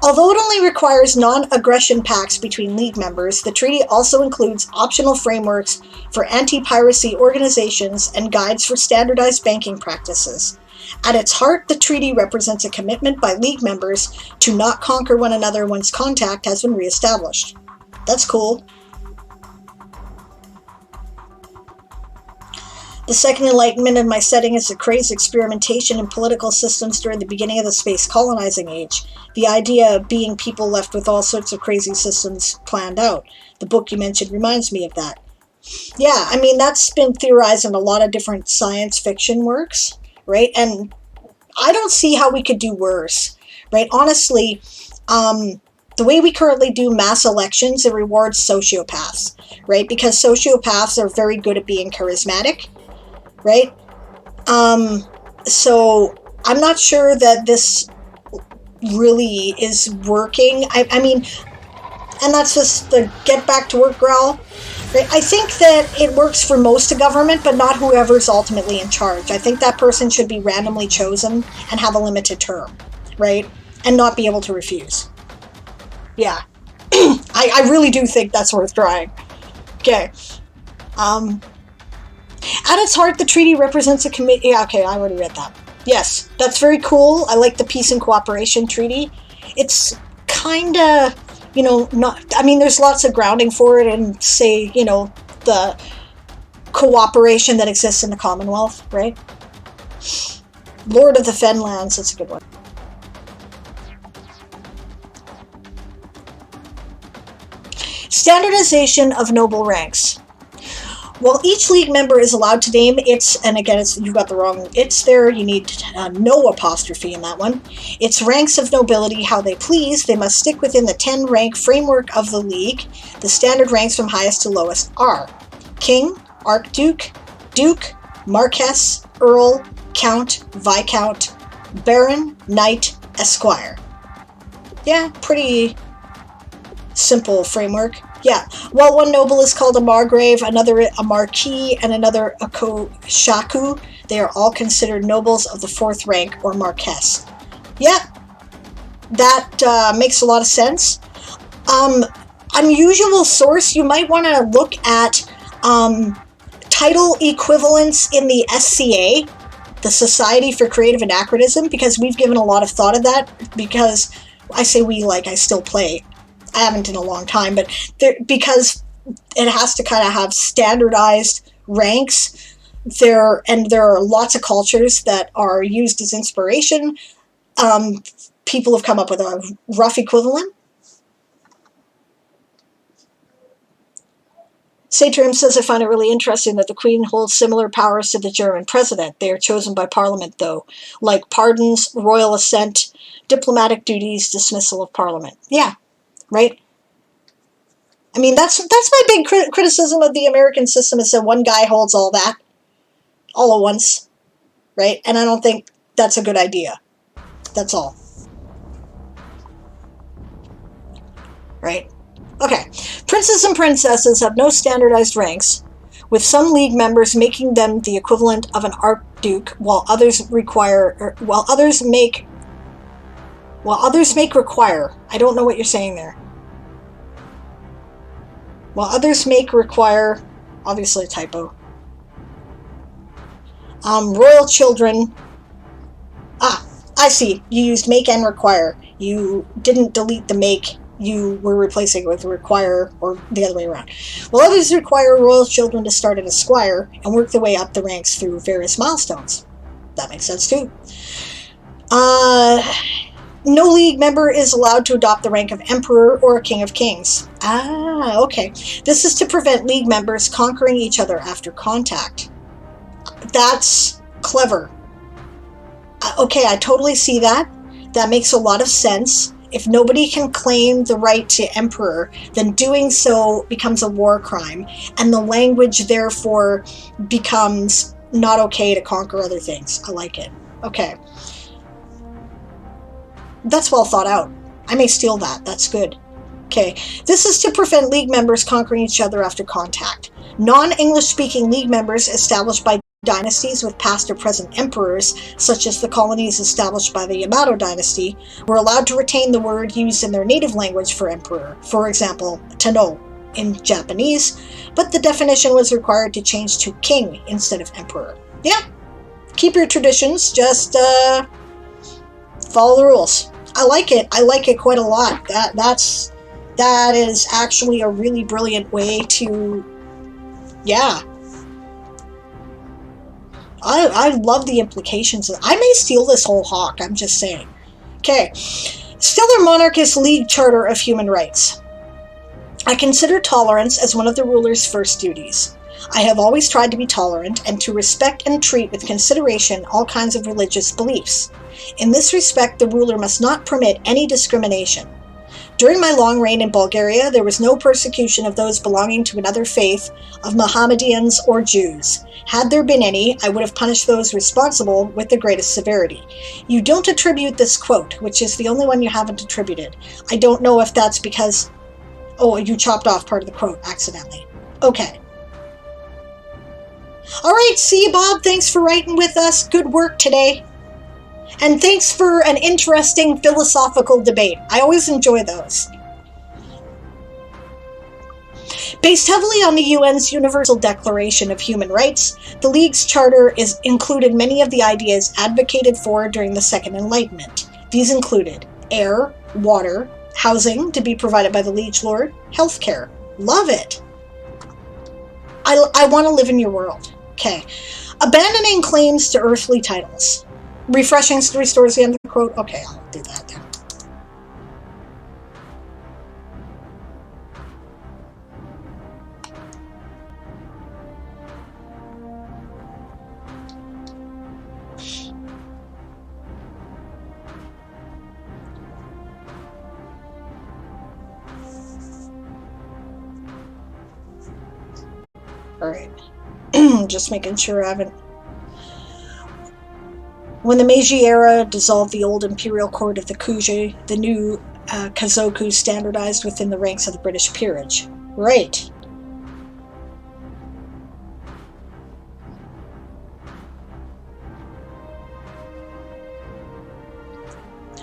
Although it only requires non-aggression pacts between League members, the treaty also includes optional frameworks for anti-piracy organizations and guides for standardized banking practices. At its heart, the treaty represents a commitment by League members to not conquer one another once contact has been reestablished. That's cool. The Second Enlightenment in my setting is a crazed experimentation in political systems during the beginning of the space colonizing age. The idea being people left with all sorts of crazy systems planned out. The book you mentioned reminds me of that. Yeah, I mean, that's been theorized in a lot of different science fiction works, right? And I don't see how we could do worse, right? Honestly, the way we currently do mass elections, it rewards sociopaths, right? Because sociopaths are very good at being charismatic, right? So I'm not sure that this really is working. I mean, and that's just the get back to work growl. Right? I think that it works for most of government, but not whoever's ultimately in charge. I think that person should be randomly chosen and have a limited term, right? And not be able to refuse. Yeah. I really do think that's worth trying. Okay. At its heart, the treaty represents a committee. Yeah, okay, I already read that. Yes, that's very cool. I like the Peace and Cooperation Treaty. It's kind of, not. I mean, there's lots of grounding for it, and say, the cooperation that exists in the Commonwealth, right? Lord of the Fenlands, that's a good one. Standardization of noble ranks. While each league member is allowed to name its, and again, you've got the wrong it's there, you need no apostrophe in that one, its ranks of nobility how they please, they must stick within the 10-rank framework of the league. The standard ranks from highest to lowest are King, Archduke, Duke, Marquess, Earl, Count, Viscount, Baron, Knight, Esquire. Yeah, pretty simple framework. Yeah, while one noble is called a margrave, another a marquis, and another a koshaku, They are all considered nobles of the 4th rank or marquess. Yeah, that makes a lot of sense. Unusual source, you might want to look at title equivalents in the SCA, the Society for Creative Anachronism, because we've given a lot of thought of that, because I say we, like I still play. I haven't in a long time, but because it has to kind of have standardized ranks. There are lots of cultures that are used as inspiration. People have come up with a rough equivalent. Satrim says, I find it really interesting that the Queen holds similar powers to the German president. They are chosen by Parliament, though, like pardons, royal assent, diplomatic duties, dismissal of Parliament. Yeah, right? I mean, that's my big criticism of the American system, is that one guy holds all that, all at once, right? And I don't think that's a good idea. That's all. Right? Okay. Princes and princesses have no standardized ranks, with some league members making them the equivalent of an archduke, while others make require. I don't know what you're saying there. While others make require, obviously a typo. Royal children. I see. You used make and require. You didn't delete the make. You were replacing it with require, or the other way around. While others require royal children to start as squire and work their way up the ranks through various milestones. That makes sense too. No league member is allowed to adopt the rank of emperor or a king of kings. Okay. This is to prevent league members conquering each other after contact. That's clever. Okay, I totally see that. That makes a lot of sense. If nobody can claim the right to emperor, then doing so becomes a war crime, and the language therefore becomes not okay to conquer other things. I like it. Okay. That's well thought out. I may steal that. That's good. Okay. This is to prevent league members conquering each other after contact. Non-English speaking league members established by dynasties with past or present emperors, such as the colonies established by the Yamato dynasty, were allowed to retain the word used in their native language for emperor, for example, Tenno in Japanese, but the definition was required to change to king instead of emperor. Yeah, keep your traditions, just follow the rules. I like it. I like it quite a lot. That is actually a really brilliant way to, yeah. I love the implications. I may steal this whole hawk, I'm just saying. Okay. Stellar Monarchist League Charter of Human Rights. I consider tolerance as one of the ruler's first duties. I have always tried to be tolerant and to respect and treat with consideration all kinds of religious beliefs. In this respect, the ruler must not permit any discrimination. During my long reign in Bulgaria, there was no persecution of those belonging to another faith, of Mohammedans or Jews. Had there been any, I would have punished those responsible with the greatest severity. You don't attribute this quote, which is the only one you haven't attributed. I don't know if that's because... Oh, you chopped off part of the quote accidentally. Okay. Alright, see you, Bob. Thanks for writing with us. Good work today. And thanks for an interesting philosophical debate. I always enjoy those. Based heavily on the UN's Universal Declaration of Human Rights, the League's charter included many of the ideas advocated for during the Second Enlightenment. These included air, water, housing to be provided by the liege lord, healthcare. Love it. I want to live in your world. Okay. Abandoning claims to earthly titles. Refreshing restores the end of the quote. Okay, I'll do that then. Alright. Just making sure I haven't... When the Meiji era dissolved the old imperial court of the Kuji, the new Kazoku standardized within the ranks of the British peerage. Right.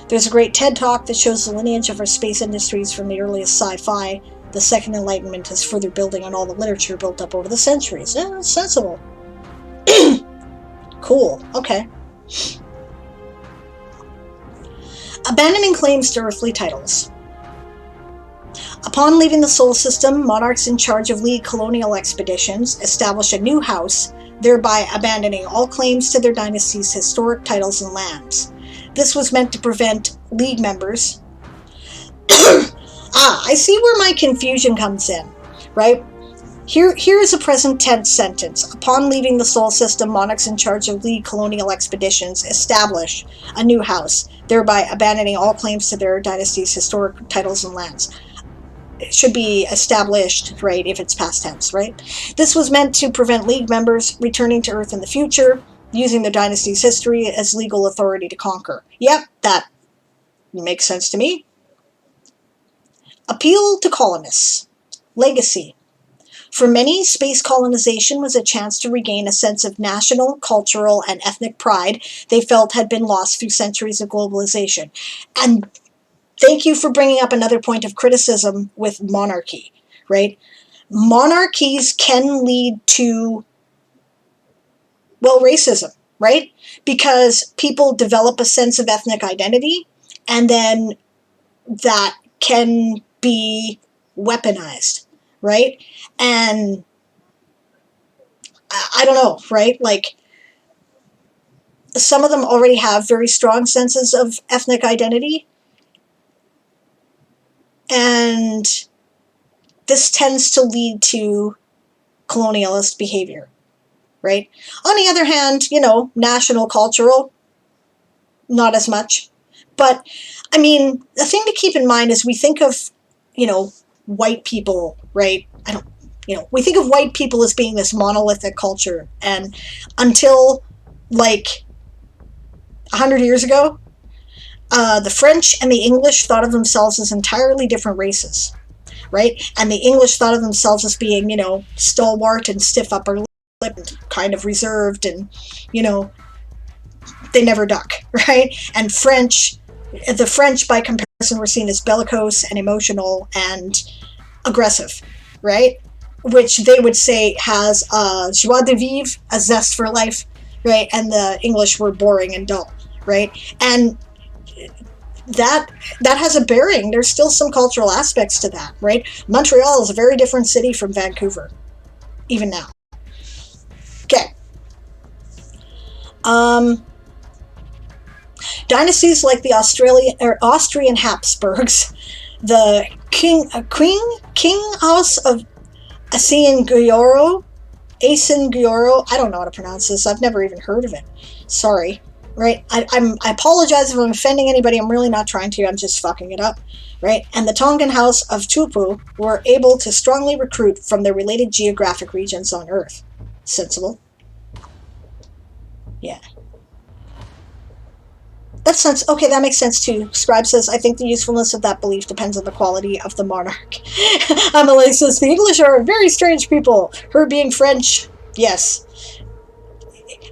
There's a great TED Talk that shows the lineage of our space industries from the earliest sci-fi. The Second Enlightenment is further building on all the literature built up over the centuries. Yeah, it's sensible. Cool. Okay. Abandoning claims to earthly titles. Upon leaving the Sol system, monarchs in charge of League colonial expeditions established a new house, thereby abandoning all claims to their dynasty's historic titles and lands. This was meant to prevent League members... I see where my confusion comes in, right? Here is a present tense sentence. Upon leaving the Sol system, monarchs in charge of League colonial expeditions establish a new house, thereby abandoning all claims to their dynasty's historic titles and lands. It should be established, right, if it's past tense, right? This was meant to prevent League members returning to Earth in the future, using their dynasty's history as legal authority to conquer. Yep, that makes sense to me. Appeal to colonists. Legacy. For many, space colonization was a chance to regain a sense of national, cultural, and ethnic pride they felt had been lost through centuries of globalization. And thank you for bringing up another point of criticism with monarchy, right? Monarchies can lead to, well, racism, right? Because people develop a sense of ethnic identity, and then that can be weaponized, right? And I don't know, right? Like, some of them already have very strong senses of ethnic identity, and this tends to lead to colonialist behavior, right? On the other hand, you know, national, cultural, not as much. But, I mean, the thing to keep in mind is we think of, you know, white people, right? We think of white people as being this monolithic culture. And until, like, 100 years ago, the French and the English thought of themselves as entirely different races, right? And the English thought of themselves as being, you know, stalwart and stiff upper lip and kind of reserved and, you know, they never duck, right? And the French, by comparison, were seen as bellicose and emotional and aggressive, right? Which they would say has a joie de vivre, a zest for life, right? And the English were boring and dull, right? And that has a bearing. There's still some cultural aspects to that, right? Montreal is a very different city from Vancouver, even now. Okay. Dynasties like the Austrian Habsburgs, the King House of Asin-Guyoro, I don't know how to pronounce this. I've never even heard of it. Sorry. Right? I apologize if I'm offending anybody. I'm really not trying to. I'm just fucking it up. Right? And the Tongan House of Tupu were able to strongly recruit from their related geographic regions on Earth. Sensible. Yeah. Okay, that makes sense too. Scribe says, I think the usefulness of that belief depends on the quality of the monarch. Amelie says, the English are a very strange people. Her being French, yes.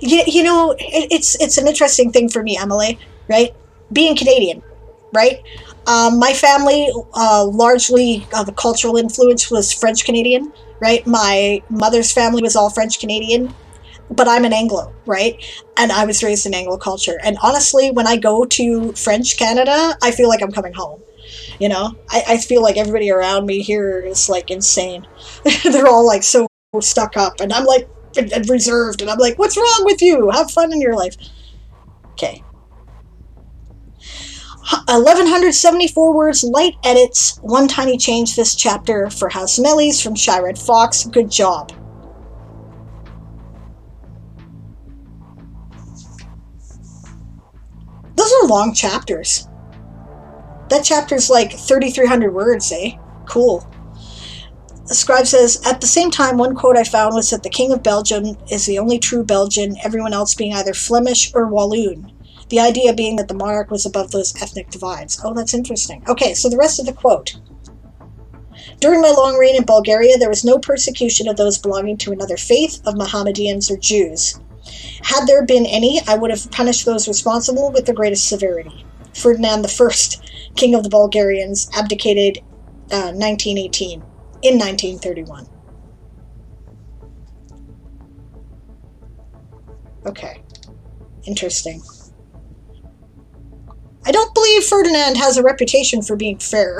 You know, it's an interesting thing for me, Amelie, right? Being Canadian, right? My family, largely, the cultural influence was French-Canadian, right? My mother's family was all French-Canadian. But I'm an Anglo, right? And I was raised in Anglo culture. And honestly, when I go to French Canada, I feel like I'm coming home. You know? I feel like everybody around me here is, like, insane. They're all, like, so stuck up. And I'm, like, reserved. And I'm like, what's wrong with you? Have fun in your life. Okay. 1,174 words, light edits, one tiny change this chapter for House Mellies from Shy Red Fox. Good job. Those are long chapters. That chapter's like 3,300 words, eh? Cool. The scribe says, at the same time, one quote I found was that the King of Belgium is the only true Belgian, everyone else being either Flemish or Walloon. The idea being that the monarch was above those ethnic divides. Oh, that's interesting. Okay, so the rest of the quote. During my long reign in Bulgaria, there was no persecution of those belonging to another faith, of Mohammedans or Jews. Had there been any, I would have punished those responsible with the greatest severity. Ferdinand I, King of the Bulgarians, abdicated 1918 in 1931. Okay, interesting. I don't believe Ferdinand has a reputation for being fair.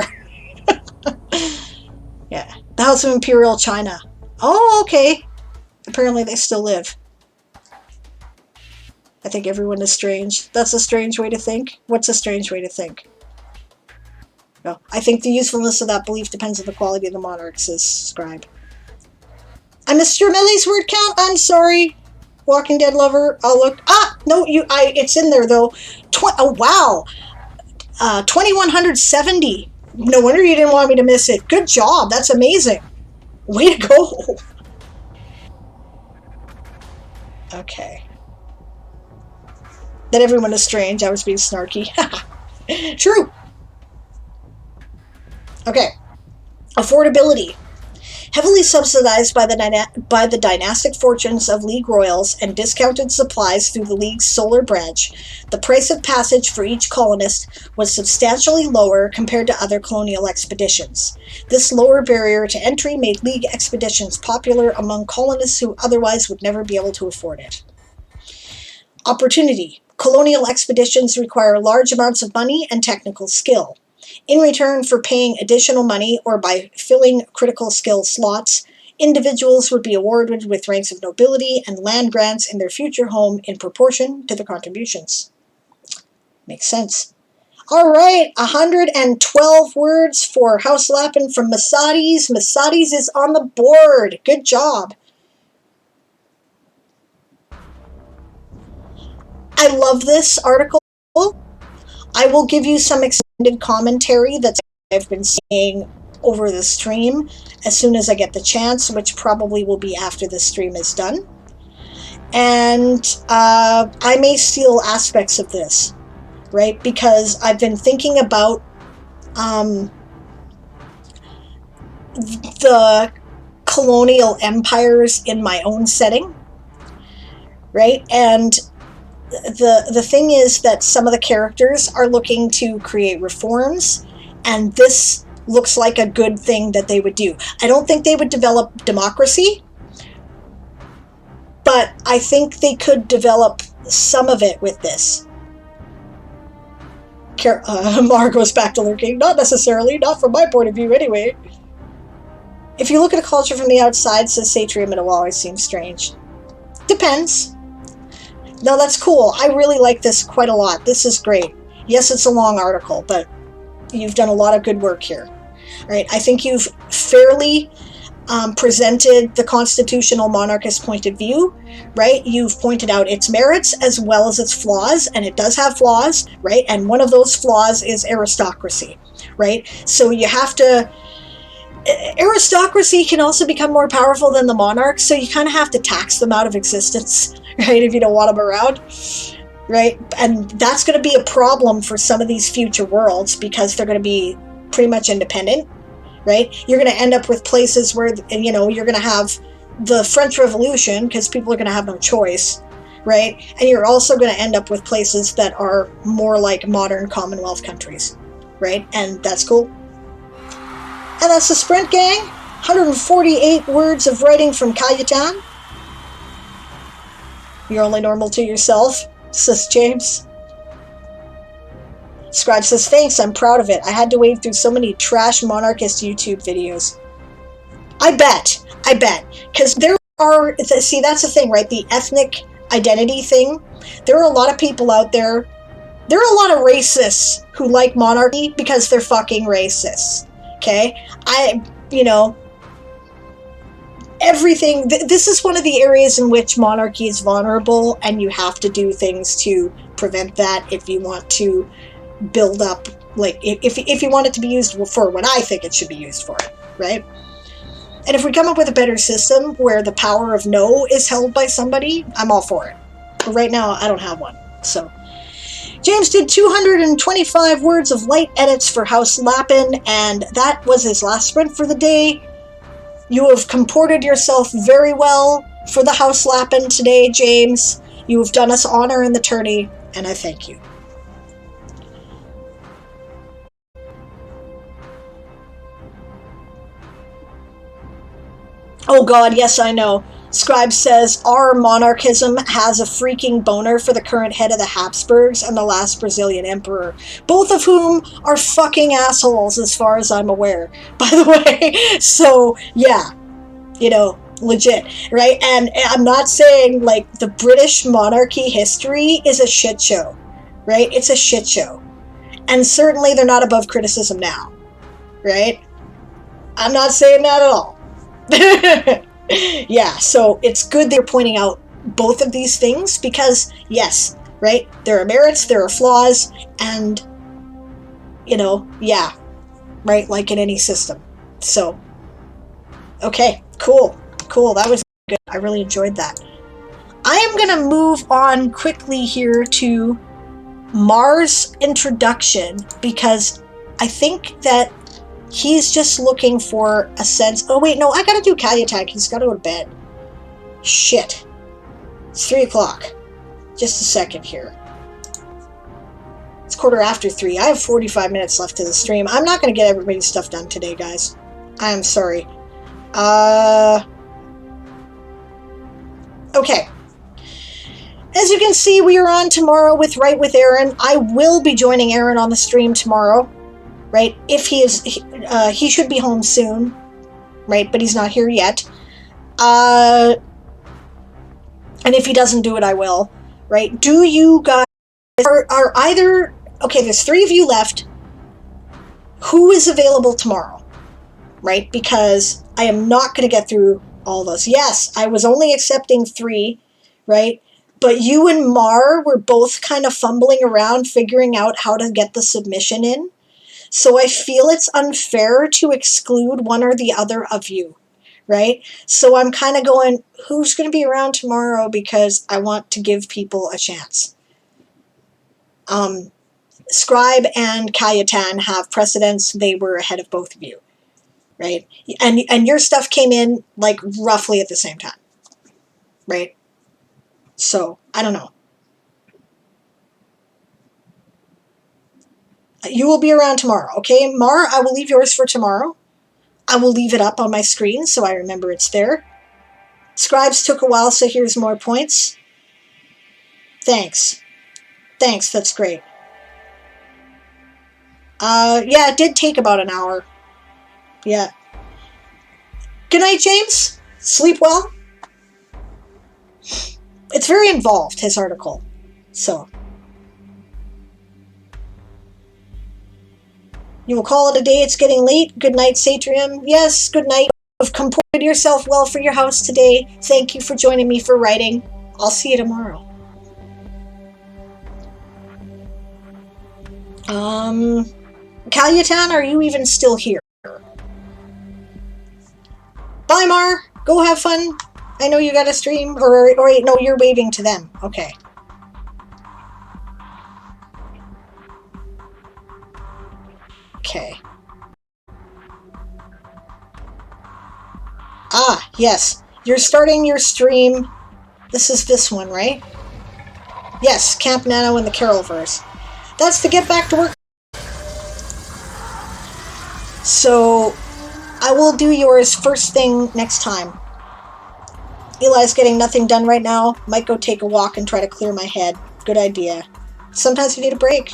Yeah, the House of Imperial China. Oh, okay. Apparently they still live. I think everyone is strange. That's a strange way to think. What's a strange way to think? No, I think the usefulness of that belief depends on the quality of the monarch, says Scribe. I missed your Millie's word count. I'm sorry, Walking Dead lover. I'll look. Ah, no, it's in there though. Oh wow, 2170. No wonder you didn't want me to miss it. Good job. That's amazing. Way to go. Okay. That everyone is strange. I was being snarky. True. Okay. Affordability. Heavily subsidized by the dynastic fortunes of League royals and discounted supplies through the League's solar branch, the price of passage for each colonist was substantially lower compared to other colonial expeditions. This lower barrier to entry made League expeditions popular among colonists who otherwise would never be able to afford it. Opportunity. Colonial expeditions require large amounts of money and technical skill. In return for paying additional money or by filling critical skill slots, individuals would be awarded with ranks of nobility and land grants in their future home in proportion to their contributions. Makes sense. All right, 112 words for House Lappin from Masades. Masades is on the board. Good job. I love this article. I will give you some extended commentary that I've been seeing over the stream as soon as I get the chance, which probably will be after the stream is done. And I may steal aspects of this, right? Because I've been thinking about the colonial empires in my own setting, right? And the thing is that some of the characters are looking to create reforms, and this looks like a good thing that they would do. I don't think they would develop democracy, but I think they could develop some of it with this. Mar goes back to lurking. Not necessarily, not from my point of view anyway. If you look at a culture from the outside, says Satrium, it will always seem strange. Depends. No, that's cool. I really like this quite a lot. This is great. Yes, it's a long article, but you've done a lot of good work here. All right, I think you've fairly presented the constitutional monarchist point of view, right? You've pointed out its merits as well as its flaws, and it does have flaws, right? And one of those flaws is aristocracy, right? So you have to... Aristocracy can also become more powerful than the monarch, so you kind of have to tax them out of existence, right, if you don't want them around, right? And that's going to be a problem for some of these future worlds because they're going to be pretty much independent, right? You're going to end up with places where, you know, you're going to have the French Revolution because people are going to have no choice, right? And you're also going to end up with places that are more like modern Commonwealth countries, right? And that's cool. And that's the sprint, gang. 148 words of writing from Cayetan. You're only normal to yourself, says James. Scratch says, thanks, I'm proud of it. I had to wade through so many trash monarchist YouTube videos. I bet. Because there are, see, that's the thing, right? The ethnic identity thing. There are a lot of people out there. There are a lot of racists who like monarchy because they're fucking racists. Okay? Everything, this is one of the areas in which monarchy is vulnerable, and you have to do things to prevent that if you want to build up, like, if you want it to be used for what I think it should be used for, right? And if we come up with a better system where the power of no is held by somebody, I'm all for it. But right now, I don't have one, so... James did 225 words of light edits for House Lappin, and that was his last sprint for the day. You have comported yourself very well for the House Lappin today, James. You have done us honor in the tourney, and I thank you. Oh god, yes, I know. Scribe says, our monarchism has a freaking boner for the current head of the Habsburgs and the last Brazilian emperor, both of whom are fucking assholes as far as I'm aware, by the way. So, yeah, legit, right? And I'm not saying, like, the British monarchy history is a shit show, right? It's a shit show. And certainly they're not above criticism now, right? I'm not saying that at all. Yeah, so it's good they're pointing out both of these things because, yes, right, there are merits, there are flaws, and, yeah, right, like in any system. So, okay, cool, that was good. I really enjoyed that. I am going to move on quickly here to Mar's introduction because I think that he's just looking for a sense. Oh, wait, no, I gotta do Calutan. He's gotta go to bed. Shit. It's 3 o'clock. Just a second here. It's 3:15. I have 45 minutes left to the stream. I'm not gonna get everybody's stuff done today, guys. I am sorry. Okay. As you can see, we are on tomorrow with Right with Aaron. I will be joining Aaron on the stream tomorrow. Right? If he should be home soon, right? But he's not here yet. And if he doesn't do it, I will, right? Do you guys are either okay? There's 3 of you left. Who is available tomorrow, right? Because I am not going to get through all those. Yes, I was only accepting 3, right? But you and Mar were both kind of fumbling around figuring out how to get the submission in. So I feel it's unfair to exclude one or the other of you, right? So I'm kind of going, who's going to be around tomorrow because I want to give people a chance. Scribe and Calutan have precedence. They were ahead of both of you, right? And your stuff came in like roughly at the same time, right? So I don't know. You will be around tomorrow, okay? Mar, I will leave yours for tomorrow. I will leave it up on my screen so I remember it's there. Scribes took a while, so here's more points. Thanks, that's great. Yeah, it did take about an hour. Yeah. Good night, James. Sleep well. It's very involved, his article. So. You will call it a day. It's getting late. Good night, Satrium. Yes, good night. You've comported yourself well for your house today. Thank you for joining me for writing. I'll see you tomorrow. Calutan, are you even still here? Bye, Mar. Go have fun. I know you got a stream. Or wait, no, you're waving to them. Okay. Okay. Ah, yes. You're starting your stream. This is this one, right? Yes, Camp Nano and the Carolverse. That's the get back to work. So, I will do yours first thing next time. Eli's getting nothing done right now. Might go take a walk and try to clear my head. Good idea. Sometimes you need a break.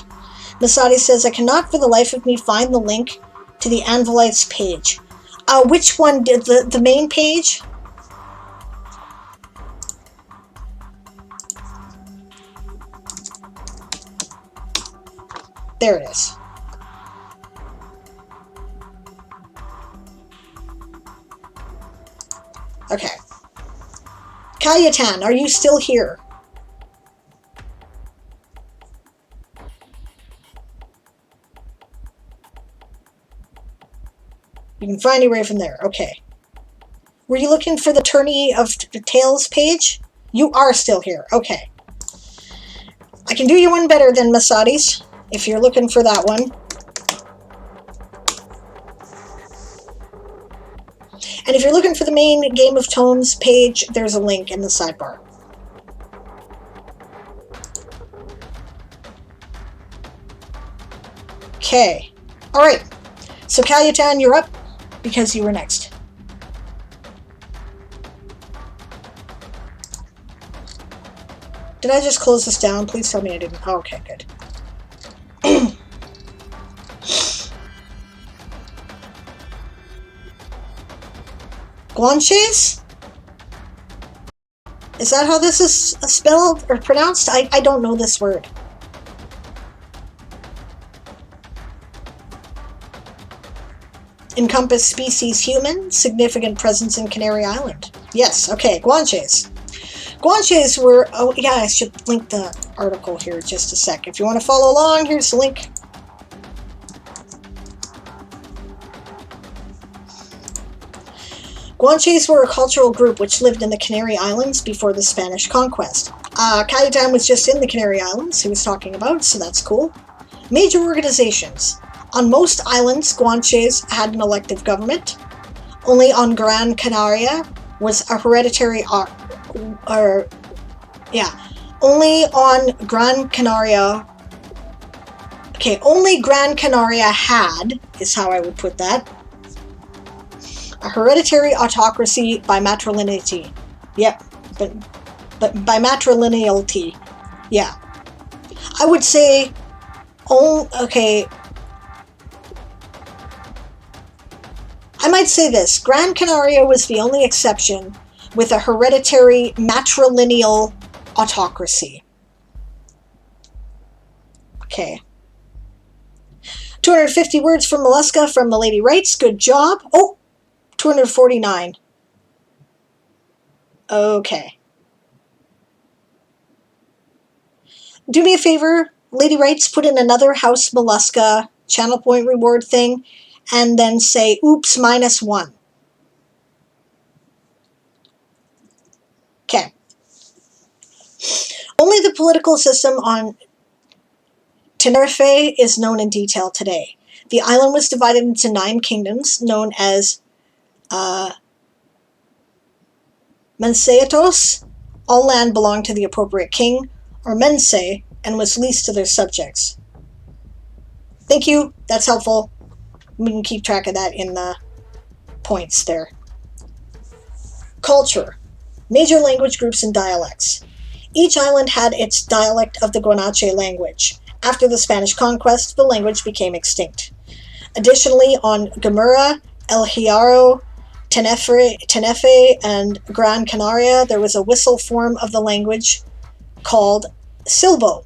Masadi says, I cannot for the life of me find the link to the Anvilites page. Which one did the main page? There it is. Okay. Calutan, are you still here? You can find your way from there. Okay. Were you looking for the Tourney of Tales page? You are still here. Okay. I can do you one better than Masadi's, if you're looking for that one. And if you're looking for the main Game of Tomes page, there's a link in the sidebar. Okay. Alright. So Calutan, you're up because you were next. Did I just close this down? Please tell me I didn't. Oh, okay, good. Guanches? Is that how this is spelled or pronounced? I don't know this word. Encompass species human, significant presence in Canary Island. Yes, okay, Guanches. Guanches were, oh yeah, I should link the article here just a sec. If you want to follow along, here's the link. Guanches were a cultural group which lived in the Canary Islands before the Spanish conquest. Cayetan was just in the Canary Islands he was talking about, so that's cool. Major organizations. On most islands, Guanches had an elective government. Only on Gran Canaria was a hereditary only on Gran Canaria. Okay, only Gran Canaria had, is how I would put that, a hereditary autocracy by matrilineality. Yep, but by matrilineality. Yeah. I would say, okay, I might say this. Gran Canaria was the only exception with a hereditary matrilineal autocracy. Okay. 250 words from Mollusca from Milady Writes. Good job. Oh, 249. Okay. Do me a favor, Lady Writes, put in another House Mollusca channel point reward thing, and then say, oops, -1. Okay. Only the political system on Tenerife is known in detail today. The island was divided into 9 kingdoms, known as Menseatos. All land belonged to the appropriate king, or Mense, and was leased to their subjects. Thank you, that's helpful. We can keep track of that in the points there. Culture. Major language groups and dialects. Each island had its dialect of the Guanche language. After the Spanish conquest, the language became extinct. Additionally, on Gamera, El Hierro, Tenerife, and Gran Canaria, there was a whistle form of the language called Silbo.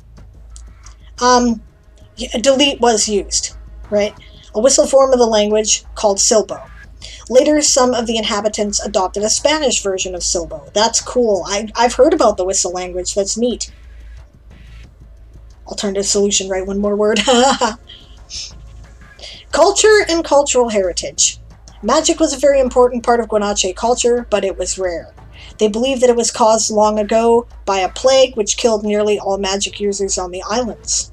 Delete was used, right? A whistle form of the language called Silbo. Later, some of the inhabitants adopted a Spanish version of Silbo. That's cool. I've heard about the whistle language. That's neat. Alternative solution, right? One more word. Culture and cultural heritage. Magic was a very important part of Guanche culture, but it was rare. They believed that it was caused long ago by a plague which killed nearly all magic users on the islands.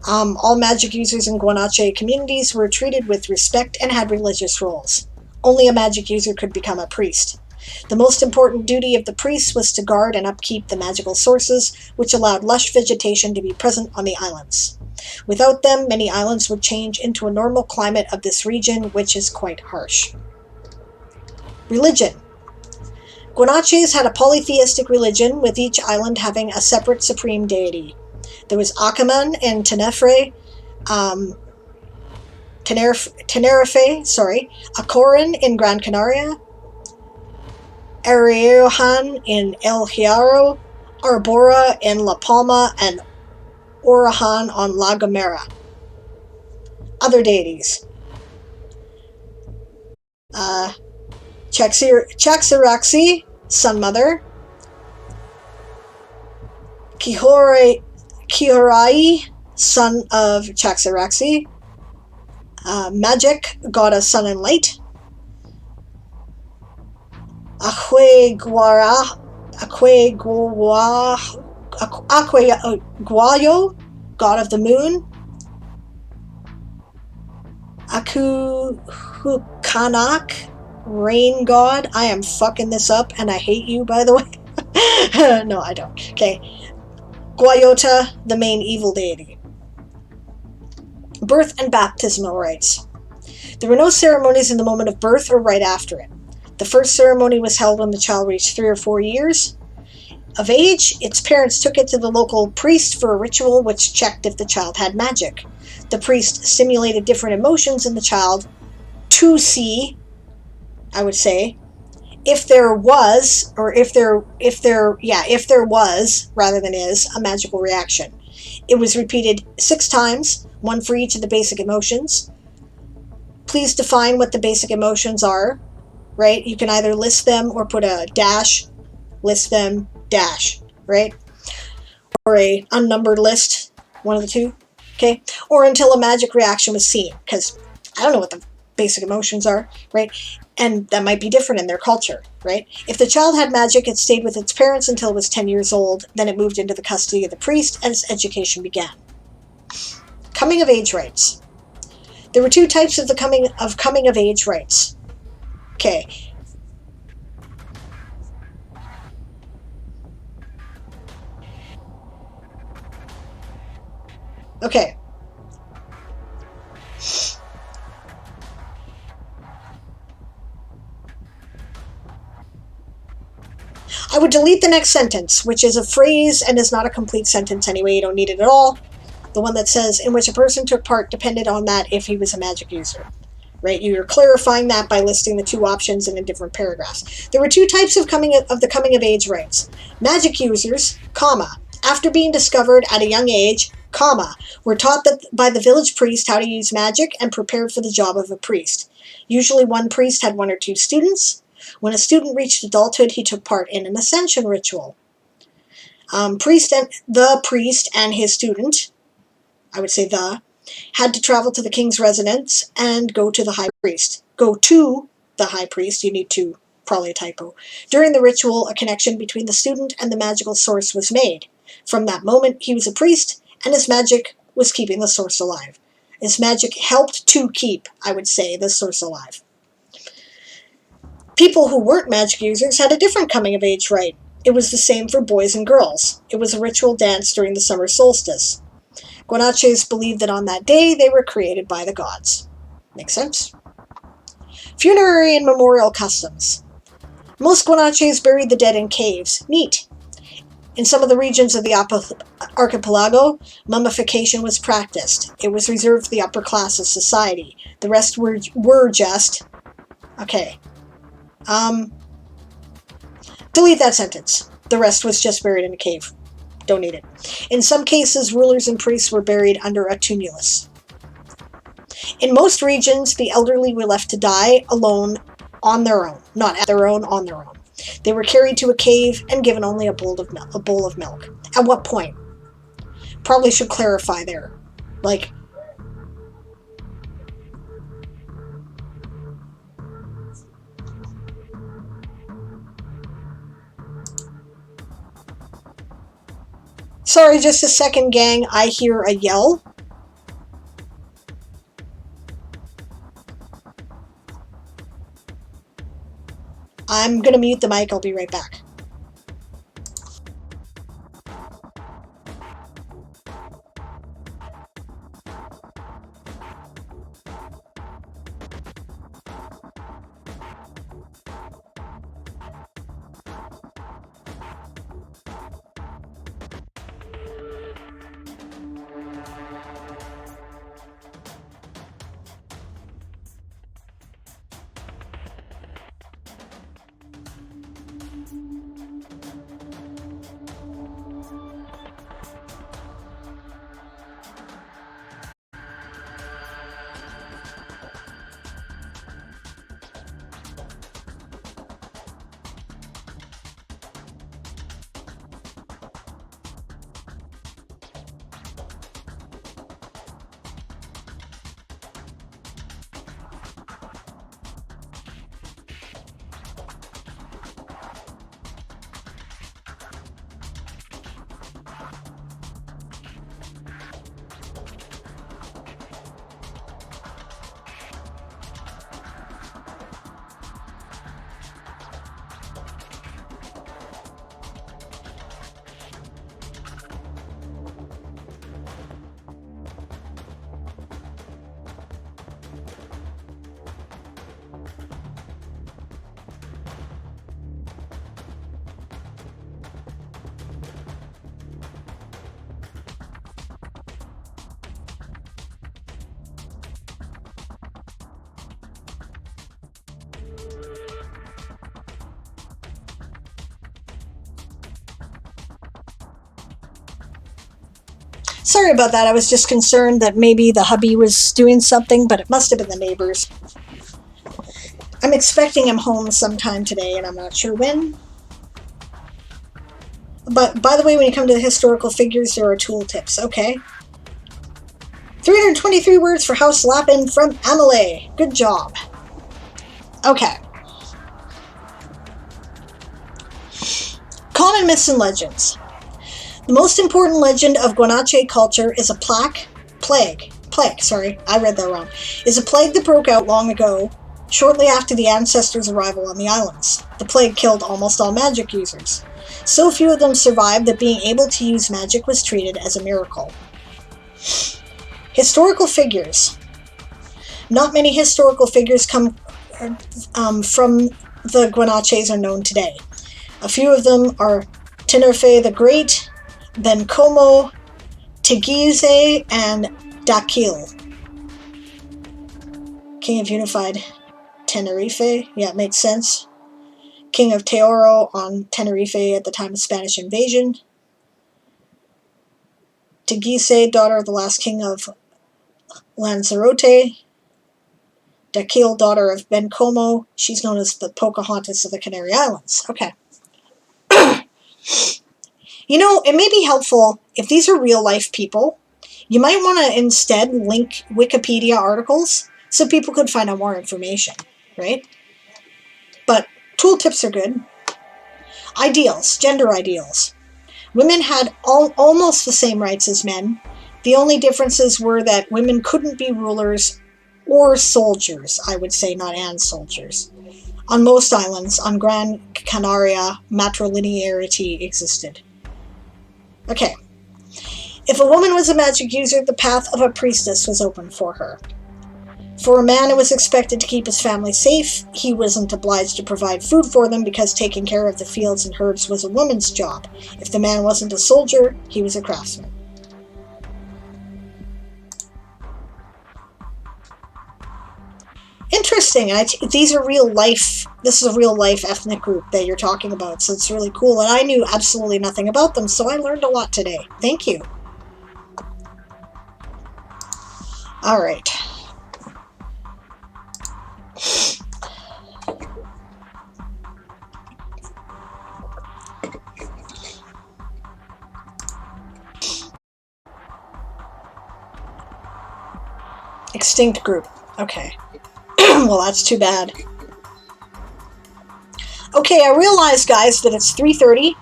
All magic users in Guanche communities were treated with respect and had religious roles. Only a magic user could become a priest. The most important duty of the priest was to guard and upkeep the magical sources, which allowed lush vegetation to be present on the islands. Without them, many islands would change into a normal climate of this region, which is quite harsh. Religion. Guanches had a polytheistic religion, with each island having a separate supreme deity. There was Acaman in Tenerife, Acoran in Gran Canaria, Ariohan in El Hierro, Arbora in La Palma, and Orahan on La Gomera. Other deities. Chaxiraxi, Sun Mother. Kihorai, son of Chaxiraxi. Magic, god of sun and light. Guayo, god of the moon. Akuhukanak, rain god. I am fucking this up, and I hate you, by the way. No, I don't. Okay. Guayota, the main evil deity. Birth and baptismal rites. There were no ceremonies in the moment of birth or right after it. The first ceremony was held when the child reached 3 or 4 years. of age, its parents took it to the local priest for a ritual which checked if the child had magic. The priest simulated different emotions in the child to see, I would say, if there was, or if there was, rather than is, a magical reaction. It was repeated 6 times, one for each of the basic emotions. Please define what the basic emotions are, right? You can either list them or put a dash, list them, dash, right? Or a unnumbered list, one of the two, okay? Or until a magic reaction was seen, because I don't know what the basic emotions are, right? And that might be different in their culture, right? If the child had magic, it stayed with its parents until it was 10 years old. Then it moved into the custody of the priest and its education began. Coming of age rites. There were 2 types of the coming of age rites. Okay. Okay. I would delete the next sentence, which is a phrase and is not a complete sentence anyway. You don't need it at all. The one that says, in which a person took part depended on that if he was a magic user. Right? You're clarifying that by listing the 2 options in a different paragraphs. There were 2 types of the coming of age rites. Magic users, comma, after being discovered at a young age, comma, were taught by the village priest how to use magic and prepared for the job of a priest. Usually one priest had 1 or 2 students. When a student reached adulthood, he took part in an ascension ritual. The priest and his student, I would say had to travel to the king's residence and go to the high priest. Go to the high priest, you need to, probably a typo. During the ritual, a connection between the student and the magical source was made. From that moment, he was a priest, and his magic was keeping the source alive. His magic helped to keep, I would say, the source alive. People who weren't magic users had a different coming of age rite. It was the same for boys and girls. It was a ritual dance during the summer solstice. Guanches believed that on that day they were created by the gods. Makes sense? Funerary and memorial customs. Most Guanches buried the dead in caves. Neat. In some of the regions of the archipelago, mummification was practiced. It was reserved for the upper class of society. The rest were just... Okay. Delete that sentence. The rest was just buried in a cave. Don't need it. In some cases, rulers and priests were buried under a tumulus. In most regions, the elderly were left to die alone on their own. Not at their own, on their own. They were carried to a cave and given only a bowl of milk. At what point? Probably should clarify there. Like, sorry, just a second, gang. I hear a yell. I'm going to mute the mic. I'll be right back. Sorry about that. I was just concerned that maybe the hubby was doing something, but it must have been the neighbors. I'm expecting him home sometime today, and I'm not sure when. But by the way, when you come to the historical figures, there are tooltips. Okay. 323 words for House Lapin from Amelie. Good job. Okay. Common myths and legends. The most important legend of Guanche culture is a plague, I read that wrong, is a plague that broke out long ago, shortly after the ancestors' arrival on the islands. The plague killed almost all magic users. So few of them survived that being able to use magic was treated as a miracle. Historical figures. Not many historical figures come from the Guanches are known today. A few of them are Tenerife the Great, Bencomo, Teguise, and Daquil. King of Unified Tenerife. Yeah, it makes sense. King of Teoro on Tenerife at the time of Spanish invasion. Teguise, daughter of the last king of Lanzarote. Daquil, daughter of Bencomo. She's known as the Pocahontas of the Canary Islands. Okay. You know, it may be helpful, if these are real-life people, you might want to instead link Wikipedia articles so people could find out more information, right? But tooltips are good. Ideals, gender ideals. Women had almost the same rights as men. The only differences were that women couldn't be rulers or soldiers, I would say, not and soldiers. On most islands, on Gran Canaria, matrilinearity existed. Okay. If a woman was a magic user, the path of a priestess was open for her. For a man, it was expected to keep his family safe. He wasn't obliged to provide food for them because taking care of the fields and herds was a woman's job. If the man wasn't a soldier, he was a craftsman. Interesting. These are real life. This is a real life ethnic group that you're talking about, so it's really cool. And I knew absolutely nothing about them, so I learned a lot today. Thank you. All right. Extinct group. Okay. Well, that's too bad. Okay, I realized, guys, that it's 3:30,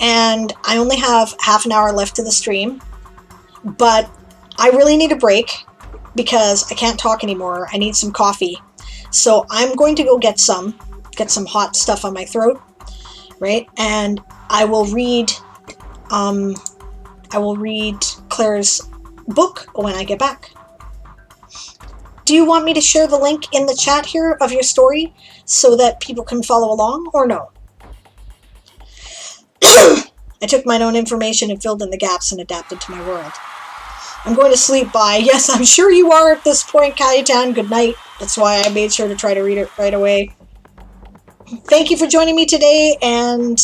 and I only have half an hour left to the stream, but I really need a break because I can't talk anymore. I need some coffee. So I'm going to go get some hot stuff on my throat, right? And I will read Claire's book when I get back. Do you want me to share the link in the chat here of your story so that people can follow along, or no? I took my own information and filled in the gaps and adapted to my world. I'm going to sleep by. Yes, I'm sure you are at this point, Cayutan. Good night. That's why I made sure to try to read it right away. Thank you for joining me today, and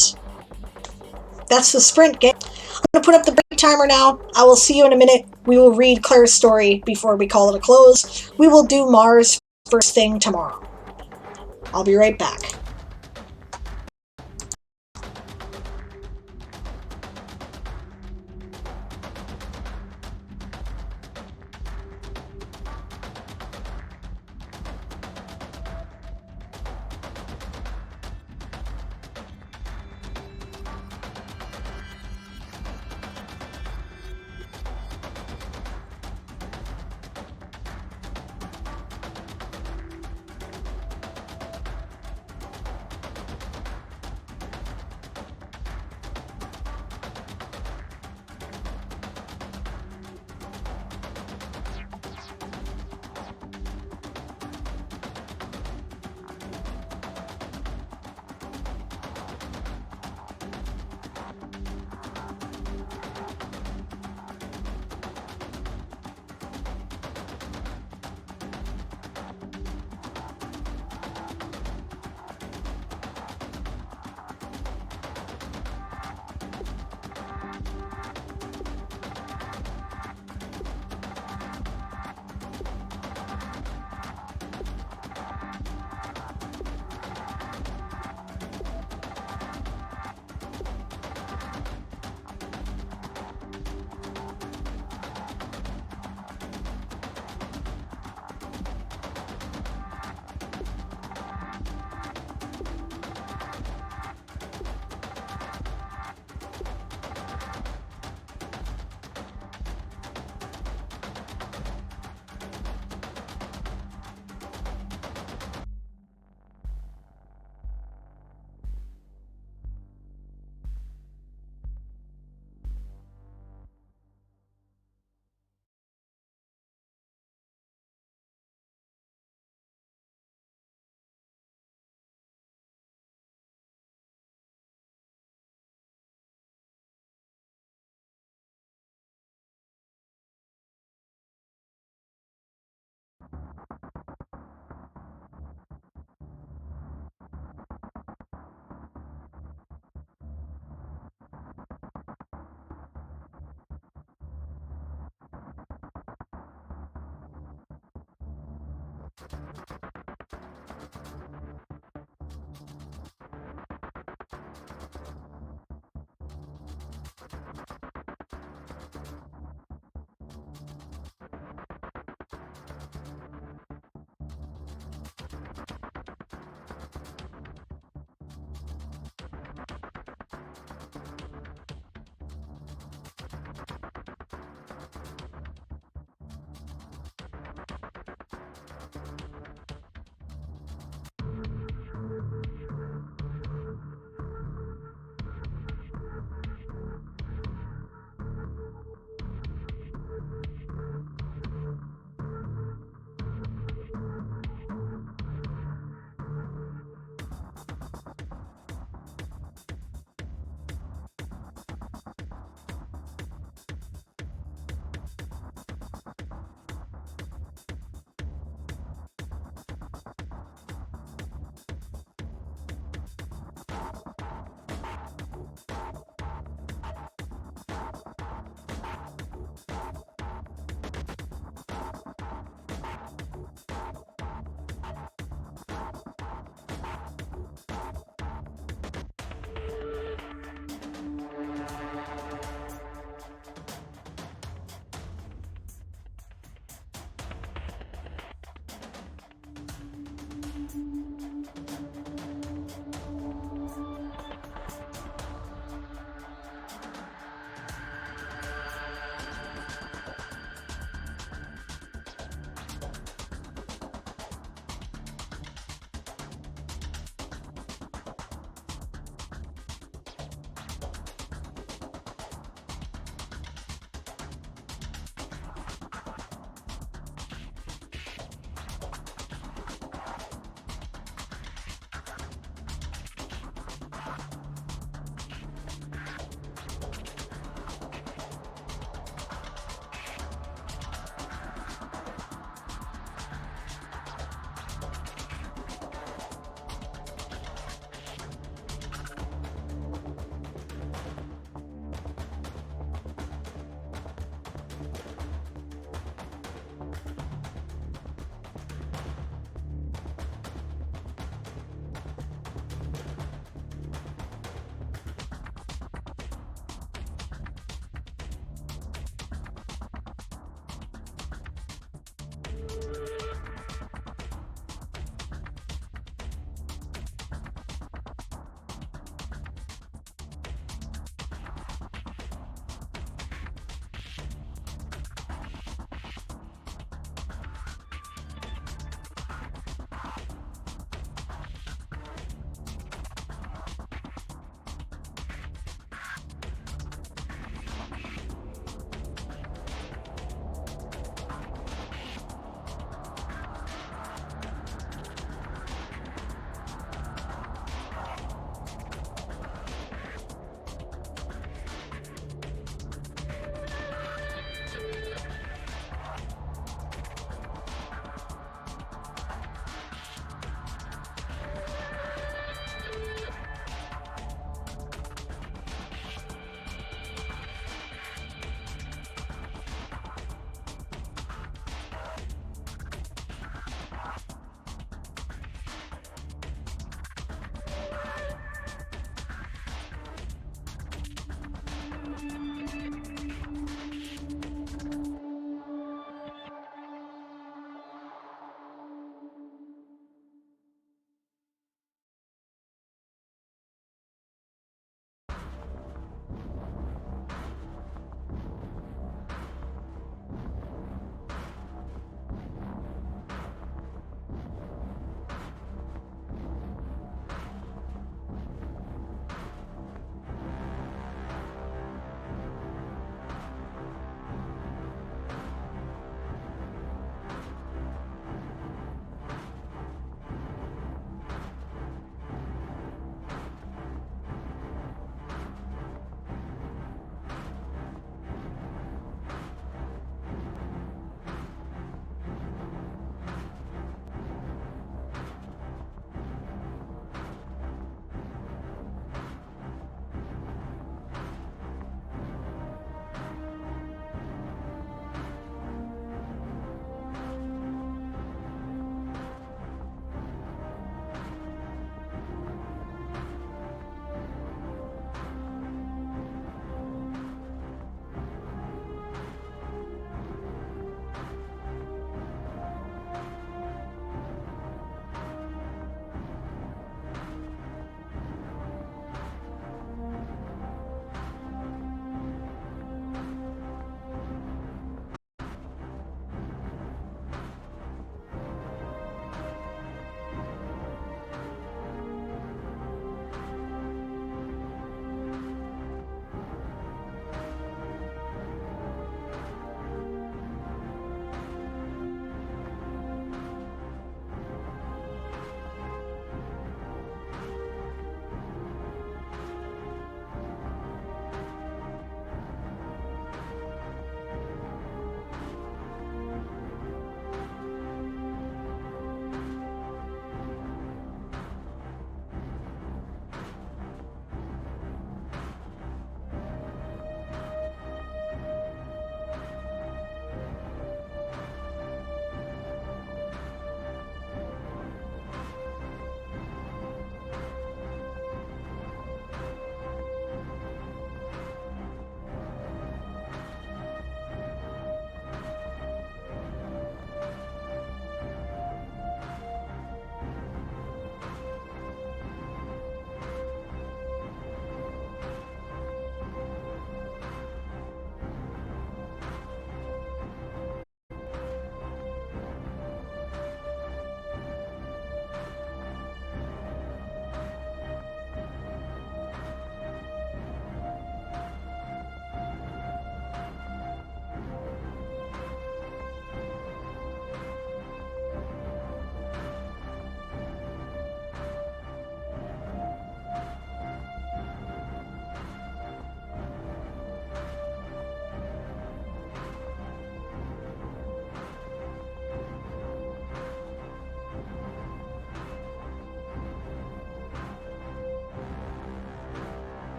that's the sprint game. I'm going to put up the break timer now. I will see you in a minute. We will read Claire's story before we call it a close. We will do Mars first thing tomorrow. I'll be right back.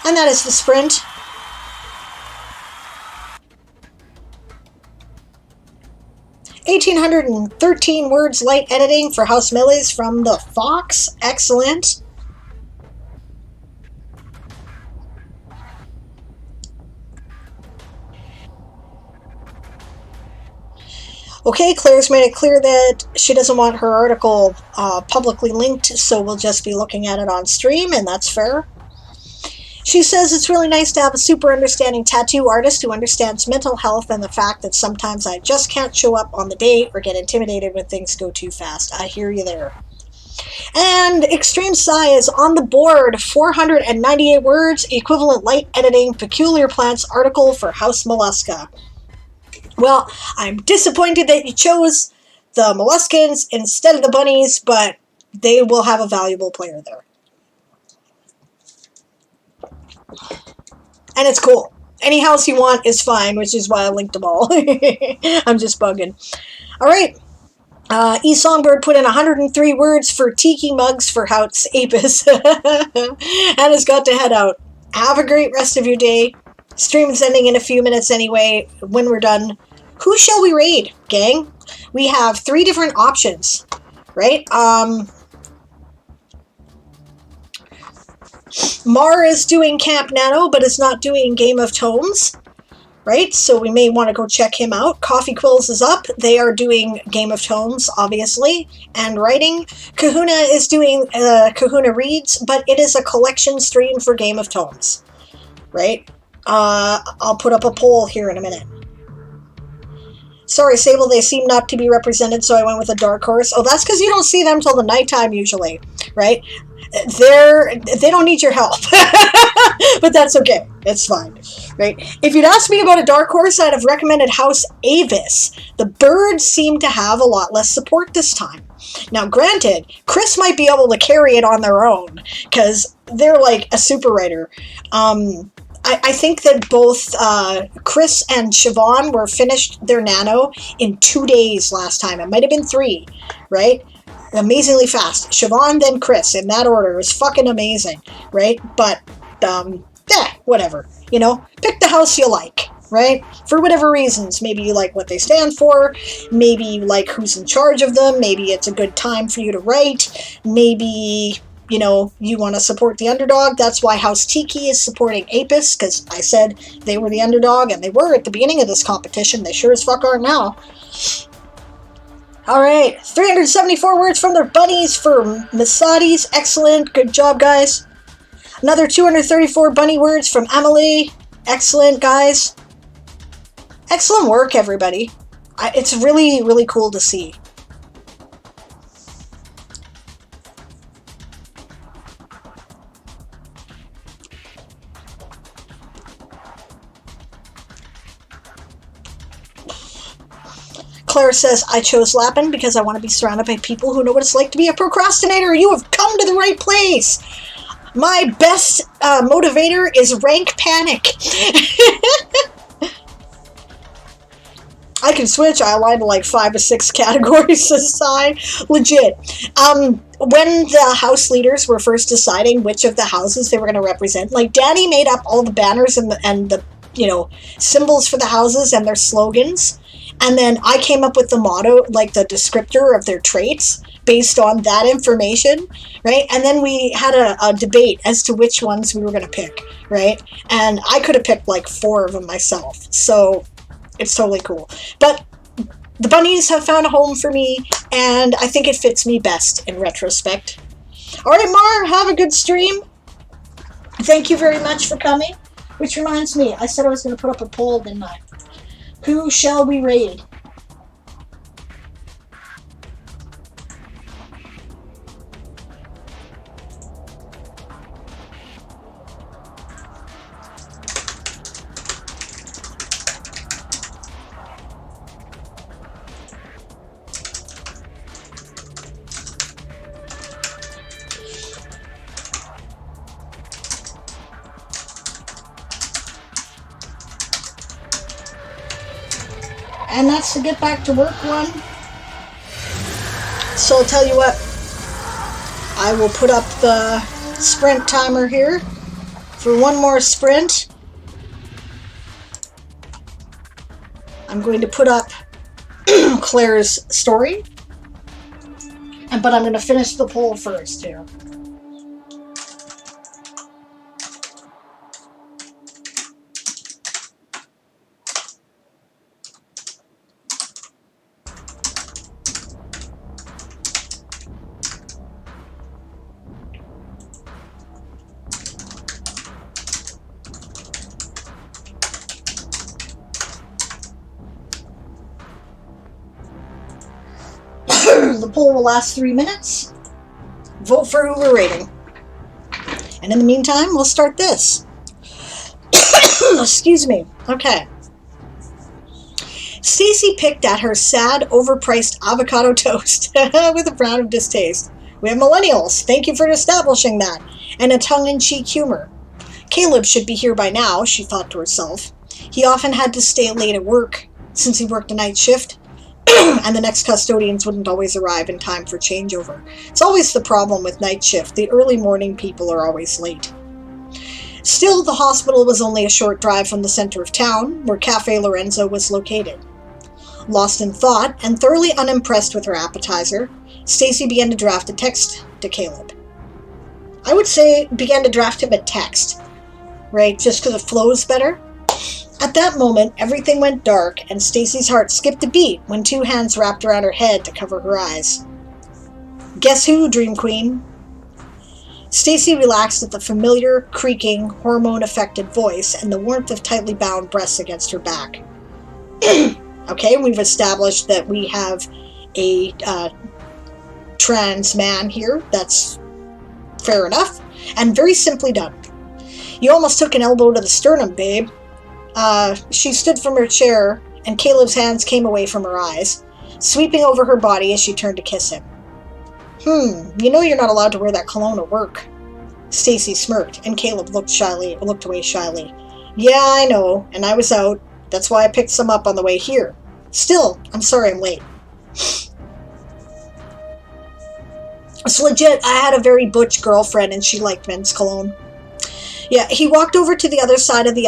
And that is the sprint. $1,813 words light editing for House Millies from the Fox. Excellent. Okay, Claire's made it clear that she doesn't want her article publicly linked, so we'll just be looking at it on stream, and that's fair. She says it's really nice to have a super understanding tattoo artist who understands mental health and the fact that sometimes I just can't show up on the date or get intimidated when things go too fast. I hear you there. And Extreme Sigh is on the board. 498 words, equivalent light editing, peculiar plants article for House Mollusca. Well, I'm disappointed that you chose the molluscans instead of the bunnies, but they will have a valuable player there. And it's cool. Any house you want is fine, which is why I linked them all. I'm just bugging. All right. E. Songbird put in 103 words for tiki mugs for House Apis. And has got to head out. Have a great rest of your day. Stream's ending in a few minutes anyway. When we're done, who shall we raid, gang? We have 3 different options, right? Mar is doing Camp Nano, but is not doing Game of Tomes, right? So we may want to go check him out. Coffee Quills is up. They are doing Game of Tomes, obviously, and writing. Kahuna is doing Kahuna Reads, but it is a collection stream for Game of Tomes, right? I'll put up a poll here in a minute. Sorry, Sable, they seem not to be represented, so I went with a dark horse. Oh, that's because you don't see them till the nighttime usually, right? They don't need your help. But that's okay. It's fine, right? If you'd asked me about a dark horse, I'd have recommended House Avis. The birds seem to have a lot less support this time. Now, granted, Chris might be able to carry it on their own, because they're like a super writer. I think that both Chris and Siobhan were finished their nano in 2 days last time. It might have been 3, right? Amazingly fast. Siobhan, then Chris, in that order. It was fucking amazing, right? But, whatever. You know, pick the house you like, right? For whatever reasons. Maybe you like what they stand for. Maybe you like who's in charge of them. Maybe it's a good time for you to write. Maybe, you know, you want to support the underdog. That's why House Tiki is supporting Apis, because I said they were the underdog, and they were at the beginning of this competition. They sure as fuck are now. Alright, 374 words from their bunnies for Masadi's. Excellent. Good job, guys. Another 234 bunny words from Emily. Excellent, guys. Excellent work, everybody. It's really, really cool to see. Claire says, I chose Lappin because I want to be surrounded by people who know what it's like to be a procrastinator. You have come to the right place. My best motivator is rank panic. I can switch. I aligned to like 5 or 6 categories aside. Legit. When the house leaders were first deciding which of the houses they were going to represent, like Danny made up all the banners and the you know, symbols for the houses and their slogans. And then I came up with the motto, like the descriptor of their traits, based on that information, right? And then we had a debate as to which ones we were going to pick, right? And I could have picked like 4 of them myself. So it's totally cool. But the bunnies have found a home for me, and I think it fits me best in retrospect. All right, Mar, have a good stream. Thank you very much for coming. Which reminds me, I said I was going to put up a poll, didn't I? Who shall we raid? And that's the get back to work one. So I'll tell you what, I will put up the sprint timer here For one more sprint, I'm going to put up Claire's story, but I'm going to finish the poll first here. The poll will last 3 minutes. Vote for who we're rating. And in the meantime, we'll start this. Excuse me. Okay. Stacy picked at her sad, overpriced avocado toast with a frown of distaste. We have millennials. Thank you for establishing that. And a tongue-in-cheek humor. Caleb should be here by now, she thought to herself. He often had to stay late at work, since he worked a night shift. And the next custodians wouldn't always arrive in time for changeover. It's always the problem with night shift. The early morning people are always late. Still, the hospital was only a short drive from the center of town, where Cafe Lorenzo was located. Lost in thought and thoroughly unimpressed with her appetizer, Stacy began to draft a text to Caleb. I would say began to draft him a text, right? Just because it flows better. At that moment, everything went dark, and Stacy's heart skipped a beat when 2 hands wrapped around her head to cover her eyes. Guess who, Dream Queen? Stacy relaxed at the familiar, creaking, hormone-affected voice and the warmth of tightly bound breasts against her back. Okay, we've established that we have a trans man here. That's fair enough, and very simply done. You almost took an elbow to the sternum, babe. She stood from her chair, and Caleb's hands came away from her eyes, sweeping over her body as she turned to kiss him. You know you're not allowed to wear that cologne at work. Stacy smirked, and Caleb looked away shyly. Yeah, I know, and I was out. That's why I picked some up on the way here. Still, I'm sorry I'm late. It's legit, I had a very butch girlfriend, and she liked men's cologne. Yeah, he walked over to the other side of the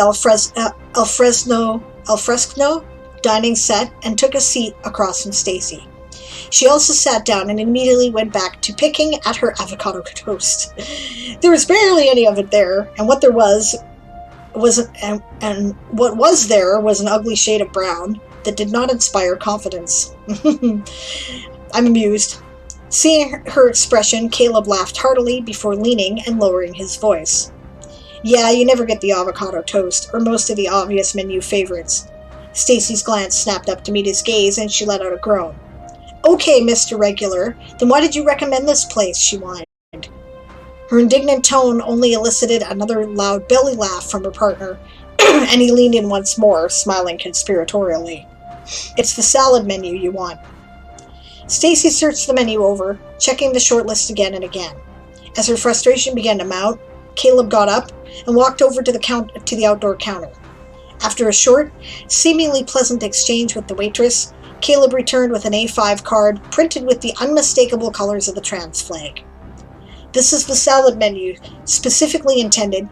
alfresco dining set and took a seat across from Stacy. She also sat down and immediately went back to picking at her avocado toast. There was barely any of it there, and what was an ugly shade of brown that did not inspire confidence. I'm amused. Seeing her expression, Caleb laughed heartily before leaning and lowering his voice. Yeah, you never get the avocado toast, or most of the obvious menu favorites. Stacy's glance snapped up to meet his gaze, and she let out a groan. Okay, Mr. Regular, then why did you recommend this place, she whined. Her indignant tone only elicited another loud belly laugh from her partner, and he leaned in once more, smiling conspiratorially. It's the salad menu you want. Stacy searched the menu over, checking the short list again and again. As her frustration began to mount, Caleb got up and walked over to the outdoor counter. After a short, seemingly pleasant exchange with the waitress, Caleb returned with an A5 card printed with the unmistakable colors of the trans flag. This is the salad menu, specifically intended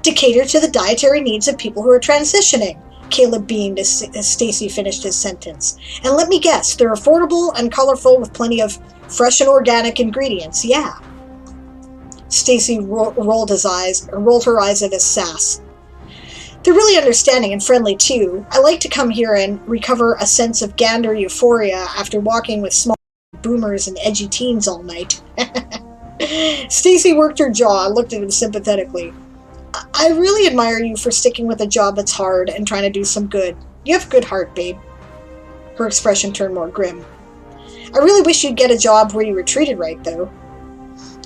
to cater to the dietary needs of people who are transitioning, Caleb beamed as Stacy finished his sentence. And let me guess, they're affordable and colorful with plenty of fresh and organic ingredients, yeah. Stacy rolled her eyes at his sass. They're really understanding and friendly, too. I like to come here and recover a sense of gander euphoria after walking with small boomers and edgy teens all night. Stacy worked her jaw and looked at him sympathetically. I really admire you for sticking with a job that's hard and trying to do some good. You have a good heart, babe. Her expression turned more grim. I really wish you'd get a job where you were treated right, though.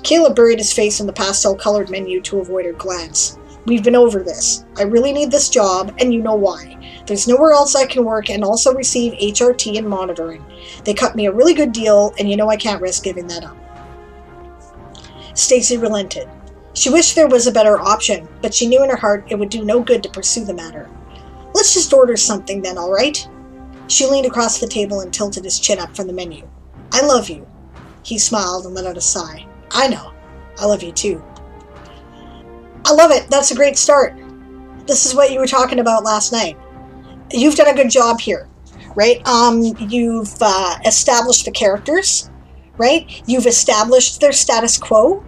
Caleb buried his face in the pastel-colored menu to avoid her glance. We've been over this. I really need this job, and you know why. There's nowhere else I can work and also receive HRT and monitoring. They cut me a really good deal, and you know I can't risk giving that up. Stacy relented. She wished there was a better option, but she knew in her heart it would do no good to pursue the matter. Let's just order something then, all right? She leaned across the table and tilted his chin up from the menu. I love you. He smiled and let out a sigh. I know. I love you too. I love it. That's a great start. This is what you were talking about last night. You've done a good job here, right? You've established the characters, right? You've established their status quo.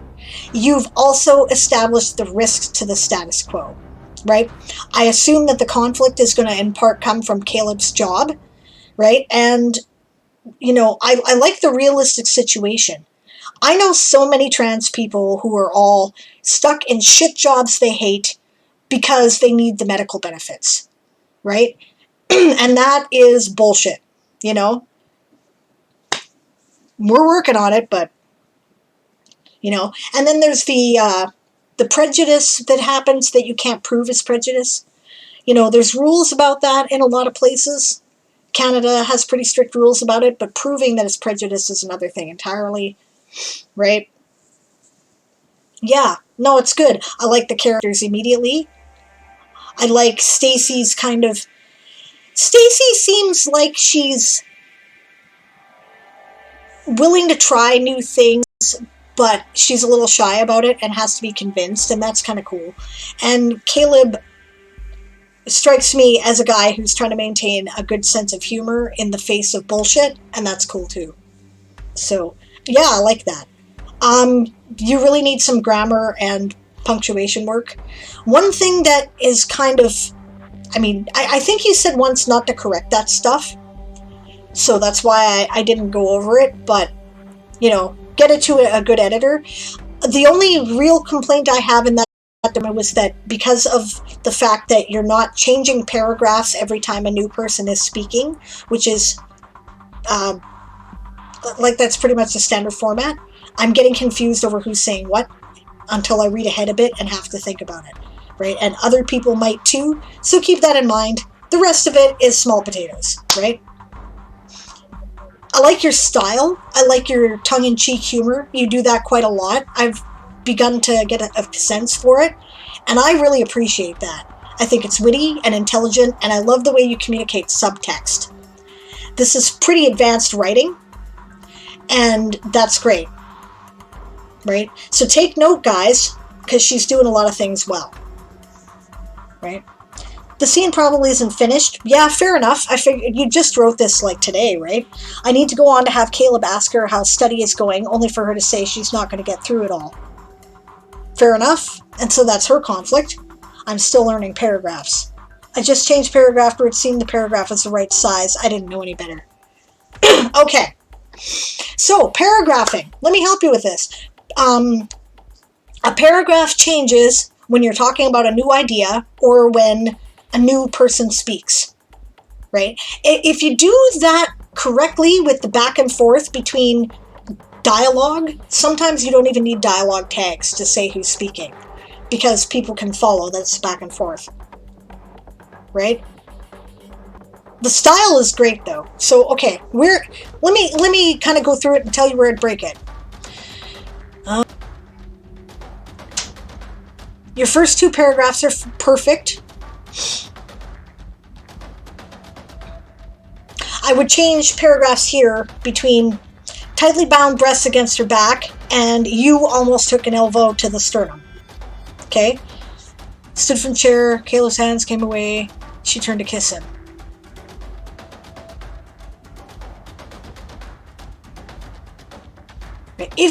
You've also established the risks to the status quo, right? I assume that the conflict is going to in part come from Caleb's job, right? And, you know, I like the realistic situation. I know so many trans people who are all stuck in shit jobs they hate because they need the medical benefits, right? And that is bullshit, you know? We're working on it, but, you know. And then there's the prejudice that happens that you can't prove is prejudice. You know, there's rules about that in a lot of places. Canada has pretty strict rules about it, but proving that it's prejudice is another thing entirely, right? Yeah, no, it's good. I like the characters immediately. I like Stacy's kind of... Stacy seems like she's willing to try new things, but she's a little shy about it and has to be convinced, and that's kind of cool. And Caleb strikes me as a guy who's trying to maintain a good sense of humor in the face of bullshit, and that's cool too. So, yeah, I like that. You really need some grammar and punctuation work. One thing that is kind of... I mean, I think you said once not to correct that stuff, so that's why I didn't go over it, but, you know, get it to a good editor. The only real complaint I have in that was that because of the fact that you're not changing paragraphs every time a new person is speaking, which is, like, that's pretty much the standard format, I'm getting confused over who's saying what until I read ahead a bit and have to think about it, right? And other people might too, so keep that in mind. The rest of it is small potatoes, right? I like your style. I like your tongue-in-cheek humor. You do that quite a lot. I've begun to get a sense for it, and I really appreciate that. I think it's witty and intelligent, and I love the way you communicate subtext. This is pretty advanced writing, and that's great, right? So take note, guys, because she's doing a lot of things well, right? The scene probably isn't finished. Yeah, fair enough. I figured you just wrote this like today, right? I need to go on to have Caleb ask her how study is going, only for her to say she's not going to get through it all. Fair enough. And so that's her conflict. I'm still learning paragraphs. I just changed paragraph where it seemed the paragraph was the right size. I didn't know any better. Okay. So, paragraphing. Let me help you with this. A paragraph changes when you're talking about a new idea or when a new person speaks, right? If you do that correctly with the back and forth between dialogue, sometimes you don't even need dialogue tags to say who's speaking because people can follow that's back and forth, right? The style is great though. So, okay, let me kind of go through it and tell you where I'd break it. Your first two paragraphs are perfect. I would change paragraphs here between tightly bound breasts against her back and you almost took an elbow to the sternum. Okay? Stood from chair, Caleb's hands came away, she turned to kiss him.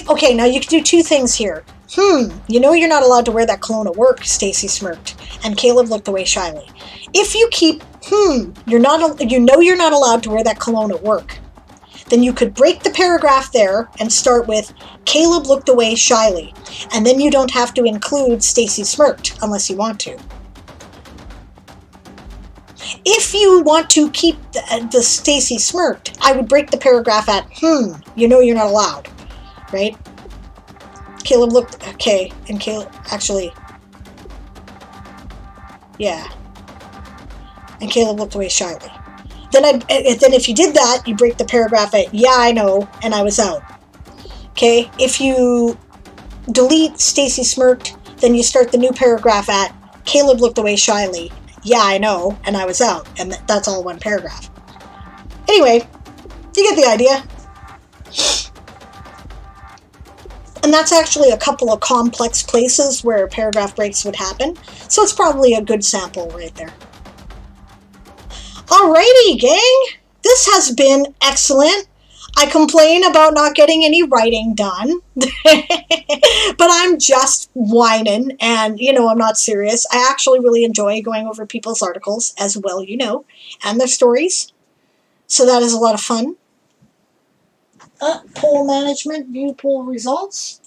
Okay, now you can do two things here. You know you're not allowed to wear that cologne at work, Stacy smirked, and Caleb looked away shyly. If you keep, you know you're not allowed to wear that cologne at work, then you could break the paragraph there and start with, Caleb looked away shyly, and then you don't have to include Stacy smirked, unless you want to. If you want to keep the Stacy smirked, I would break the paragraph at, you know you're not allowed, right? Caleb looked, okay, and Caleb, actually, yeah. And Caleb looked away shyly. Then if you did that, you break the paragraph at, yeah, I know, and I was out. Okay, if you delete Stacy smirked, then you start the new paragraph at, Caleb looked away shyly, yeah, I know, and I was out. And that's all one paragraph. Anyway, you get the idea. And that's actually a couple of complex places where paragraph breaks would happen. So it's probably a good sample right there. Alrighty, gang. This has been excellent. I complain about not getting any writing done, but I'm just whining, and I'm not serious. I actually really enjoy going over people's articles as well, and their stories. So that is a lot of fun. Poll management, view poll results.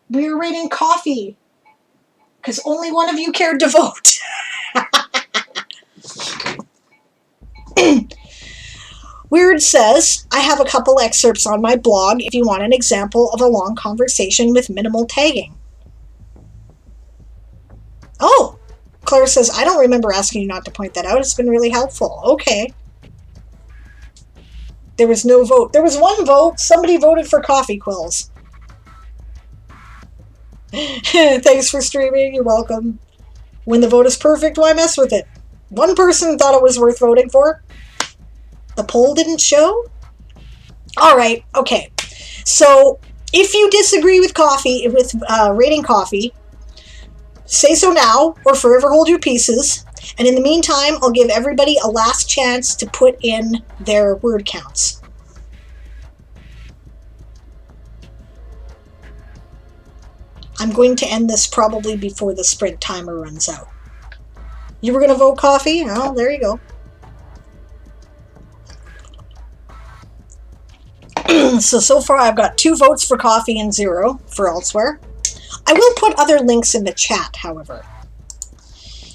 We are rating coffee because only one of you cared to vote. Weird says, I have a couple excerpts on my blog if you want an example of a long conversation with minimal tagging. Oh, Claire says, I don't remember asking you not to point that out. It's been really helpful. Okay. There was no vote. There was one vote. Somebody voted for coffee quills. Thanks for streaming. You're welcome. When the vote is perfect, why mess with it? One person thought it was worth voting for. The poll didn't show? All right. Okay. So if you disagree with rating coffee, say so now or forever hold your pieces. And in the meantime, I'll give everybody a last chance to put in their word counts. I'm going to end this probably before the sprint timer runs out. You were going to vote coffee? Oh, there you go. So far I've got 2 votes for coffee and 0 for elsewhere. I will put other links in the chat, however.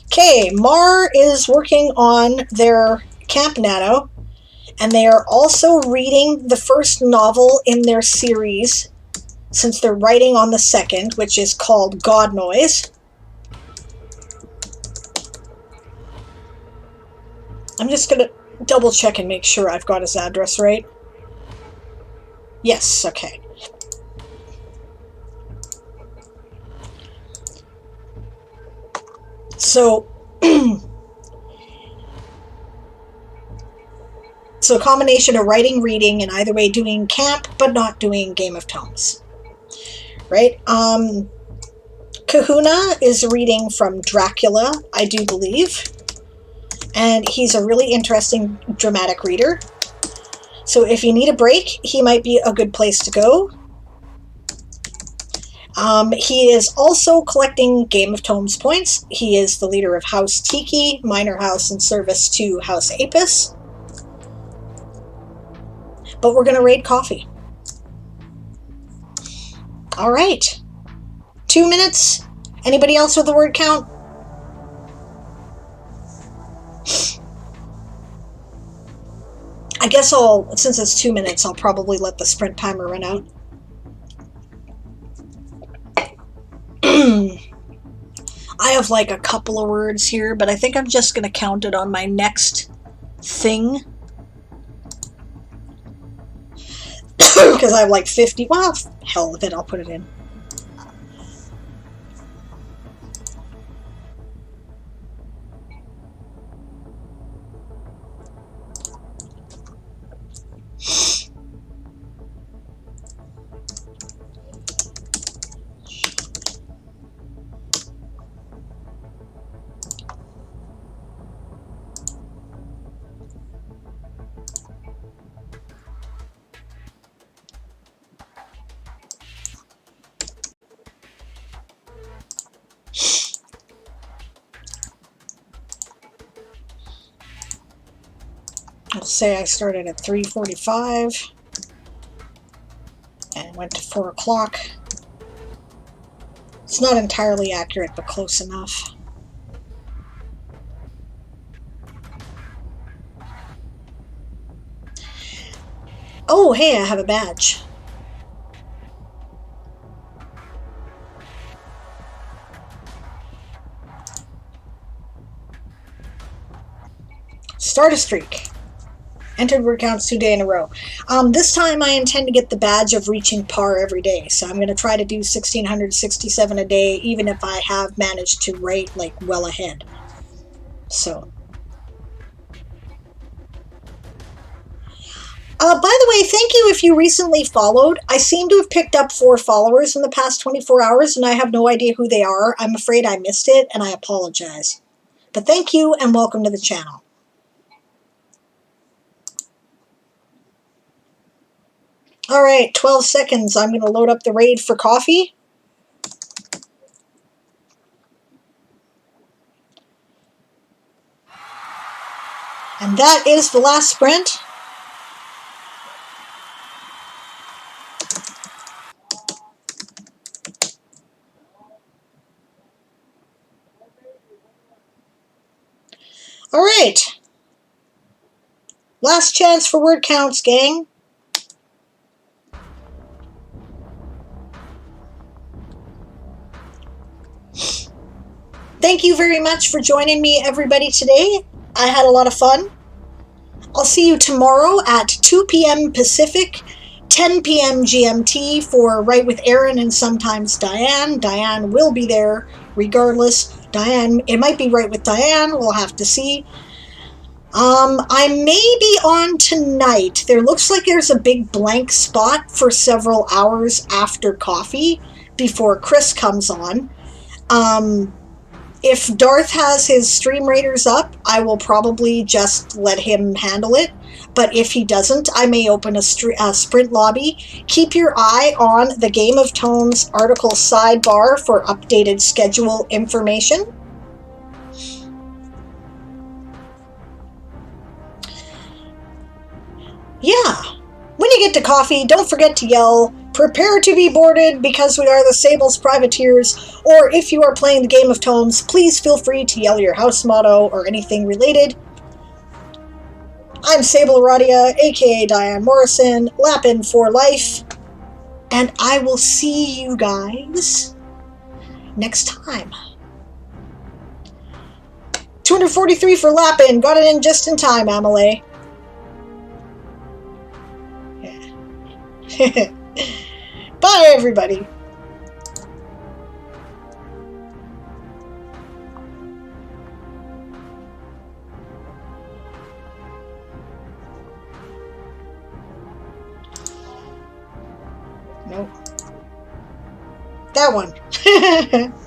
Okay, Mar is working on their Camp Nano, and they are also reading the first novel in their series, since they're writing on the second, which is called God Noise. I'm just going to double check and make sure I've got his address right. Yes, okay. So, so a combination of writing, reading, and either way doing camp, but not doing Game of Tomes. Right? Kahuna is reading from Dracula, I do believe. And he's a really interesting dramatic reader. So if you need a break, he might be a good place to go. He is also collecting Game of Tomes points. He is the leader of House Tiki, Minor House, and service to House Apis. But we're going to raid coffee. All right. 2 minutes. Anybody else with the word count? I guess since it's 2 minutes, I'll probably let the sprint timer run out. I have like a couple of words here, but I think I'm just going to count it on my next thing. Because I have like 50. Well, hell with it, I'll put it in. I'll say I started at 3:45 and went to 4 o'clock. It's not entirely accurate, but close enough. Oh, hey, I have a badge. Start a streak. Entered word counts 2 days in a row. This time I intend to get the badge of reaching par every day. So I'm going to try to do 1,667 a day, even if I have managed to rate like well ahead. So. By the way, thank you if you recently followed. I seem to have picked up 4 followers in the past 24 hours, and I have no idea who they are. I'm afraid I missed it, and I apologize. But thank you, and welcome to the channel. All right, 12 seconds. I'm going to load up the raid for coffee. And that is the last sprint. All right. Last chance for word counts, gang. Thank you very much for joining me, everybody, today. I had a lot of fun. I'll see you tomorrow at 2 p.m. Pacific, 10 p.m. GMT for Right with Aaron and sometimes Diane. Diane will be there regardless. Diane, it might be Right with Diane. We'll have to see. I may be on tonight. There looks like there's a big blank spot for several hours after coffee before Chris comes on. If Darth has his Stream Raiders up, I will probably just let him handle it. But if he doesn't, I may open a sprint lobby. Keep your eye on the Game of Tones article sidebar for updated schedule information. Yeah. When you get to coffee, don't forget to yell, "Prepare to be boarded because we are the Sable's privateers," or if you are playing the Game of Tones, please feel free to yell your house motto or anything related. I'm Sable Radia, aka Diane Morrison, Lappin for life, and I will see you guys next time. 243 for Lappin, got it in just in time, Amelie. Yeah. Bye, everybody. Nope. That one.